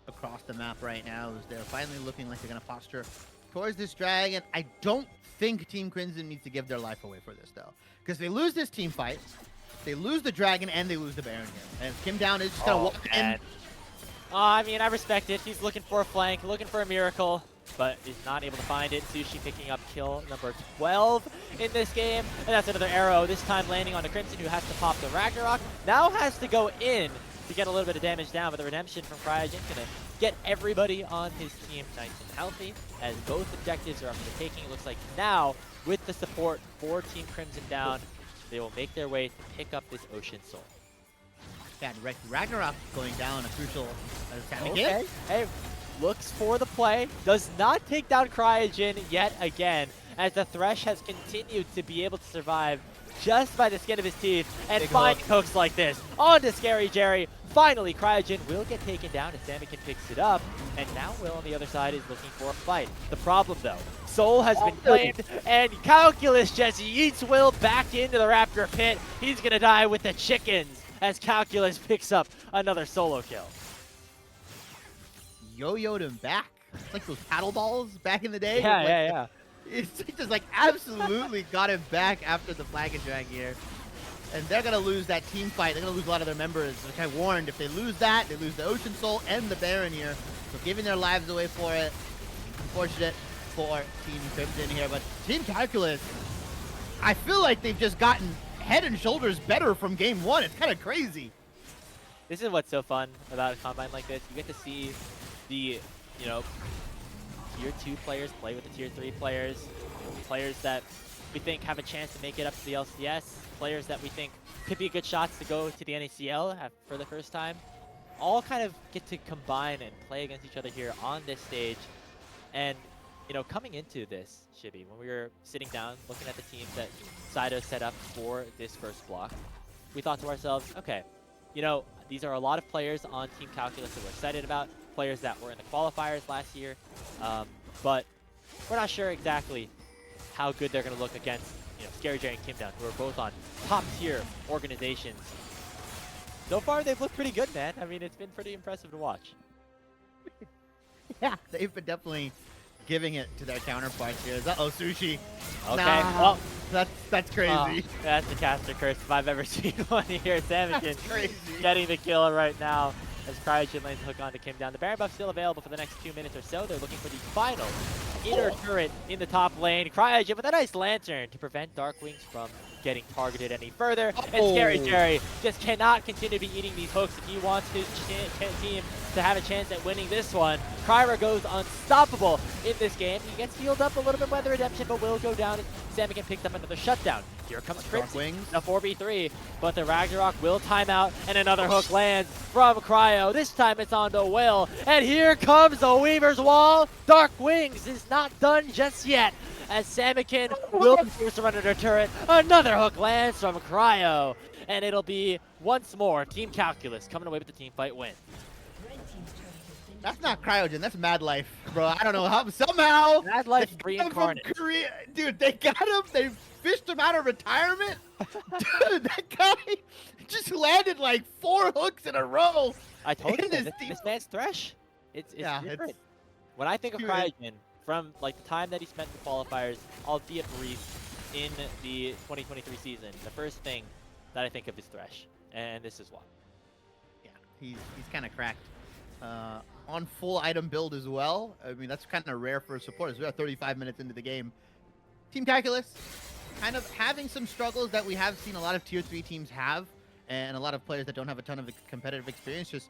across the map right now as they're finally looking like they're going to posture towards this dragon. I don't think Team Crimson needs to give their life away for this, though, because they lose this team fight, they lose the dragon, and they lose the Baron here. And Kim Down is just going to walk in. I mean, I respect it. He's looking for a flank, looking for a miracle, but is not able to find it. Sushi picking up kill number 12 in this game. And that's another arrow, this time landing on the Crimson, who has to pop the Ragnarok. Now has to go in to get a little bit of damage down, but the redemption from Cryogen going to get everybody on his team nice and healthy, as both objectives are up for the taking. It looks like now, with the support for Team Crimson down, they will make their way to pick up this Ocean Soul. Yeah, Ragnarok going down a crucial time Okay. again. Hey, looks for the play. Does not take down Cryogen yet again, as the Thresh has continued to be able to survive just by the skin of his teeth and Big find hook. hooks like this. On to Scary Jerry. Finally, Cryogen will get taken down as Samikin picks it up, and now Will on the other side is looking for a fight. The problem, though, Soul has been claimed, and Calculus just yeets Will back into the Raptor pit. He's going to die with the chickens as Calculus picks up another solo kill. Yo-yoed him back. It's like those paddle balls back in the day. Yeah, with, like, yeah. It's just like absolutely got him back after the flag and drag here. And they're going to lose that team fight. They're going to lose a lot of their members. Which I warned, if they lose that, they lose the Ocean Soul and the Baron here. So giving their lives away for it. Unfortunate for Team Crimson here. But Team Calculus, I feel like they've just gotten head and shoulders better from game one. It's kind of crazy. This is what's so fun about a Combine like this. You get to see the, you know, tier 2 players play with the tier 3 players, players that we think have a chance to make it up to the LCS, players that we think could be good shots to go to the NACL for the first time. All kind of get to combine and play against each other here on this stage. And, you know, coming into this, Shibby, when we were sitting down looking at the teams that Saito set up for this first block, we thought to ourselves, okay, you know, these are a lot of players on Team Calculus that we're excited about, players that were in the qualifiers last year, but we're not sure exactly how good they're going to look against, you know, Scary Jerry and Kim Down, who are both on top-tier organizations. So far, they've looked pretty good, man. I mean, it's been pretty impressive to watch. Yeah, they've been definitely giving it to their counterparts here. Uh-oh, Sushi. Okay, Nah, well, that's crazy. that's the caster curse if I've ever seen one here. Samikin That's crazy. getting the kill right now as Cryogen lanes the hook onto Kim Down. The Baron buff still available for the next 2 minutes or so. They're looking for the final inner turret in the top lane. Cryogen with a nice lantern to prevent Darkwings from getting targeted any further. And Scary Jerry just cannot continue to be eating these hooks if he wants his team to have a chance at winning this one. Kryra goes unstoppable in this game. He gets healed up a little bit by the redemption, but will go down Samikin picks up another shutdown. Here comes Crimson. Wings. The 4v3, but the Ragnarok will time out, and another hook lands from Cryo. This time it's on to Will, and here comes the Weaver's Wall. Dark Wings is not done just yet, as Samikin will be forced to run under turret. Another hook lands from Cryo, and it'll be once more Team Calculus coming away with the team fight win. Red team's turret has been That's not Cryogen, that's Mad Life, bro. I don't know how, somehow. Mad Life they got him from reincarnate. Korea. Dude, they got him, they fished him out of retirement. Dude, that guy just landed like 4 hooks in a row. I told you, in this this, team. this man's Thresh. It's Yeah, different. it's When I think of Dude, Cryogen, from like the time that he spent in the qualifiers, albeit brief, in the 2023 season, the first thing that I think of is Thresh, and this is why. Yeah, he's kind of cracked. On full item build as well. I mean, that's kind of rare for a support. As we are 35 minutes into the game. Team Calculus kind of having some struggles that we have seen a lot of tier 3 teams have, and a lot of players that don't have a ton of competitive experience just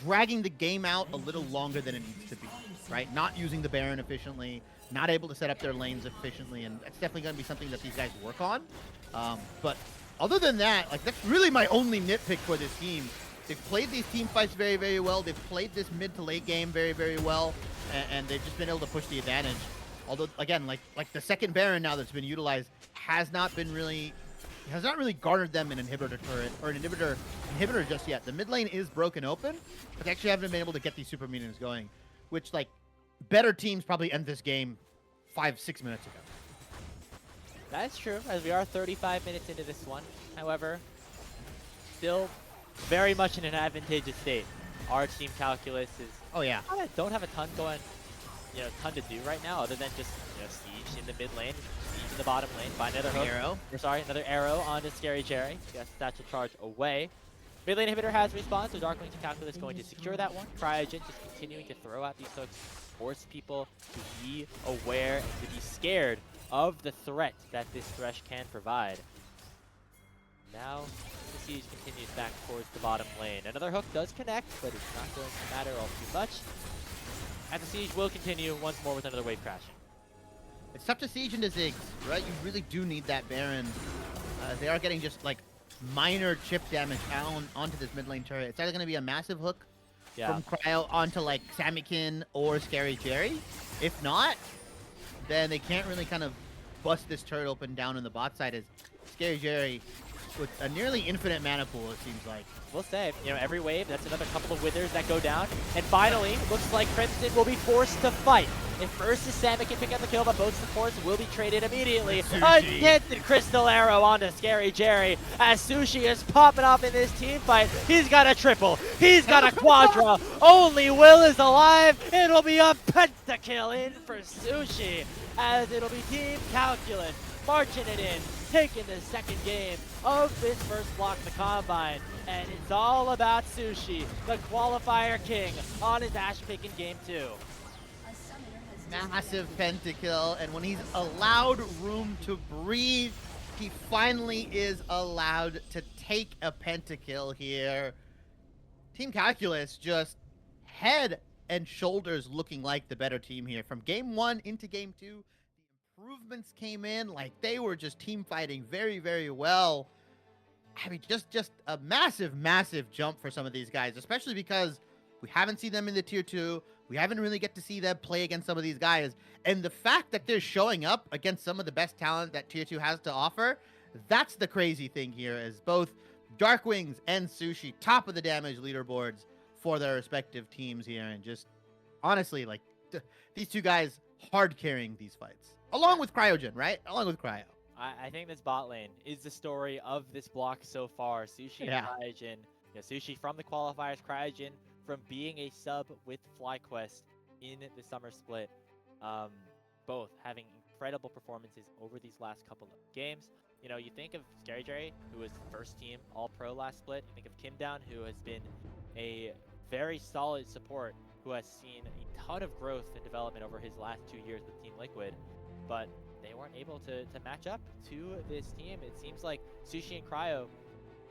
dragging the game out a little longer than it needs to be, right? Not using the Baron efficiently, not able to set up their lanes efficiently, and that's definitely going to be something that these guys work on. But other than that, like, that's really my only nitpick for this team. They've played these team fights very, very well. They've played this mid to late game very, very well, and they've just been able to push the advantage. Although, again, like the second Baron now that's been utilized has not really garnered them an inhibitor turret or an inhibitor just yet. The mid lane is broken open, but they actually haven't been able to get these super minions going, which, like, better teams probably end this game 5-6 minutes ago. That's true, as we are 35 minutes into this one. However, still very much in an advantageous state. Our Team Calculus is Oh yeah. don't have a ton going, ton to do right now, other than just siege in the mid lane, siege in the bottom lane, find another hook. Arrow. Or sorry, another arrow onto Scary Jerry. Yes, satchel charge away. Mid lane inhibitor has respawned, so Darkwing Team Calculus going to secure that one. Cryogen just continuing to throw out these hooks, force people to be aware and to be scared of the threat that this Thresh can provide. Now, the siege continues back towards the bottom lane. Another hook does connect, but it's not going to matter all too much. And the siege will continue once more with another wave crashing. It's tough to siege into Ziggs, right? You really do need that Baron. They are getting just, like, minor chip damage onto this mid lane turret. It's either going to be a massive hook from Cryo onto, like, Samikin or Scary Jerry. If not, then they can't really kind of bust this turret open down in the bot side as Scary Jerry with a nearly infinite mana pool, it seems like. We'll say, every wave, that's another couple of withers that go down. And finally, looks like Crimson will be forced to fight. If first is Samikin pick up the kill, but both supports will be traded immediately. Against the Crystal Arrow onto Scary Jerry. As Sushi is popping off in this team fight, he's got a triple, he's got a quadra. Only Will is alive. It'll be a pentakill in for Sushi, as it'll be Team Calculus marching it in, taking the second game of this first block of the Combine. And it's all about Sushi, the qualifier king, on his Ash pick in game 2. a summoner has Massive pentakill, and when he's allowed room to breathe, he finally is allowed to take a pentakill here. Team Calculus just head and shoulders looking like the better team here. From game 1 into game 2, the improvements came in, like they were just team fighting very, very well. I mean, just a massive, massive jump for some of these guys, especially because we haven't seen them in the tier 2. We haven't really get to see them play against some of these guys. And the fact that they're showing up against some of the best talent that tier 2 has to offer, that's the crazy thing here, is both Darkwings and Sushi top of the damage leaderboards for their respective teams here. And just honestly, like, these two guys hard carrying these fights. Along with Cryogen, right? Along with Cryo. I think this bot lane is the story of this block so far. Sushi and Cryogen. Sushi from the qualifiers, Cryogen from being a sub with FlyQuest in the summer split. Both having incredible performances over these last couple of games. You think of Scary Jerry, who was first team All-Pro last split. You think of Kim Down, who has been a very solid support, who has seen a ton of growth and development over his last 2 years with Team Liquid. But they weren't able to match up to this team. It seems like Sushi and Cryo,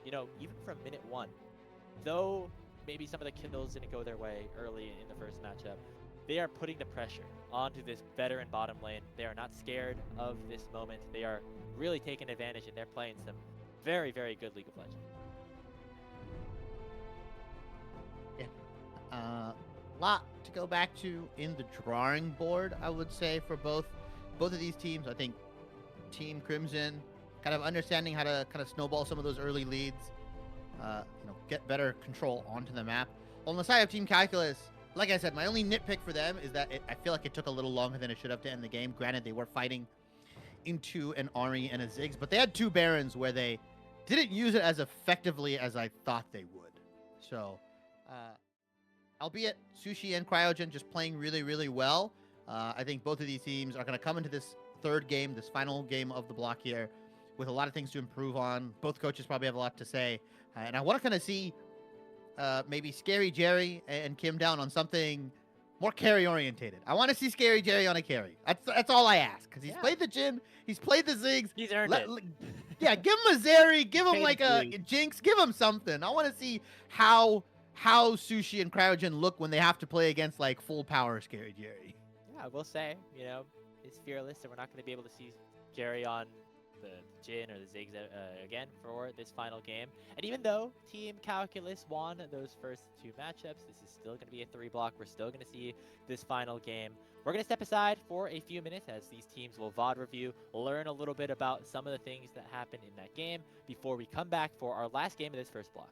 even from minute 1, though maybe some of the kills didn't go their way early in the first matchup, they are putting the pressure onto this veteran bottom lane. They are not scared of this moment. They are really taking advantage, and they're playing some very, very good League of Legends. Lot to go back to in the drawing board, I would say, for both of these teams. I think Team Crimson kind of understanding how to kind of snowball some of those early leads, get better control onto the map. On the side of Team Calculus, like I said, my only nitpick for them is that I feel like it took a little longer than it should have to end the game. Granted, they were fighting into an Ari and a Ziggs, but they had 2 Barons where they didn't use it as effectively as I thought they would. So, albeit Sushi and Cryogen just playing really, really well, I think both of these teams are going to come into this third game, this final game of the block here, with a lot of things to improve on. Both coaches probably have a lot to say. And I want to kind of see maybe Scary Jerry and Kim down on something more carry orientated. I want to see Scary Jerry on a carry. That's all I ask, because he's played the Jhin, he's played the Ziggs. He's earned it. Yeah, give him a Zeri, give him like a Painfully. Jinx, give him something. I want to see how Sushi and Cryogen look when they have to play against like full power Scary Jerry. Yeah, I will say, he's fearless, and we're not going to be able to see Jerry on the Jhin or the Ziggs again for this final game. And even though Team Calculus won those first 2 matchups, this is still going to be a 3-block. We're still going to see this final game. We're going to step aside for a few minutes as these teams will VOD review, learn a little bit about some of the things that happened in that game before we come back for our last game of this first block.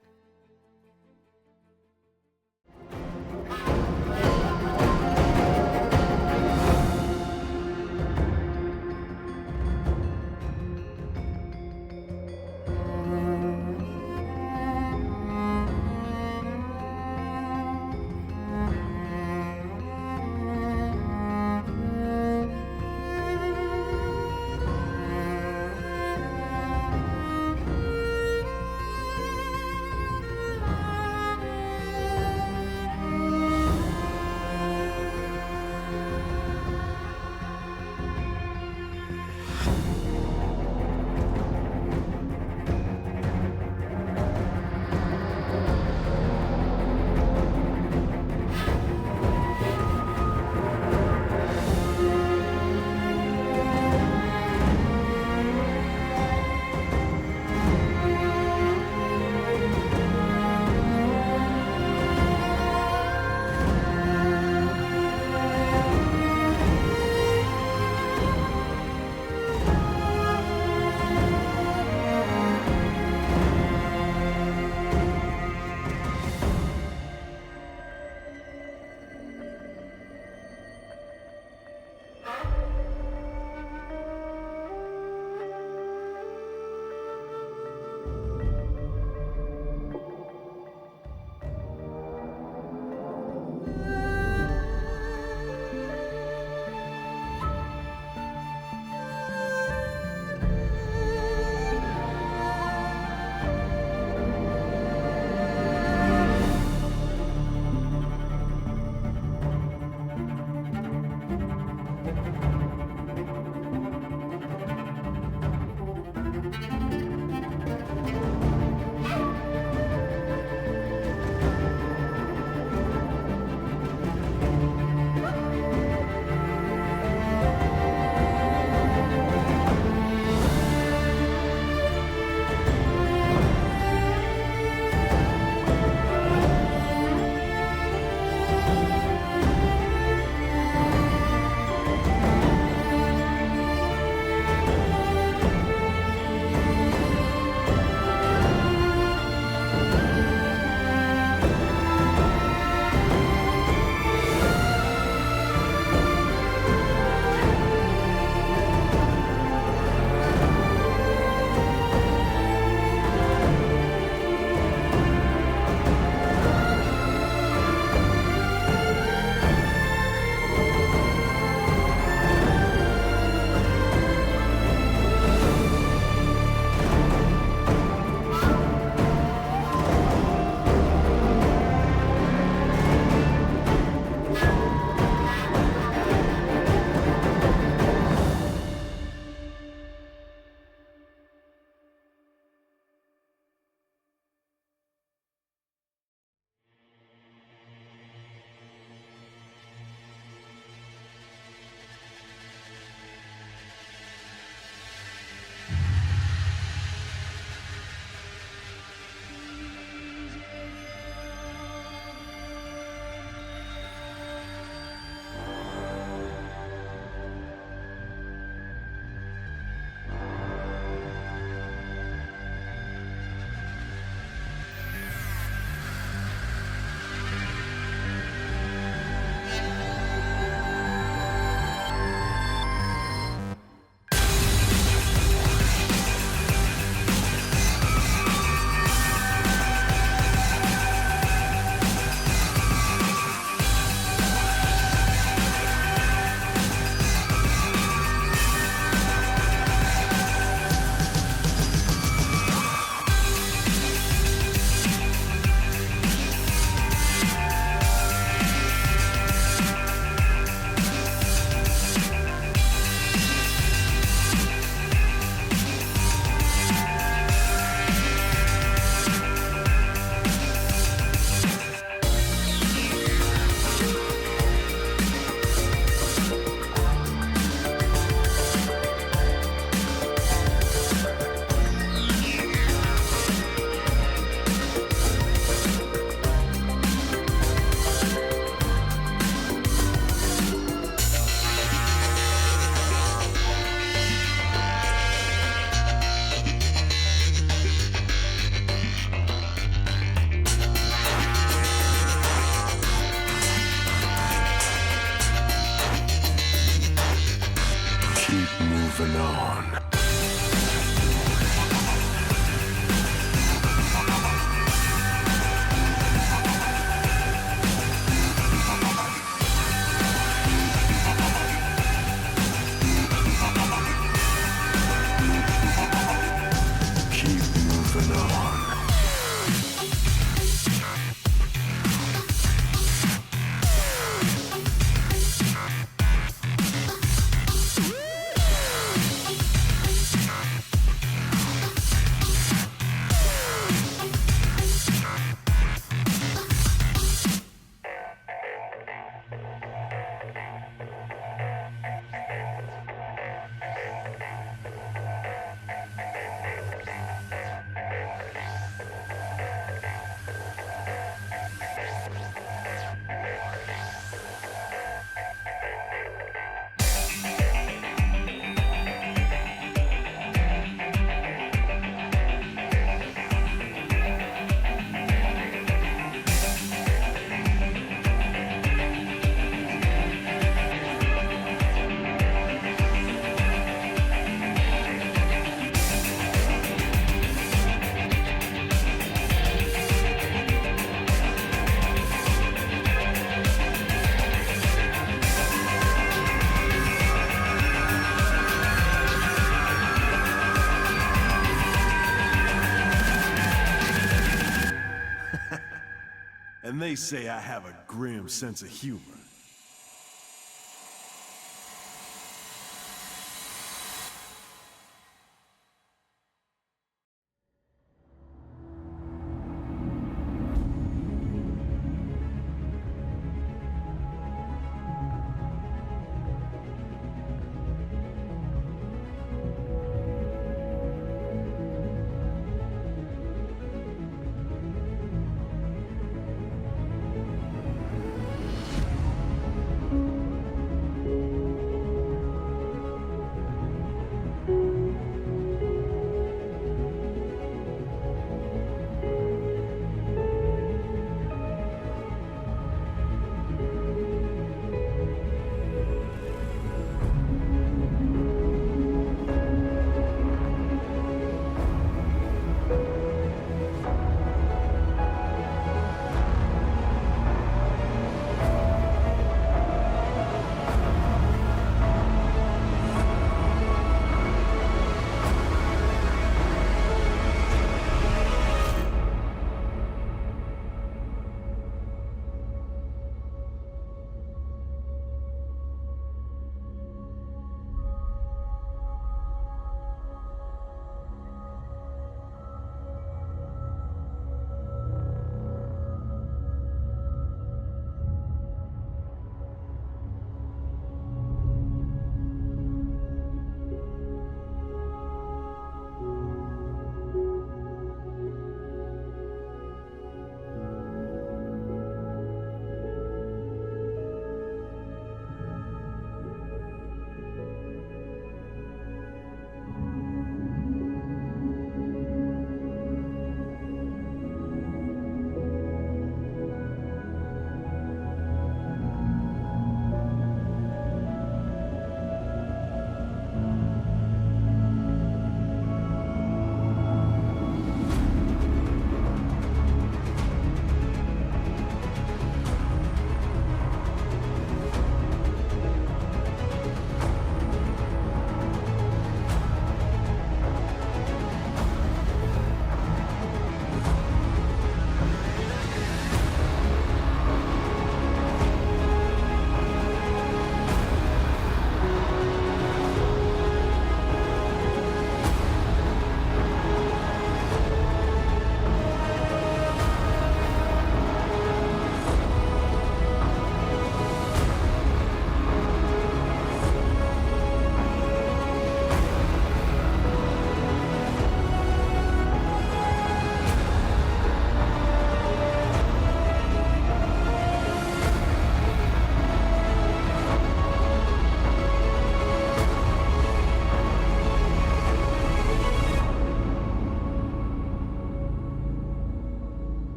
And they say I have a grim sense of humor.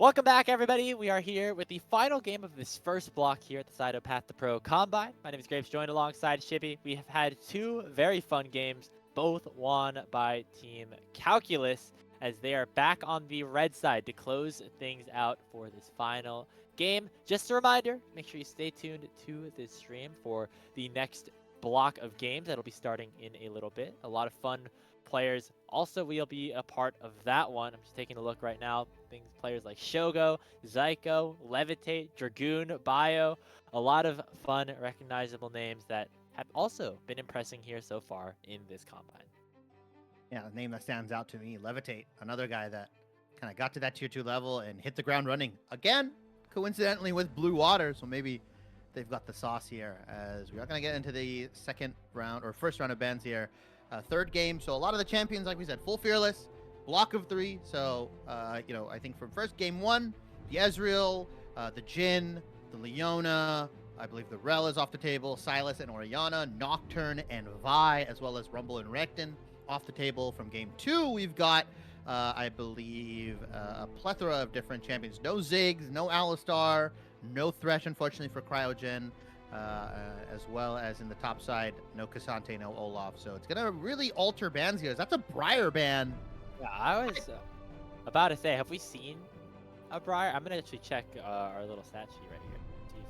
Welcome back, everybody. We are here with the final game of this first block here at the side of Path2Pro Combine. My name is Grapes, joined alongside Shibby. We have had two very fun games, both won by Team Calculus, as they are back on the red side to close things out for this final game. Just a reminder, make sure you stay tuned to this stream for the next block of games that'll be starting in a little bit. A lot of fun players also will be a part of that one. I'm just taking a look right now. Players like Shogo, Zyko, Levitate, Dragoon, Bio. A lot of fun, recognizable names that have also been impressing here so far in this combine. Yeah, the name that stands out to me, Levitate, another guy that kind of got to that tier 2 level and hit the ground running. Again, coincidentally with Blue Water, so maybe they've got the sauce here, as we are going to get into the second round, or first round of bans here. Third game, so a lot of the champions, like we said, full Fearless, block of 3. So, you know, I think from first game 1, the Ezreal, the Jhin, the Leona, I believe the Rel is off the table, Silas and Orianna, Nocturne and Vi, as well as Rumble and Recton off the table. From game 2, we've got, I believe, a plethora of different champions. No Ziggs, no Alistar, no Thresh, unfortunately, for Cryogen. As well as in the top side, no Cassante, no Olaf. So it's going to really alter bans here. That's a Briar ban. Yeah, I was about to say, have we seen a Briar? I'm going to actually check our little stat sheet right here.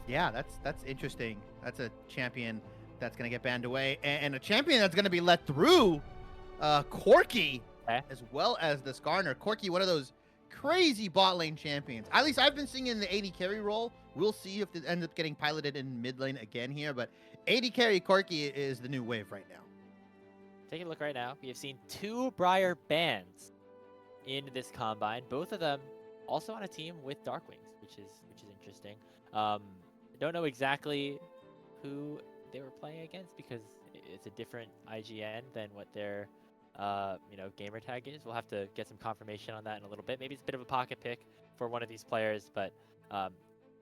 Yeah, that's interesting. That's a champion that's going to get banned away. And a champion that's going to be let through, Corki, as well as the Skarner. Corki, one of those crazy bot lane champions. At least I've been seeing in the AD carry role. We'll see if it ends up getting piloted in mid lane again here, but AD carry Corki is the new wave right now. Taking a look right now, we have seen 2 Briar bans in this combine. Both of them also on a team with Darkwings, which is interesting. I don't know exactly who they were playing against because it's a different IGN than what their gamer tag is. We'll have to get some confirmation on that in a little bit. Maybe it's a bit of a pocket pick for one of these players, but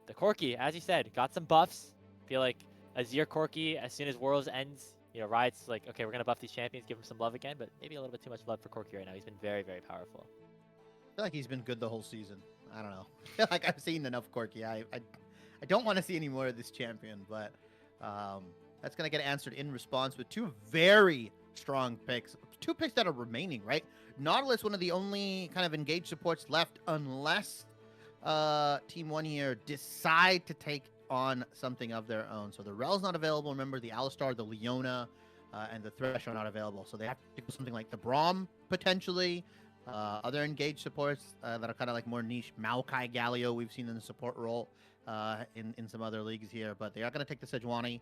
the Corki, as you said, got some buffs. Feel like Azir Corki, as soon as Worlds ends, Riot's like, okay, we're going to buff these champions, give him some love again, but maybe a little bit too much love for Corki right now. He's been very, very powerful. I feel like he's been good the whole season. I don't know. I feel like I've seen enough Corki. I don't want to see any more of this champion, but that's going to get answered in response with 2 very strong picks. 2 picks that are remaining, right? Nautilus, one of the only kind of engaged supports left, unless Team 1 here decide to take on something of their own. So the Rel's not available. Remember, the Alistar, the Leona, and the Thresh are not available. So they have to do something like the Braum, potentially. Other engaged supports that are kind of like more niche. Maokai Galio, we've seen in the support role in some other leagues here. But they are going to take the Sejuani,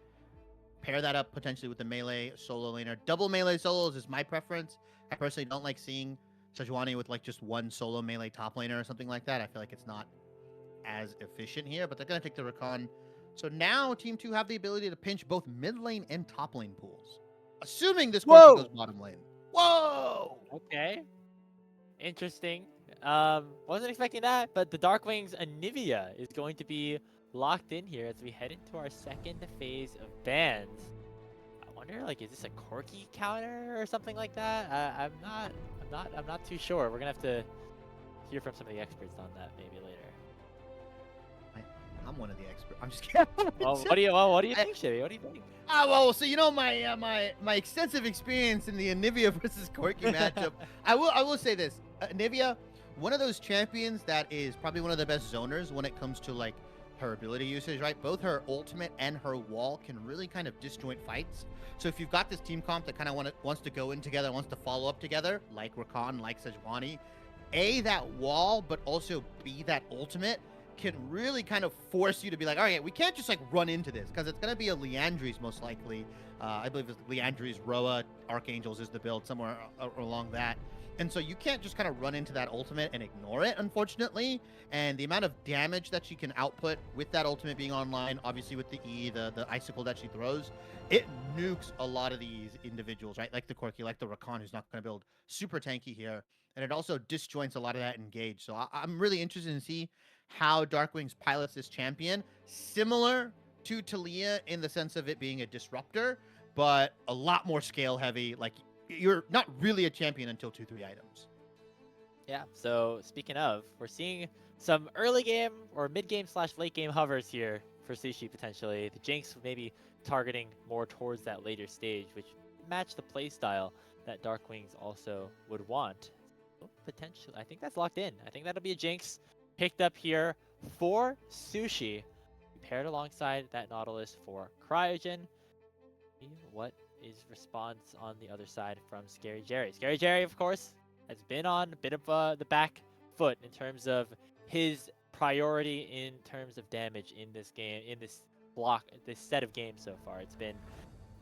pair that up potentially with the melee solo laner. Double melee solos is my preference. I personally don't like seeing Sejuani with like just one solo melee top laner or something like that. I feel like it's not as efficient here, but they're going to take the Rakan. So now Team 2 have the ability to pinch both mid lane and top lane pools. Assuming this Corki goes bottom lane. Whoa! Okay. Interesting. Wasn't expecting that, but the Darkwings Anivia is going to be locked in here as we head into our second phase of bans. I wonder, like, is this a Corki counter or something like that? I'm not too sure. We're gonna have to hear from some of the experts on that maybe later. I'm one of the experts. I'm just kidding. Well, what do you think, Shibby? What do you think? Well, so my extensive experience in the Anivia versus Corki matchup, I will say this: Anivia, one of those champions that is probably one of the best zoners when it comes to like her ability usage, right? Both her ultimate and her wall can really kind of disjoint fights. So if you've got this team comp that kind of wants to go in together, wants to follow up together, like Rakan, like Sejuani, A, that wall, but also B, that ultimate, can really kind of force you to be like, all right, we can't just like run into this because it's going to be a Leandry's most likely. I believe it's Leandry's, Roa, Archangels is the build somewhere along that. And so you can't just kind of run into that ultimate and ignore it, unfortunately. And the amount of damage that she can output with that ultimate being online, obviously with the E, the icicle that she throws, it nukes a lot of these individuals, right? Like the Corki, like the Rakan, who's not going to build super tanky here. And it also disjoints a lot of that engage. So I'm really interested in see how Darkwings pilots this champion, similar to Talia in the sense of it being a disruptor, but a lot more scale heavy. Like, you're not really a champion until 2-3 items. Yeah, so speaking of, we're seeing some early game or mid game slash late game hovers here for Sushi potentially. The Jinx maybe targeting more towards that later stage, which match the playstyle that Darkwings also would want. So potentially, I think that's locked in. I think that'll be a Jinx picked up here for Sushi, paired alongside that Nautilus for Cryogen. See what is response on the other side from Scary Jerry? Scary Jerry, of course, has been on a bit of the back foot in terms of his priority in terms of damage in this game, in this set of games so far. It's been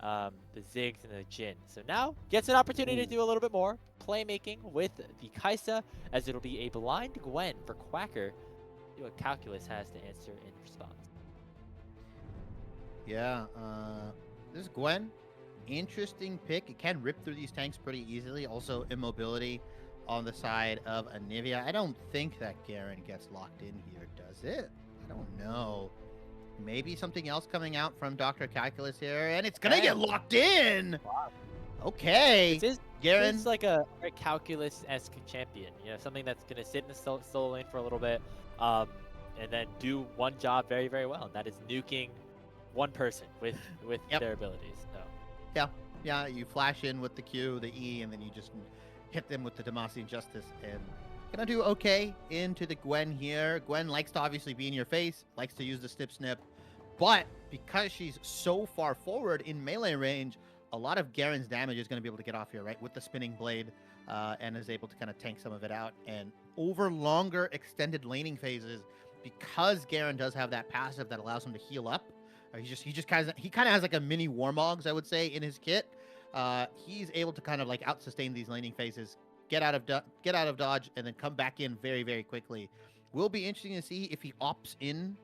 the Ziggs and the Jin. So now gets an opportunity to do a little bit more playmaking with the Kaisa, as it'll be a blind Gwen for Quacker. See what Calculus has to answer in response. Yeah, this Gwen, interesting pick. It can rip through these tanks pretty easily. Also, immobility on the side of Anivia. I don't think that Garen gets locked in here, does it? I don't know. Maybe something else coming out from Dr. Calculus here, and it's gonna get locked in. Wow. Okay, This Garen. is like a very calculus-esque champion. You know, something that's gonna sit in the solo lane for a little bit, and then do one job very, very well, and that is nuking one person with Yep. their abilities. So Yeah, you flash in with the Q, the E, and then you just hit them with the Demacian Justice, and gonna do okay into the Gwen here. Gwen likes to obviously be in your face, likes to use the snip, but because she's so far forward in melee range, a lot of Garen's damage is gonna be able to get off here, right, with the spinning blade, and is able to kind of tank some of it out. And over longer extended laning phases, because Garen does have that passive that allows him to heal up. He kind of has like a mini Warmogs, I would say, in his kit. He's able to kind of like out sustain these laning phases, get out of dodge, and then come back in very, very quickly. Will be interesting to see if he opts in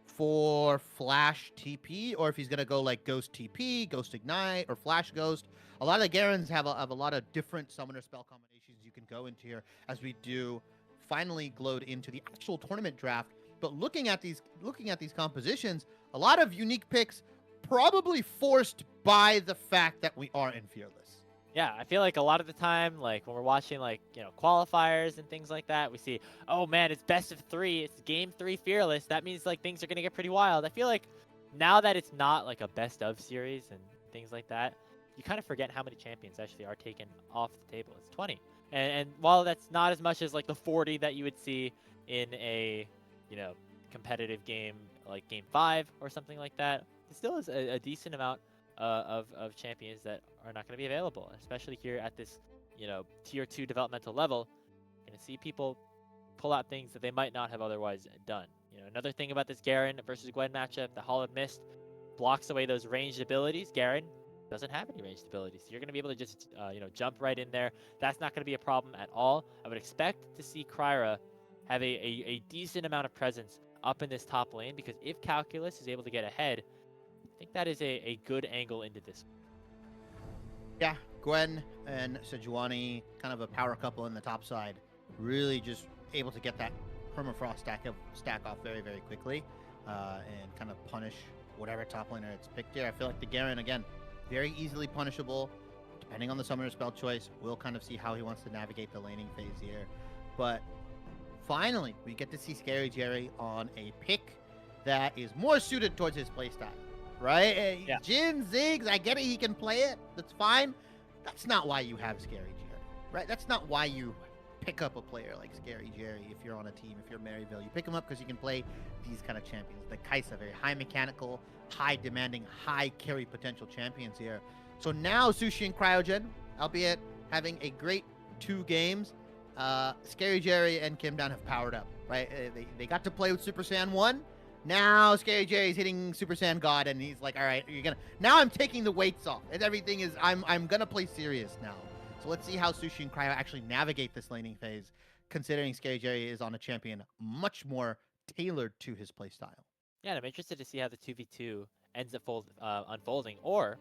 for Flash TP, or if he's gonna go like Ghost TP, Ghost Ignite, or Flash Ghost. A lot of the Garens have a lot of different summoner spell combinations you can go into here, as we do finally glowed into the actual tournament draft. But looking at these compositions, a lot of unique picks, probably forced by the fact that we are in Fearless. yeah, I feel like a lot of the time, like when we're watching like qualifiers and things like that, we see, oh man, it's best of 3, it's game 3 fearless. That means like things are gonna get pretty wild. I feel like now that it's not like a best of series and things like that, you kind of forget how many champions actually are taken off the table. It's 20, and while that's not as much as like the 40 that you would see in a competitive game like game 5 or something like that, it still is a decent amount of champions that are not going to be available, especially here at this tier 2 developmental level. You're going to see people pull out things that they might not have otherwise done. Another thing about this Garen versus Gwen matchup, the Hall of Mist blocks away those ranged abilities. Garen doesn't have any ranged abilities, so you're going to be able to just jump right in there. That's not going to be a problem at all. I would expect to see Kryra have a decent amount of presence up in this top lane, because if Calculus is able to get ahead, I think that is a good angle into this. Yeah, Gwen and Sejuani, kind of a power couple in the top side, really just able to get that permafrost stack off very, very quickly, and kind of punish whatever top laner it's picked here. I feel like the Garen, again, very easily punishable, depending on the summoner spell choice. We'll kind of see how he wants to navigate the laning phase here. But finally, we get to see Scary Jerry on a pick that is more suited towards his playstyle, right? Yeah. Jin, Ziggs, I get it, he can play it. That's fine. That's not why you have Scary Jerry, right? That's not why you pick up a player like Scary Jerry if you're on a team, if you're Maryville. You pick him up because you can play these kind of champions. The Kaisa, very high mechanical, high demanding, high carry potential champions here. So now Sushi and Cryogen, albeit having a great 2 games, Scary Jerry and Kim Down have powered up, right? They got to play with Super Saiyan 1. Now Scary Jerry's hitting Super Saiyan God, and he's like, all right, now I'm taking the weights off, and everything is, I'm gonna play serious now. So let's see how Sushi and Cryo actually navigate this laning phase, considering Scary Jerry is on a champion much more tailored to his playstyle. Yeah, and I'm interested to see how the 2v2 ends up unfolding, or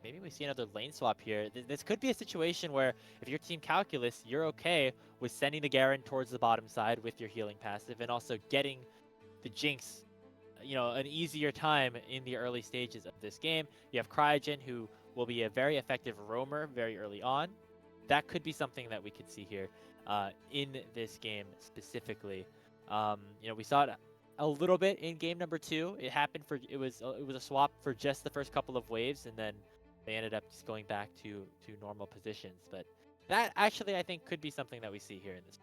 maybe we see another lane swap here. This could be a situation where if you're Team Calculus, you're okay with sending the Garen towards the bottom side with your healing passive, and also getting the Jinx an easier time in the early stages of this game. You have Cryogen, who will be a very effective roamer very early on. That could be something that we could see here. in this game specifically. You know, we saw it a little bit in game number 2. It happened for it was a swap for just the first couple of waves, and then they ended up just going back to normal positions. But that actually I think could be something that we see here in this.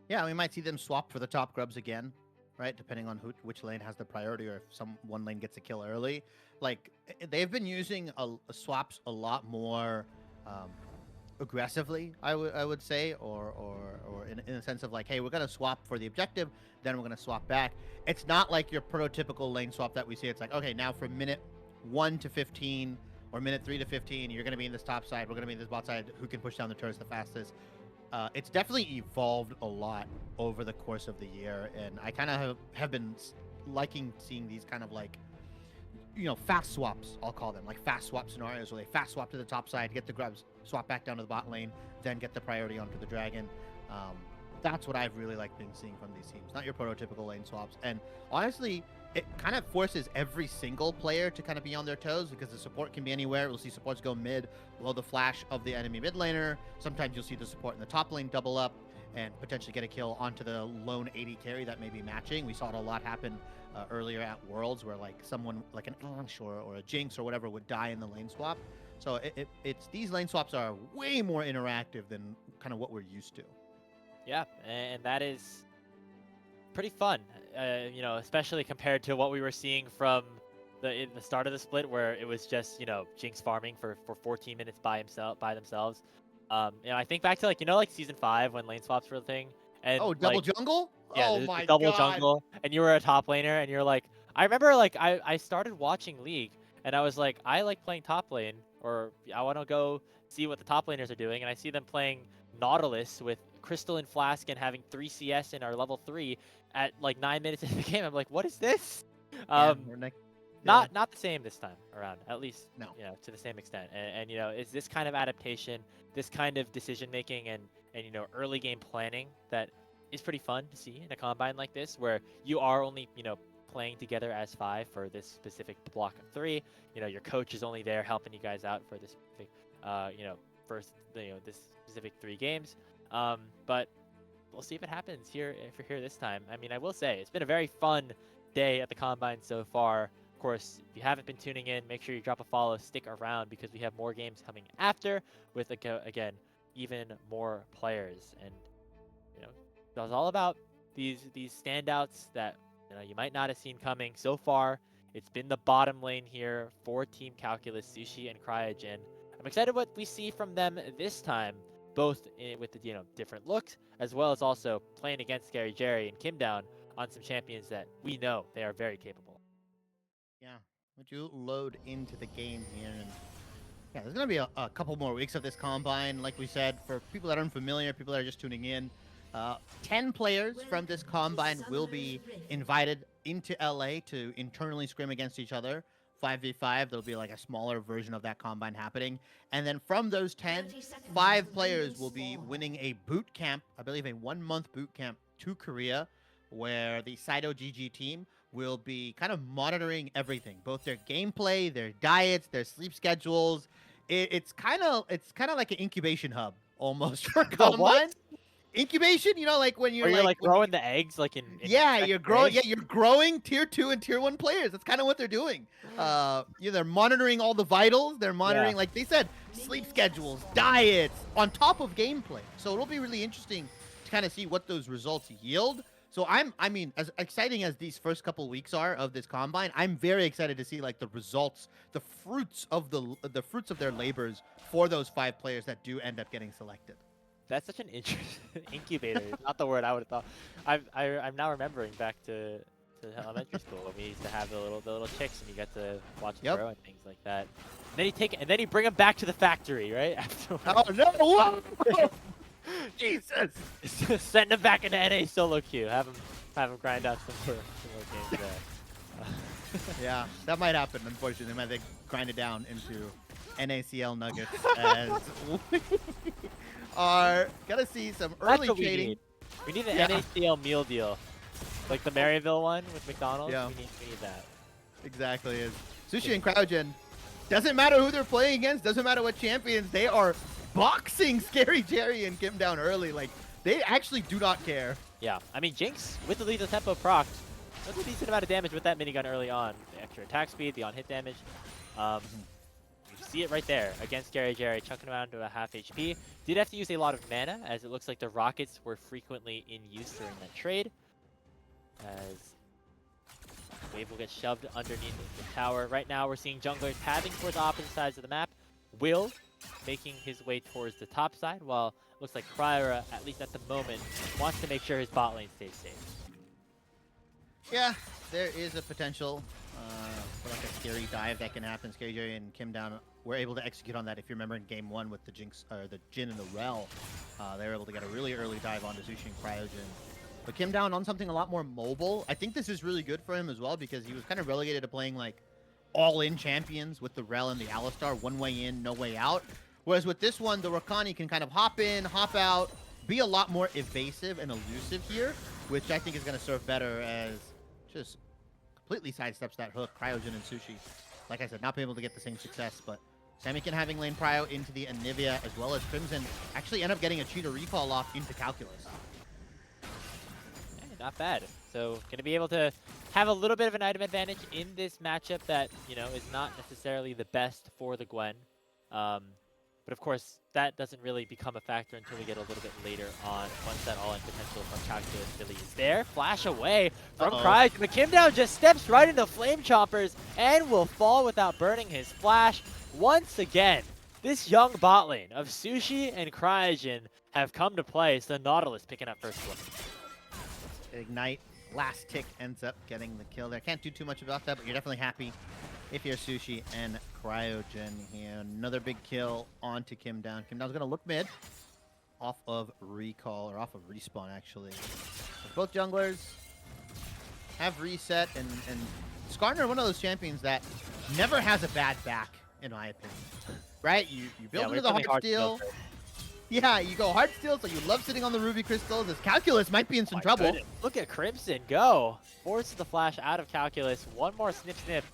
Yeah, we might see them swap for the top grubs again, right? Depending on which lane has the priority, or if one lane gets a kill early. Like they've been using swaps a lot more aggressively, I would say, or in a sense of like, hey, we're gonna swap for the objective, then we're gonna swap back. It's not like your prototypical lane swap that we see. It's like, okay, now from minute 1 to 15 or minute 3 to 15, you're gonna be in this top side, we're gonna be in this bot side. Who can push down the turrets the fastest? It's definitely evolved a lot over the course of the year, and I kind of have been liking seeing these kind of like, you know, fast swaps, I'll call them, like fast swap scenarios where they fast swap to the top side, get the grubs, swap back down to the bot lane, then get the priority onto the dragon. That's what I've really been seeing from these teams, not your prototypical lane swaps. And honestly, it kind of forces every single player to kind of be on their toes, because the support can be anywhere. We'll see supports go mid below the flash of the enemy mid laner. Sometimes you'll see the support in the top lane double up and potentially get a kill onto the lone 80 carry that may be matching. We saw it a lot happen earlier at Worlds, where like someone like an Ashe or a Jinx or whatever would die in the lane swap. So it's these lane swaps are way more interactive than kind of what we're used to. Yeah, and that is pretty fun, you know, especially compared to what we were seeing from in the start of the split, where it was just, you know, Jinx farming for 14 minutes by themselves. You know, I think back to like, you know, like season 5 when lane swaps were a thing. And oh, double jungle? Yeah, oh the my double god. jungle, and you were a top laner, and you're like, I remember like I started watching League, and I was like, I like playing top lane, or I want to go see what the top laners are doing, and I see them playing Nautilus with Crystal and Flask and having 3 CS in our level 3 at like 9 minutes into the game. I'm like, what is this? Yeah, Not the same this time around, at least, no. you know, to the same extent. And you know, it's this kind of adaptation, this kind of decision making, and you know, early game planning that is pretty fun to see in a combine like this, where you are only, you know, playing together as 5 for this specific block of 3. You know, your coach is only there helping you guys out for this specific, you know, this specific 3 games. But we'll see if it happens here, if you're here this time. I mean, I will say it's been a very fun day at the combine so far. Of course, if you haven't been tuning in, make sure you drop a follow, stick around, because we have more games coming after with, again, even more players. And you know, it's all about these standouts that, you know, you might not have seen coming so far. It's been the bottom lane here for Team Calculus, Sushi and Cryogen. I'm excited what we see from them this time, both with the, you know, different looks, as well as also playing against Scary Jerry and Kim Down on some champions that we know they are very capable. Yeah, would you load into the game here? And yeah, there's gonna be a couple more weeks of this combine, like we said. For people that are unfamiliar, people that are just tuning in, 10 players from this combine will be invited into LA to internally scrim against each other. 5v5, there'll be like a smaller version of that combine happening. And then from those 10, 5 players will be winning a boot camp, I believe a 1-month boot camp to Korea, where the Saito GG team will be kind of monitoring everything, both their gameplay, their diets, their sleep schedules. It's kind of like an incubation hub almost for combine. Incubation, you know, like when you're like growing the eggs, like in yeah, you're growing. Yeah, you're growing tier 2 and tier 1 players. That's kind of what they're doing. They're monitoring all the vitals. They're monitoring, like they said, sleep schedules, diets, on top of gameplay. So it'll be really interesting to kind of see what those results yield. So I mean, as exciting as these first couple weeks are of this combine, I'm very excited to see like the results, the fruits of their labors for those 5 players that do end up getting selected. That's such an interesting incubator. Not the word I would have thought. I'm now remembering back to elementary school when we used to have the little chicks, and you got to watch them grow and things like that. And then you bring them back to the factory, right? Afterwards. Oh no! Whoa! Jesus! Send them back into NA solo queue. Have them grind out some more games there. Yeah, that might happen. Unfortunately, they might grind it down into NACL nuggets as we are gonna see some early trading. We need an NACL meal deal, like the Maryville one with McDonald's. Yeah. We need that. Exactly. Is Sushi and Cryogen, doesn't matter who they're playing against, doesn't matter what champions, they are boxing Scary Jerry and Kim down early. Like, they actually do not care. Yeah, I mean, Jinx, with the lethal tempo proc, does a decent amount of damage with that minigun early on. The extra attack speed, the on-hit damage. You see it right there against Scary Jerry, chunking him out to a half HP. Did have to use a lot of mana, as it looks like the rockets were frequently in use during that trade. As Wave will get shoved underneath the tower. Right now, we're seeing junglers pathing towards the opposite sides of the map. Will making his way towards the top side, while it looks like Kryra, at least at the moment, wants to make sure his bot lane stays safe. Yeah, there is a potential for like a scary dive that can happen. Scary Jerry and Kim down were able to execute on that. If you remember in game 1 with the Jinx or the Jin and the Rel, they were able to get a really early dive onto Sushi and Cryogen. But Kim down on something a lot more mobile. I think this is really good for him as well because he was kind of relegated to playing like all-in champions with the Rel and the Alistar, one way in, no way out. Whereas with this one, the Rakani can kind of hop in, hop out, be a lot more evasive and elusive here, which I think is going to serve better as just completely sidesteps that hook. Cryogen and Sushi, like I said, not being able to get the same success, but Samikin having lane Prio into the Anivia as well as Crimson actually end up getting a cheater recall off into Calculus. Not bad. So going to be able to have a little bit of an item advantage in this matchup that, you know, is not necessarily the best for the Gwen. But of course, that doesn't really become a factor until we get a little bit later on, once that all-in potential from Calculus really is there. Flash away from Cry. But Kim down just steps right into Flame Chompers and will fall without burning his flash. Once again, this young bot lane of Sushi and Cryogen have come to play, so Nautilus picking up first blood. Ignite, last tick ends up getting the kill there. Can't do too much about that, but you're definitely happy if you're Sushi and Cryogen here. Another big kill onto Kim down. Kim down's gonna look mid off of recall, or off of respawn actually. Both junglers have reset, and Skarner, one of those champions that never has a bad back, in my opinion. Right? You build into the hard steel. Yeah, you go hard steel, so you love sitting on the ruby crystals. As Calculus might be in some trouble. Goodness. Look at Crimson go. Forces the flash out of Calculus. One more snip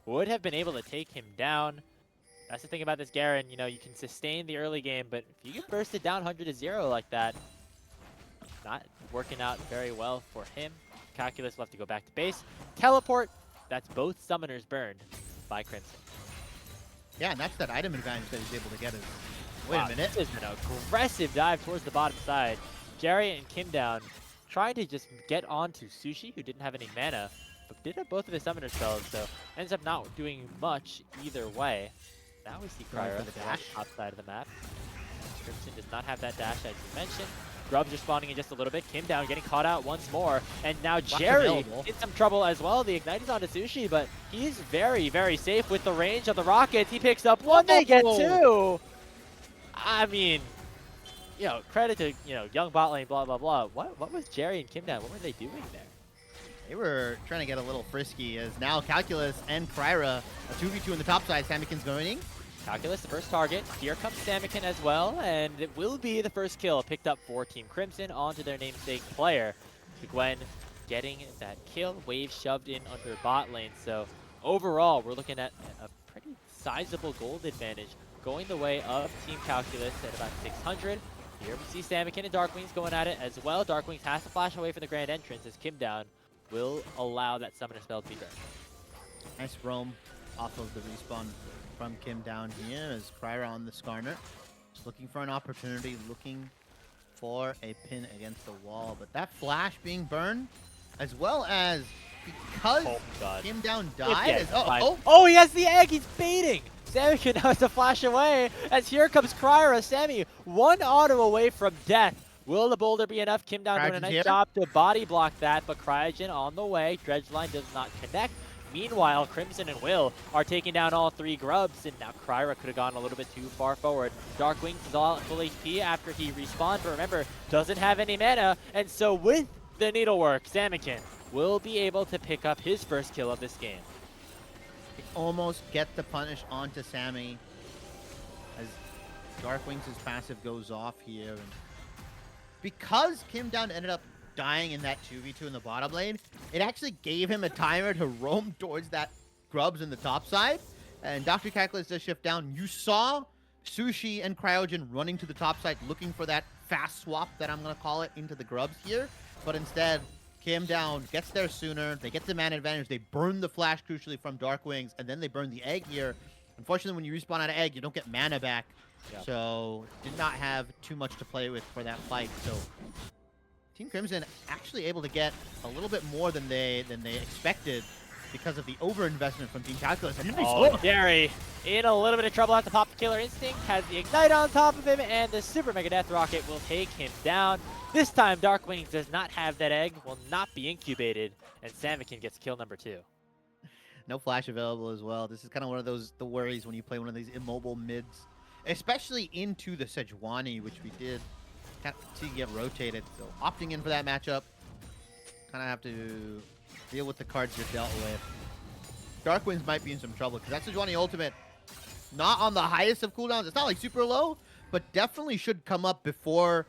would have been able to take him down. That's the thing about this Garen. You know, you can sustain the early game, but if you get bursted down 100-0 like that, not working out very well for him. Calculus will have to go back to base. Teleport. That's both summoners burned by Crimson. Yeah, and that's that item advantage that he's able to get. Wait a minute. This is an aggressive dive towards the bottom side. Jerry and Kim down trying to just get onto Sushi, who didn't have any mana, but did have both of his summoner spells, so ends up not doing much either way. Now we see Kryra for the dash outside of the map. Crimson does not have that dash, as you mentioned. Grub's responding in just a little bit. Kim down getting caught out once more. And now Jerry in some trouble as well. The Ignite is onto Sushi, but he's very, very safe with the range of the rockets. He picks up one, they get two. I mean, you know, credit to, you know, young bot lane, blah, blah, blah. What was Jerry and Kim down? What were they doing there? They were trying to get a little frisky, as now Calculus and Kryra, a 2v2 in the top side. Samikin's going. Calculus, the first target. Here comes Samikin as well, and it will be the first kill picked up for Team Crimson onto their namesake player. The Gwen getting that kill. Wave shoved in under bot lane. So overall, we're looking at a pretty sizable gold advantage going the way of Team Calculus at about 600. Here we see Samikin and Darkwings going at it as well. Darkwings has to flash away from the grand entrance as Kim down will allow that summoner spell to be burned. Nice roam off of the respawn from Kim down here as Kryra on the Skarner. Just looking for an opportunity, looking for a pin against the wall. But that flash being burned, as well as because Kim down died. Oh, he has the egg. He's baiting. Samikin has to flash away as here comes Kryra. Sammy, one auto away from death. Will the boulder be enough? Kim down doing a nice job to body block that, but Cryogen on the way. Dredgeline does not connect. Meanwhile, Crimson and Will are taking down all three grubs, and now Kryra could have gone a little bit too far forward. Darkwings is all at full HP after he respawned, but remember, doesn't have any mana, and so with the needlework, Samikin will be able to pick up his first kill of this game. They almost get the punish onto Sammy as Darkwings' passive goes off here. And because Kim down ended up dying in that 2v2 in the bottom lane, it actually gave him a timer to roam towards that grubs in the top side. And Dr. Calculus does shift down. You saw Sushi and Cryogen running to the top side, looking for that fast swap that I'm going to call it into the grubs here. But instead, Kim down, gets there sooner. They get the man advantage. They burn the flash crucially from Dark Wings, and then they burn the egg here. Unfortunately, when you respawn out of egg, you don't get mana back. Yep. So did not have too much to play with for that fight. So Team Crimson actually able to get a little bit more than they expected because of the overinvestment from Team Calculus. And Oh, Jerry in a little bit of trouble at the pop. Killer Instinct has the Ignite on top of him, and the Super Mega Death Rocket will take him down. This time, Darkwing does not have that egg, will not be incubated, and Samikin gets kill number 2. no flash available as well. This is kind of one of the worries when you play one of these immobile mids, especially into the Sejuani, which we did kind of see get rotated. So opting in for that matchup, kind of have to deal with the cards you're dealt with. Dark Winds might be in some trouble because that Sejuani ultimate, not on the highest of cooldowns. It's not like super low, but definitely should come up before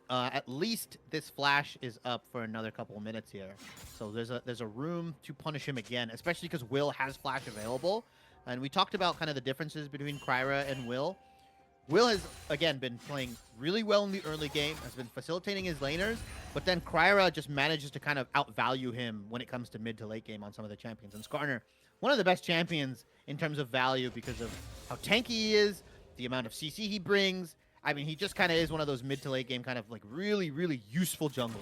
at least this flash is up for another couple of minutes here. So there's a room to punish him again, especially because Will has flash available. And we talked about kind of the differences between Kryra and Will. Will has, again, been playing really well in the early game, has been facilitating his laners, but then Kryra just manages to kind of outvalue him when it comes to mid to late game on some of the champions. And Skarner, one of the best champions in terms of value because of how tanky he is, the amount of CC he brings. I mean, he just kind of is one of those mid to late game kind of like really, really useful junglers.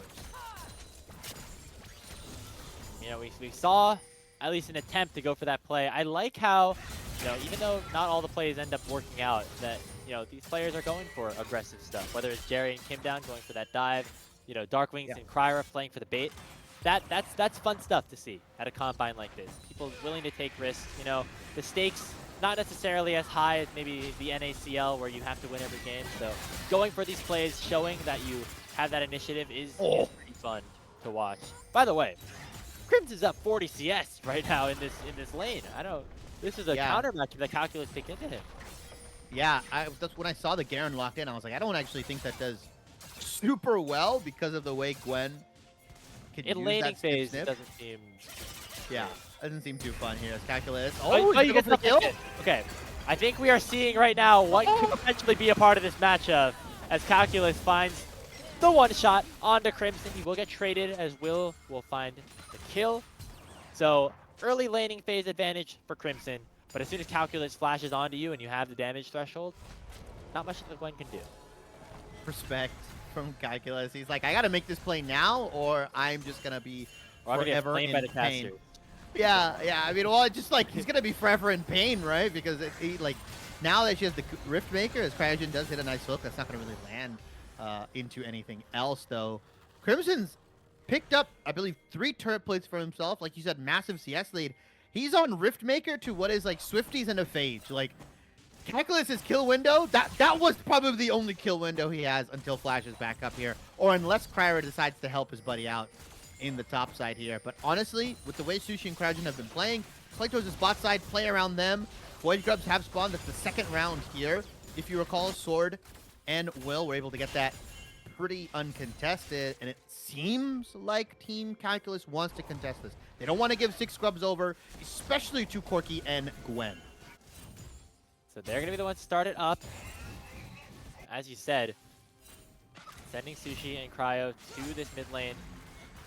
You know, we saw at least an attempt to go for that play. I like how, you know, even though not all the plays end up working out, that, you know, these players are going for aggressive stuff. Whether it's Jerry and Kim down going for that dive, you know, Darkwings and Kryra playing for the bait. That's fun stuff to see at a combine like this. People willing to take risks. You know, the stakes not necessarily as high as maybe the NACL where you have to win every game. So going for these plays, showing that you have that initiative is pretty fun to watch. By the way, Crimson's up 40 CS right now in this lane. This is a counter match that Calculus picked into him. Yeah, that's when I saw the Garen locked in, I was like, I don't actually think that does super well because of the way Gwen can use laning that phase, snip. it doesn't seem... Yeah, doesn't seem too fun here as Calculus. You get the kill? Okay, I think we are seeing right now what could potentially be a part of this matchup as Calculus finds the one shot onto Crimson. He will get traded as Will find the kill. So early laning phase advantage for Crimson, but as soon as Calculus flashes onto you and you have the damage threshold, not much that Gwen can do. Respect from Calculus. He's like, I gotta make this play now, or I'm just gonna be forever in pain. Yeah. I mean, well, it's just like he's gonna be forever in pain, right? Because like now that she has the Rift Maker, as Cryogen does hit a nice hook, that's not gonna really land into anything else, though. Crimson's picked up, I believe, 3 turret plates for himself. Like you said, massive CS lead. He's on Rift Maker to what is like Swifties and a Phage. Like Calculus's kill window, that was probably the only kill window he has until Flash is back up here, or unless Kryra decides to help his buddy out in the top side here. But honestly, with the way Sushi and Cryogen have been playing, play towards his bot side, play around them. Void Grubs have spawned. That's the second round here. If you recall, Sword and Will were able to get that pretty uncontested, and it seems like Team Calculus wants to contest this. They don't want to give 6 scrubs over, especially to Corki and Gwen. So they're going to be the ones to start it up. As you said, sending Sushi and Cryo to this mid lane.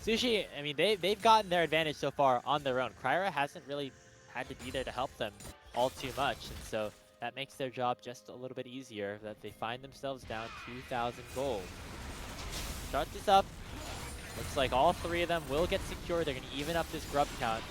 Sushi, I mean, they've gotten their advantage so far on their own. Kryra hasn't really had to be there to help them all too much, and so that makes their job just a little bit easier, that they find themselves down 2,000 gold. Start this up. Looks like all 3 of them will get secured. They're going to even up this grub count.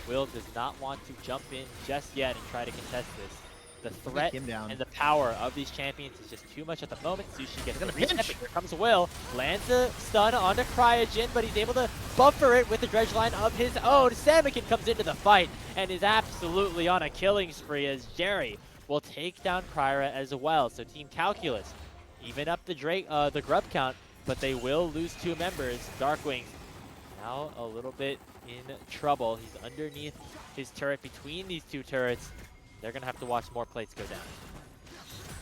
Will does not want to jump in just yet and try to contest this. The threat and the power of these champions is just too much at the moment. Sushi gets gonna pinch. Here comes Will. Lands a stun onto Cryogen, but he's able to buffer it with the dredge line of his own. Samikin comes into the fight and is absolutely on a killing spree as Jerry will take down Kryra as well. So Team Calculus even up the grub count, but they will lose 2 members. Darkwing now a little bit in trouble. He's underneath his turret between these 2 turrets. They're going to have to watch more plates go down.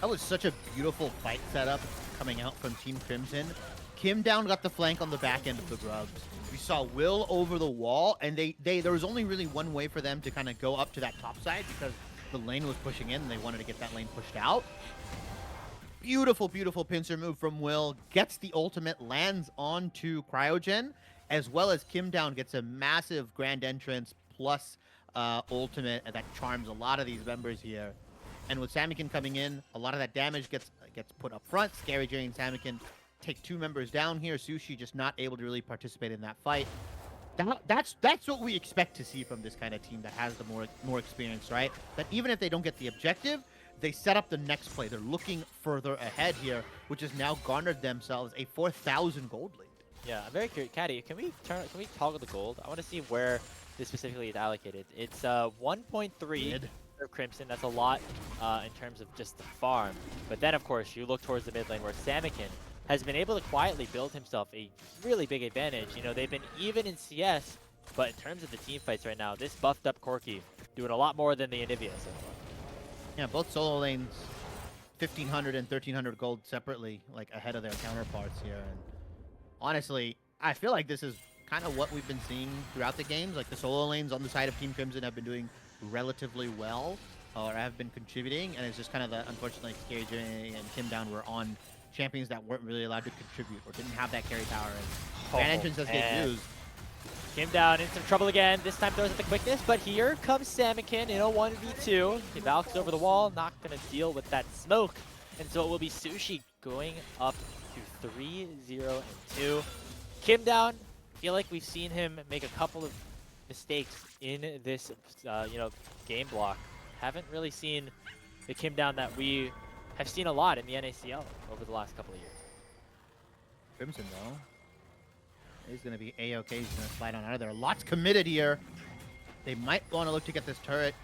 That was such a beautiful fight setup coming out from Team Crimson. Kim down got the flank on the back end of the grubs. We saw Will over the wall, and there was only really one way for them to kind of go up to that top side because the lane was pushing in, and they wanted to get that lane pushed out. Beautiful, beautiful pincer move from Will. Gets the ultimate, lands onto Cryogen, as well as Kim Down gets a massive grand entrance plus ultimate, and that charms a lot of these members here. And with Samikin coming in, a lot of that damage gets put up front. Scary Jerry and Samikin take 2 members down here. Sushi just not able to really participate in that fight. That's what we expect to see from this kind of team that has the more experience, right? That even if they don't get the objective, they set up the next play. They're looking further ahead here, which has now garnered themselves a 4,000 gold lead. Yeah, I'm very curious. Caddy, can we toggle the gold? I want to see where this specifically is allocated. It's 1.3 for Crimson. That's a lot in terms of just the farm. But then, of course, you look towards the mid lane where Samikin has been able to quietly build himself a really big advantage. You know, they've been even in CS, but in terms of the team fights right now, this buffed up Corki doing a lot more than the Anivia so far. Yeah, both solo lanes, 1,500 and 1,300 gold separately, like ahead of their counterparts here. And honestly, I feel like this is kind of what we've been seeing throughout the games. Like the solo lanes on the side of Team Crimson have been doing relatively well, or have been contributing, and it's just kind of the unfortunately Scary Jerry and Kim Down were on champions that weren't really allowed to contribute or didn't have that carry power. And grand entrance does get used. Kim Down in some trouble again. This time throws at the quickness, but here comes Samikin in a 1v2. He valks over the wall, not going to deal with that smoke. And so it will be Sushi going up to 3-0-2. Kim Down, I feel like we've seen him make a couple of mistakes in this game block. Haven't really seen the Kim Down that we have seen a lot in the NACL over the last couple of years. Crimson, though, is going to be A-OK. He's going to slide on out of there. Lots committed here. They might want to look to get this turret.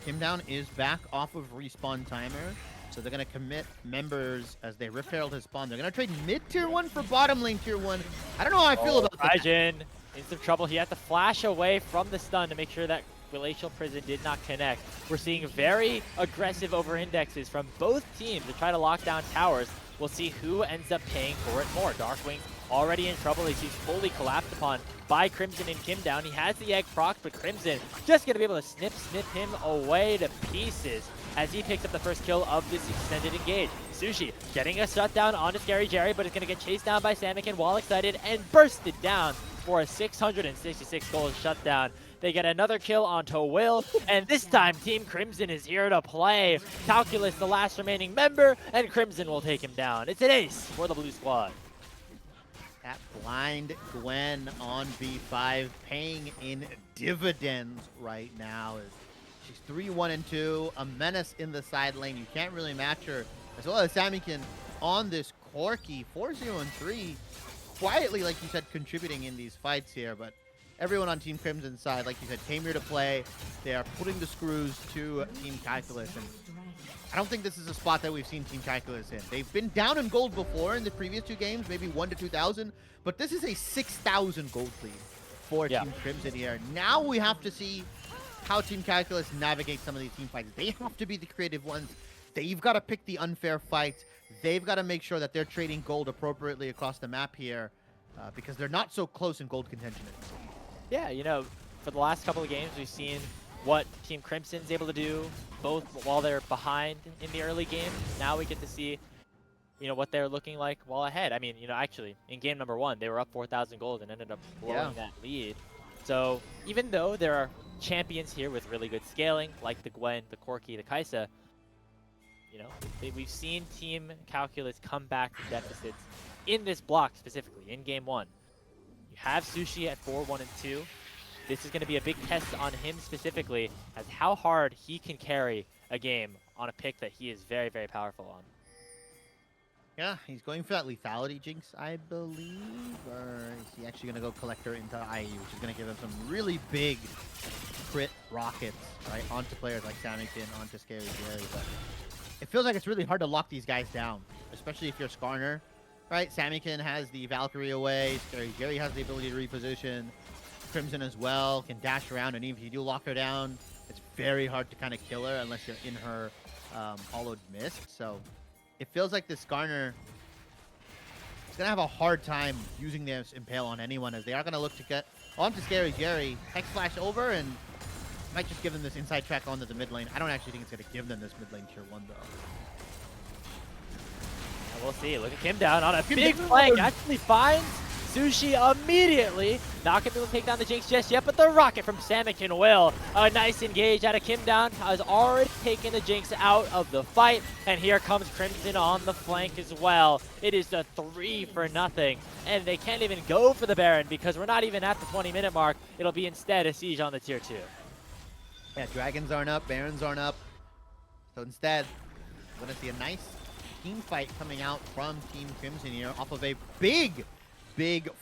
Kim Down is back off of respawn timer, so they're going to commit members as they Rift Herald his spawn. They're going to trade mid-tier 1 for bottom lane tier 1. I don't know how I feel about that. Raijin in some trouble. He had to flash away from the stun to make sure that Glacial Prison did not connect. We're seeing very aggressive over-indexes from both teams to try to lock down towers. We'll see who ends up paying for it more. Darkwing's already in trouble as he's fully collapsed upon by Crimson and Kim Down. He has the egg proc, but Crimson just going to be able to snip him away to pieces as he picks up the first kill of this extended engage. Sushi getting a shutdown onto Scary Jerry, but it's going to get chased down by Samikin while excited and bursted down for a 666 goal shutdown. They get another kill onto Will, and this time Team Crimson is here to play. Calculus, the last remaining member, and Crimson will take him down. It's an ace for the blue squad. That blind Gwen on B5 paying in dividends right now. She's 3-1-2, a menace in the side lane. You can't really match her, as well as Samikin on this Corki. 4-0-3, quietly, like you said, contributing in these fights here, but everyone on Team Crimson's side, like you said, came here to play. They are putting the screws to Team Calculus, and I don't think this is a spot that we've seen Team Calculus in. They've been down in gold before in the previous 2 games, maybe 1 to 2,000, but this is a 6,000 gold lead for Team Crimson here. Now we have to see how Team Calculus navigates some of these team fights. They have to be the creative ones. They've got to pick the unfair fights. They've got to make sure that they're trading gold appropriately across the map here because they're not so close in gold contention anymore. Yeah, you know, for the last couple of games, we've seen what Team Crimson's able to do, both while they're behind in the early game. Now we get to see, you know, what they're looking like while ahead. I mean, you know, actually, in game number 1, they were up 4,000 gold and ended up blowing that lead. So even though there are champions here with really good scaling, like the Gwen, the Corki, the Kaisa, you know, we've seen Team Calculus come back to deficits in this block specifically, in game 1. You have Sushi at 4-1-2. This is going to be a big test on him specifically as how hard he can carry a game on a pick that he is very, very powerful on. Yeah, he's going for that lethality jinx, I believe. Or is he actually going to go Collector into IE, which is going to give him some really big crit rockets, right, onto players like Samikin, onto Scary Jerry. But it feels like it's really hard to lock these guys down, especially if you're Skarner, right? Samikin has the Valkyrie away. Scary Jerry has the ability to reposition. Crimson as well can dash around, and even if you do lock her down, it's very hard to kind of kill her unless you're in her hollowed mist. So it feels like this Skarner is going to have a hard time using this Impale on anyone, as they are going to look to get onto Scary Jerry. Hex Flash over, and Might just give them this inside track onto the mid lane. I don't actually think it's going to give them this mid lane tier 1, though. And we'll see. Look at Kim down on a Kim big down. flank. Actually finds Sushi immediately. Not going to be able to take down the Jinx just yet, but the rocket from Samikin will. A nice engage out of Kim down. Has already taken the Jinx out of the fight. And here comes Crimson on the flank as well. It is a 3-0. And they can't even go for the Baron because we're not even at the 20-minute mark. It'll be instead a siege on the tier 2. Yeah, dragons aren't up, barons aren't up. So instead, we're going to see a nice team fight coming out from Team Crimson here off of a big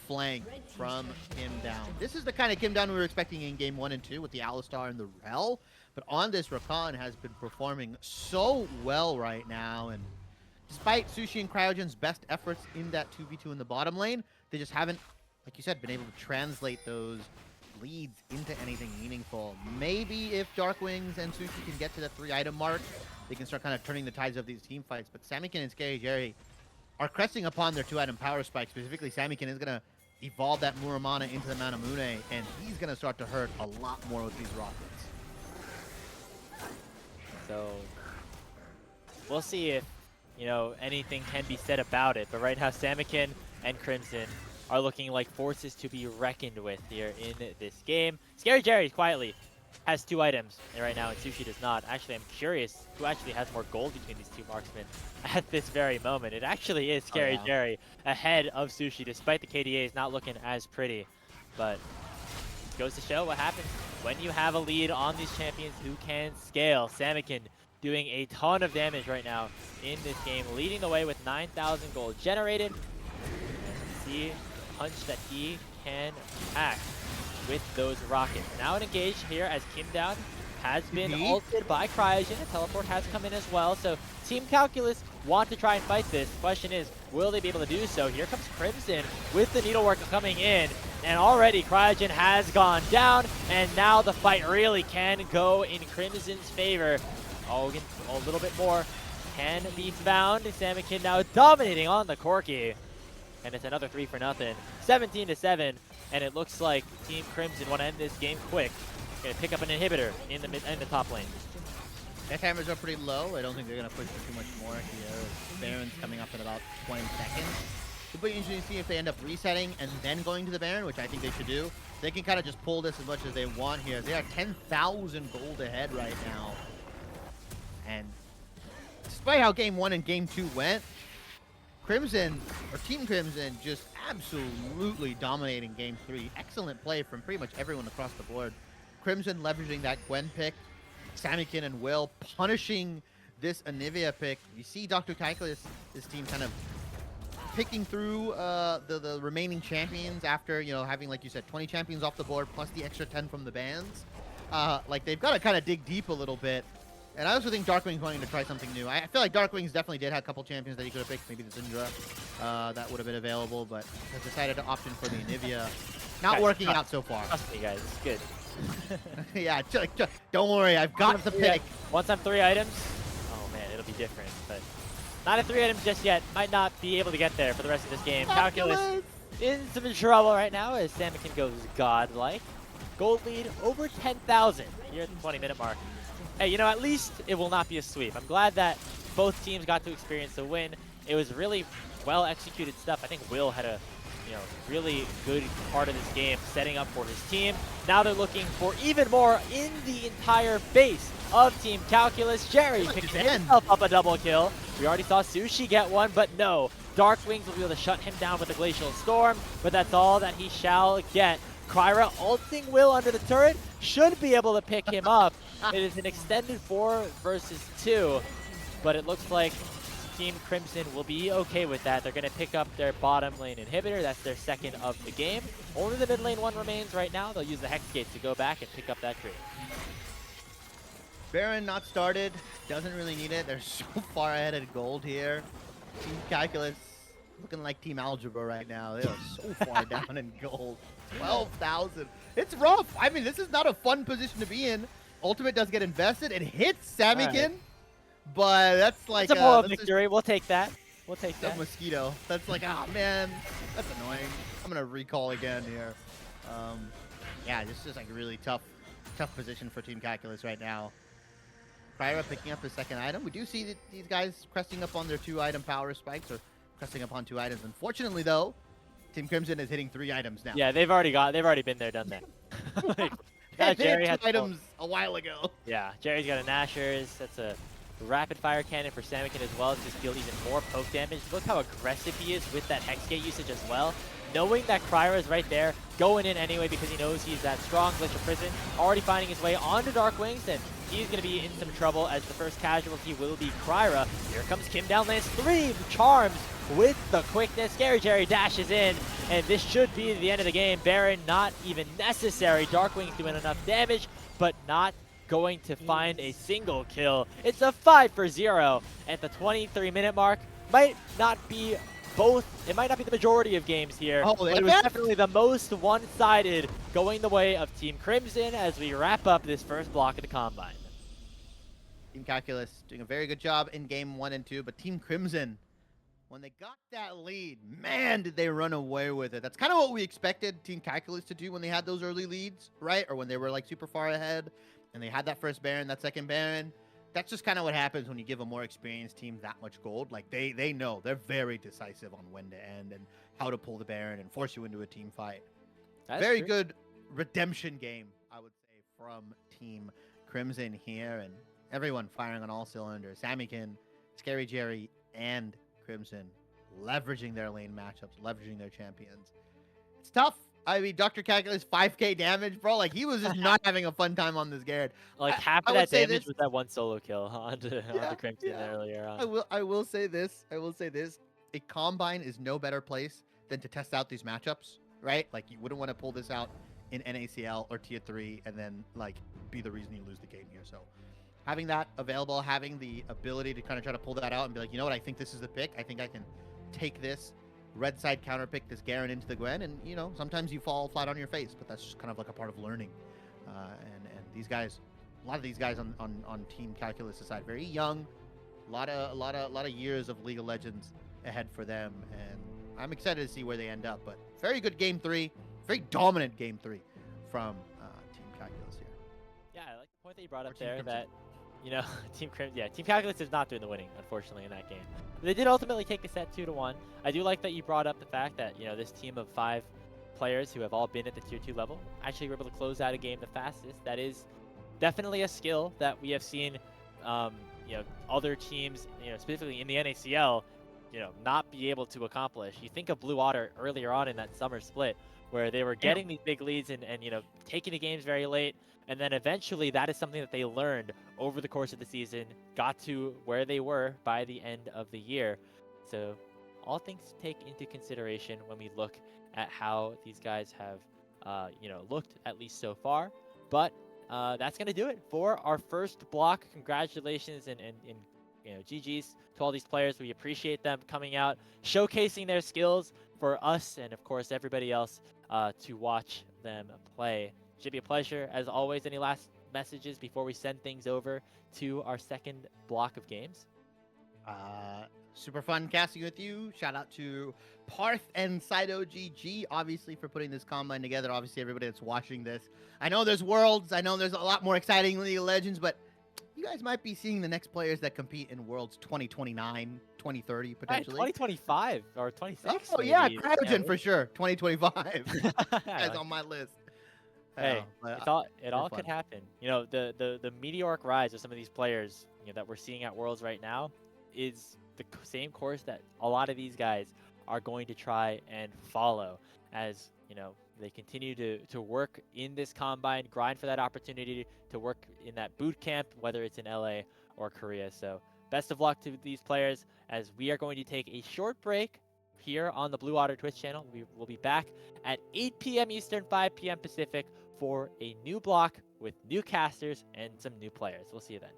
flank from Kim down. This is the kind of Kim down we were expecting in game 1 and 2 with the Alistar and the Rel. But on this, Rakan has been performing so well right now. And despite Sushi and Cryogen's best efforts in that 2v2 in the bottom lane, they just haven't, like you said, been able to translate those leads into anything meaningful. Maybe if Darkwings and Sushi can get to the 3-item mark, they can start kind of turning the tides of these team fights. But Samikin and Scary Jerry are cresting upon their 2-item power spike. Specifically, Samikin is going to evolve that Muramana into the Manamune, and he's going to start to hurt a lot more with these rockets. So we'll see if, anything can be said about it. But right now, Samikin and Crimson are looking like forces to be reckoned with here in this game. Scary Jerry quietly has 2 items right now, and Sushi does not. Actually, I'm curious who actually has more gold between these 2 marksmen at this very moment. It actually is Scary Jerry ahead of Sushi, despite the KDAs not looking as pretty. But it goes to show what happens when you have a lead on these champions who can scale. Samikin doing a ton of damage right now in this game, leading the way with 9,000 gold generated. And see punch that he can pack with those rockets. Now an engage here as Kim down has been ulted by Cryogen. A teleport has come in as well. So Team Calculus want to try and fight this. The question is, will they be able to do so? Here comes Crimson with the needlework coming in. And already Cryogen has gone down. And now the fight really can go in Crimson's favor. Oh, again, a little bit more can be found. Samikin now dominating on the Corki. And it's another 3-0. 17-7. And it looks like Team Crimson want to end this game quick. Gonna pick up an inhibitor in the top lane. Death hammers are pretty low. I don't think they're gonna push for too much more here. Baron's coming up in about 20 seconds. It'll be interesting to see if they end up resetting and then going to the Baron, which I think they should do. They can kind of just pull this as much as they want here. They are 10,000 gold ahead right now. And despite how game 1 and game 2 went, Crimson, or Team Crimson, just absolutely dominating game 3. Excellent play from pretty much everyone across the board. Crimson leveraging that Gwen pick, Samikin and Will punishing this Anivia pick. You see Dr. Calculus, this team kind of picking through the remaining champions after, having, like you said, 20 champions off the board plus the extra 10 from the bans. Like, they've got to kind of dig deep a little bit. And I also think Darkwing's wanting to try something new. I feel like Darkwing's definitely did have a couple champions that he could have picked. Maybe the Syndra, that would have been available, but has decided to opt in for the Anivia. Not working out so far. Trust me, guys. It's good. Yeah, don't worry. I've got the pick. Once I'm 3 items, oh man, it'll be different. But not at 3 items just yet. Might not be able to get there for the rest of this game. Calculus in some trouble right now as Samikin goes godlike. Gold lead over 10,000 here at the 20-minute mark. Hey, at least it will not be a sweep. I'm glad that both teams got to experience the win. It was really well-executed stuff. I think Will had a really good part of this game setting up for his team. Now they're looking for even more in the entire base of Team Calculus. Jerry picking himself up a double kill. We already saw Sushi get one, but no. Darkwings will be able to shut him down with a Glacial Storm, but that's all that he shall get. Kryra ulting Will under the turret should be able to pick him up. It is an extended 4 versus 2, but it looks like Team Crimson will be okay with that. They're going to pick up their bottom lane inhibitor. That's their second of the game. Only the mid lane one remains right now. They'll use the Hex Gate to go back and pick up that trade. Baron not started. Doesn't really need it. They're so far ahead of gold here. Team Calculus looking like Team Algebra right now. They are so far down in gold. 12,000. It's rough. I mean, this is not a fun position to be in. Ultimate does get invested. It hits Samikin, but that's like it's a moral victory. We'll take that. We'll take that. Mosquito. That's like, oh man, that's annoying. I'm gonna recall again here. Yeah, this is like really tough tough position for Team Calculus right now. Kryra picking up his second item. We do see that these guys cresting up on their 2-item power spikes, or cresting up on 2 items. Unfortunately, though, Team Crimson is hitting 3 items now. Yeah, they've already been there, done that. Like, now they Jerry had has 2 items a while ago. Yeah, Jerry's got a Nashers. That's a rapid fire cannon for Samikin as well to just deal even more poke damage. Look how aggressive he is with that Hex Gate usage as well. Knowing that Kryra is right there, going in anyway because he knows he's that strong Glacial Prison, already finding his way onto Dark Wings, and he's going to be in some trouble as the first casualty will be Kryra. Here comes Kim down, lands 3 charms with the quickness. Scary Jerry dashes in, and this should be the end of the game. Baron not even necessary. Dark Wings doing enough damage, but not going to find a single kill. It's a 5-for-0 at the 23-minute mark. Might not be it might not be the majority of games here, but it was definitely the most one-sided, going the way of Team Crimson as we wrap up this first block of the Combine. Team Calculus doing a very good job in game 1 and 2, but Team Crimson, when they got that lead, man, did they run away with it. That's kind of what we expected Team Calculus to do when they had those early leads, right? Or when they were like super far ahead and they had that first Baron, that second Baron. That's just kind of what happens when you give a more experienced team that much gold. Like they know, they're very decisive on when to end and how to pull the Baron and force you into a team fight. That's very true. good redemption game, I would say, from Team Crimson here, and everyone firing on all cylinders. Samikin, Scary Jerry, and Crimson leveraging their lane matchups, leveraging their champions. It's tough. I mean, Dr. Calculus 5k damage, bro. Like, he was just not having a fun time on this Garrett. Like half I of would that say damage this- was that one solo kill onto Crimson earlier on. I will say this. A Combine is no better place than to test out these matchups, right? Like, you wouldn't want to pull this out in NACL or Tier 3 and then, like, be the reason you lose the game here. So, having that available, having the ability to kind of try to pull that out and be like, you know what, I think this is the pick. I think I can take this red side counter pick this Garen into the Gwen, and you know, sometimes you fall flat on your face, but that's just kind of like a part of learning. And these guys, a lot of these guys on Team Calculus side, very young, a lot of years of League of Legends ahead for them, and I'm excited to see where they end up. But very good game 3, very dominant game 3 from Team Calculus here. Yeah, I like the point that you brought Or up Team there Crimson. that, you know, Team Calculus is not doing the winning, unfortunately, in that game. They did ultimately take the set 2-1. I do like that you brought up the fact that, you know, this team of 5 players who have all been at the Tier 2 level actually were able to close out a game the fastest. That is definitely a skill that we have seen, you know, other teams, you know, specifically in the NACL, you know, not be able to accomplish. You think of Blue Otter earlier on in that summer split, where they were getting these big leads and you know, taking the games very late. And then eventually that is something that they learned over the course of the season, got to where they were by the end of the year. So all things to take into consideration when we look at how these guys have, you know, looked at least so far. But that's going to do it for our first block. Congratulations and you know, GG's to all these players. We appreciate them coming out, showcasing their skills for us and, of course, everybody else to watch them play. Should be a pleasure, as always. Any last messages before we send things over to our second block of games? Super fun casting with you. Shout out to Parth and Sido GG, obviously, for putting this Combine together. Obviously, everybody that's watching this. I know there's Worlds. I know there's a lot more exciting League of Legends, but you guys might be seeing the next players that compete in Worlds 2029, 2030, potentially. 2025 or 26. Oh, yeah, maybe. Cryogen for sure. 2025. Guys Yeah. on my list. Hey, But, it all fun. could happen. You know, the meteoric rise of some of these players, you know, that we're seeing at Worlds right now is the same course that a lot of these guys are going to try and follow as, you know, they continue to work in this Combine, grind for that opportunity to work in that boot camp, whether it's in LA or Korea. So best of luck to these players as we are going to take a short break here on the Blue Otter Twitch channel. We will be back at 8 p.m. Eastern, 5 p.m. Pacific for a new block with new casters and some new players. We'll see you then.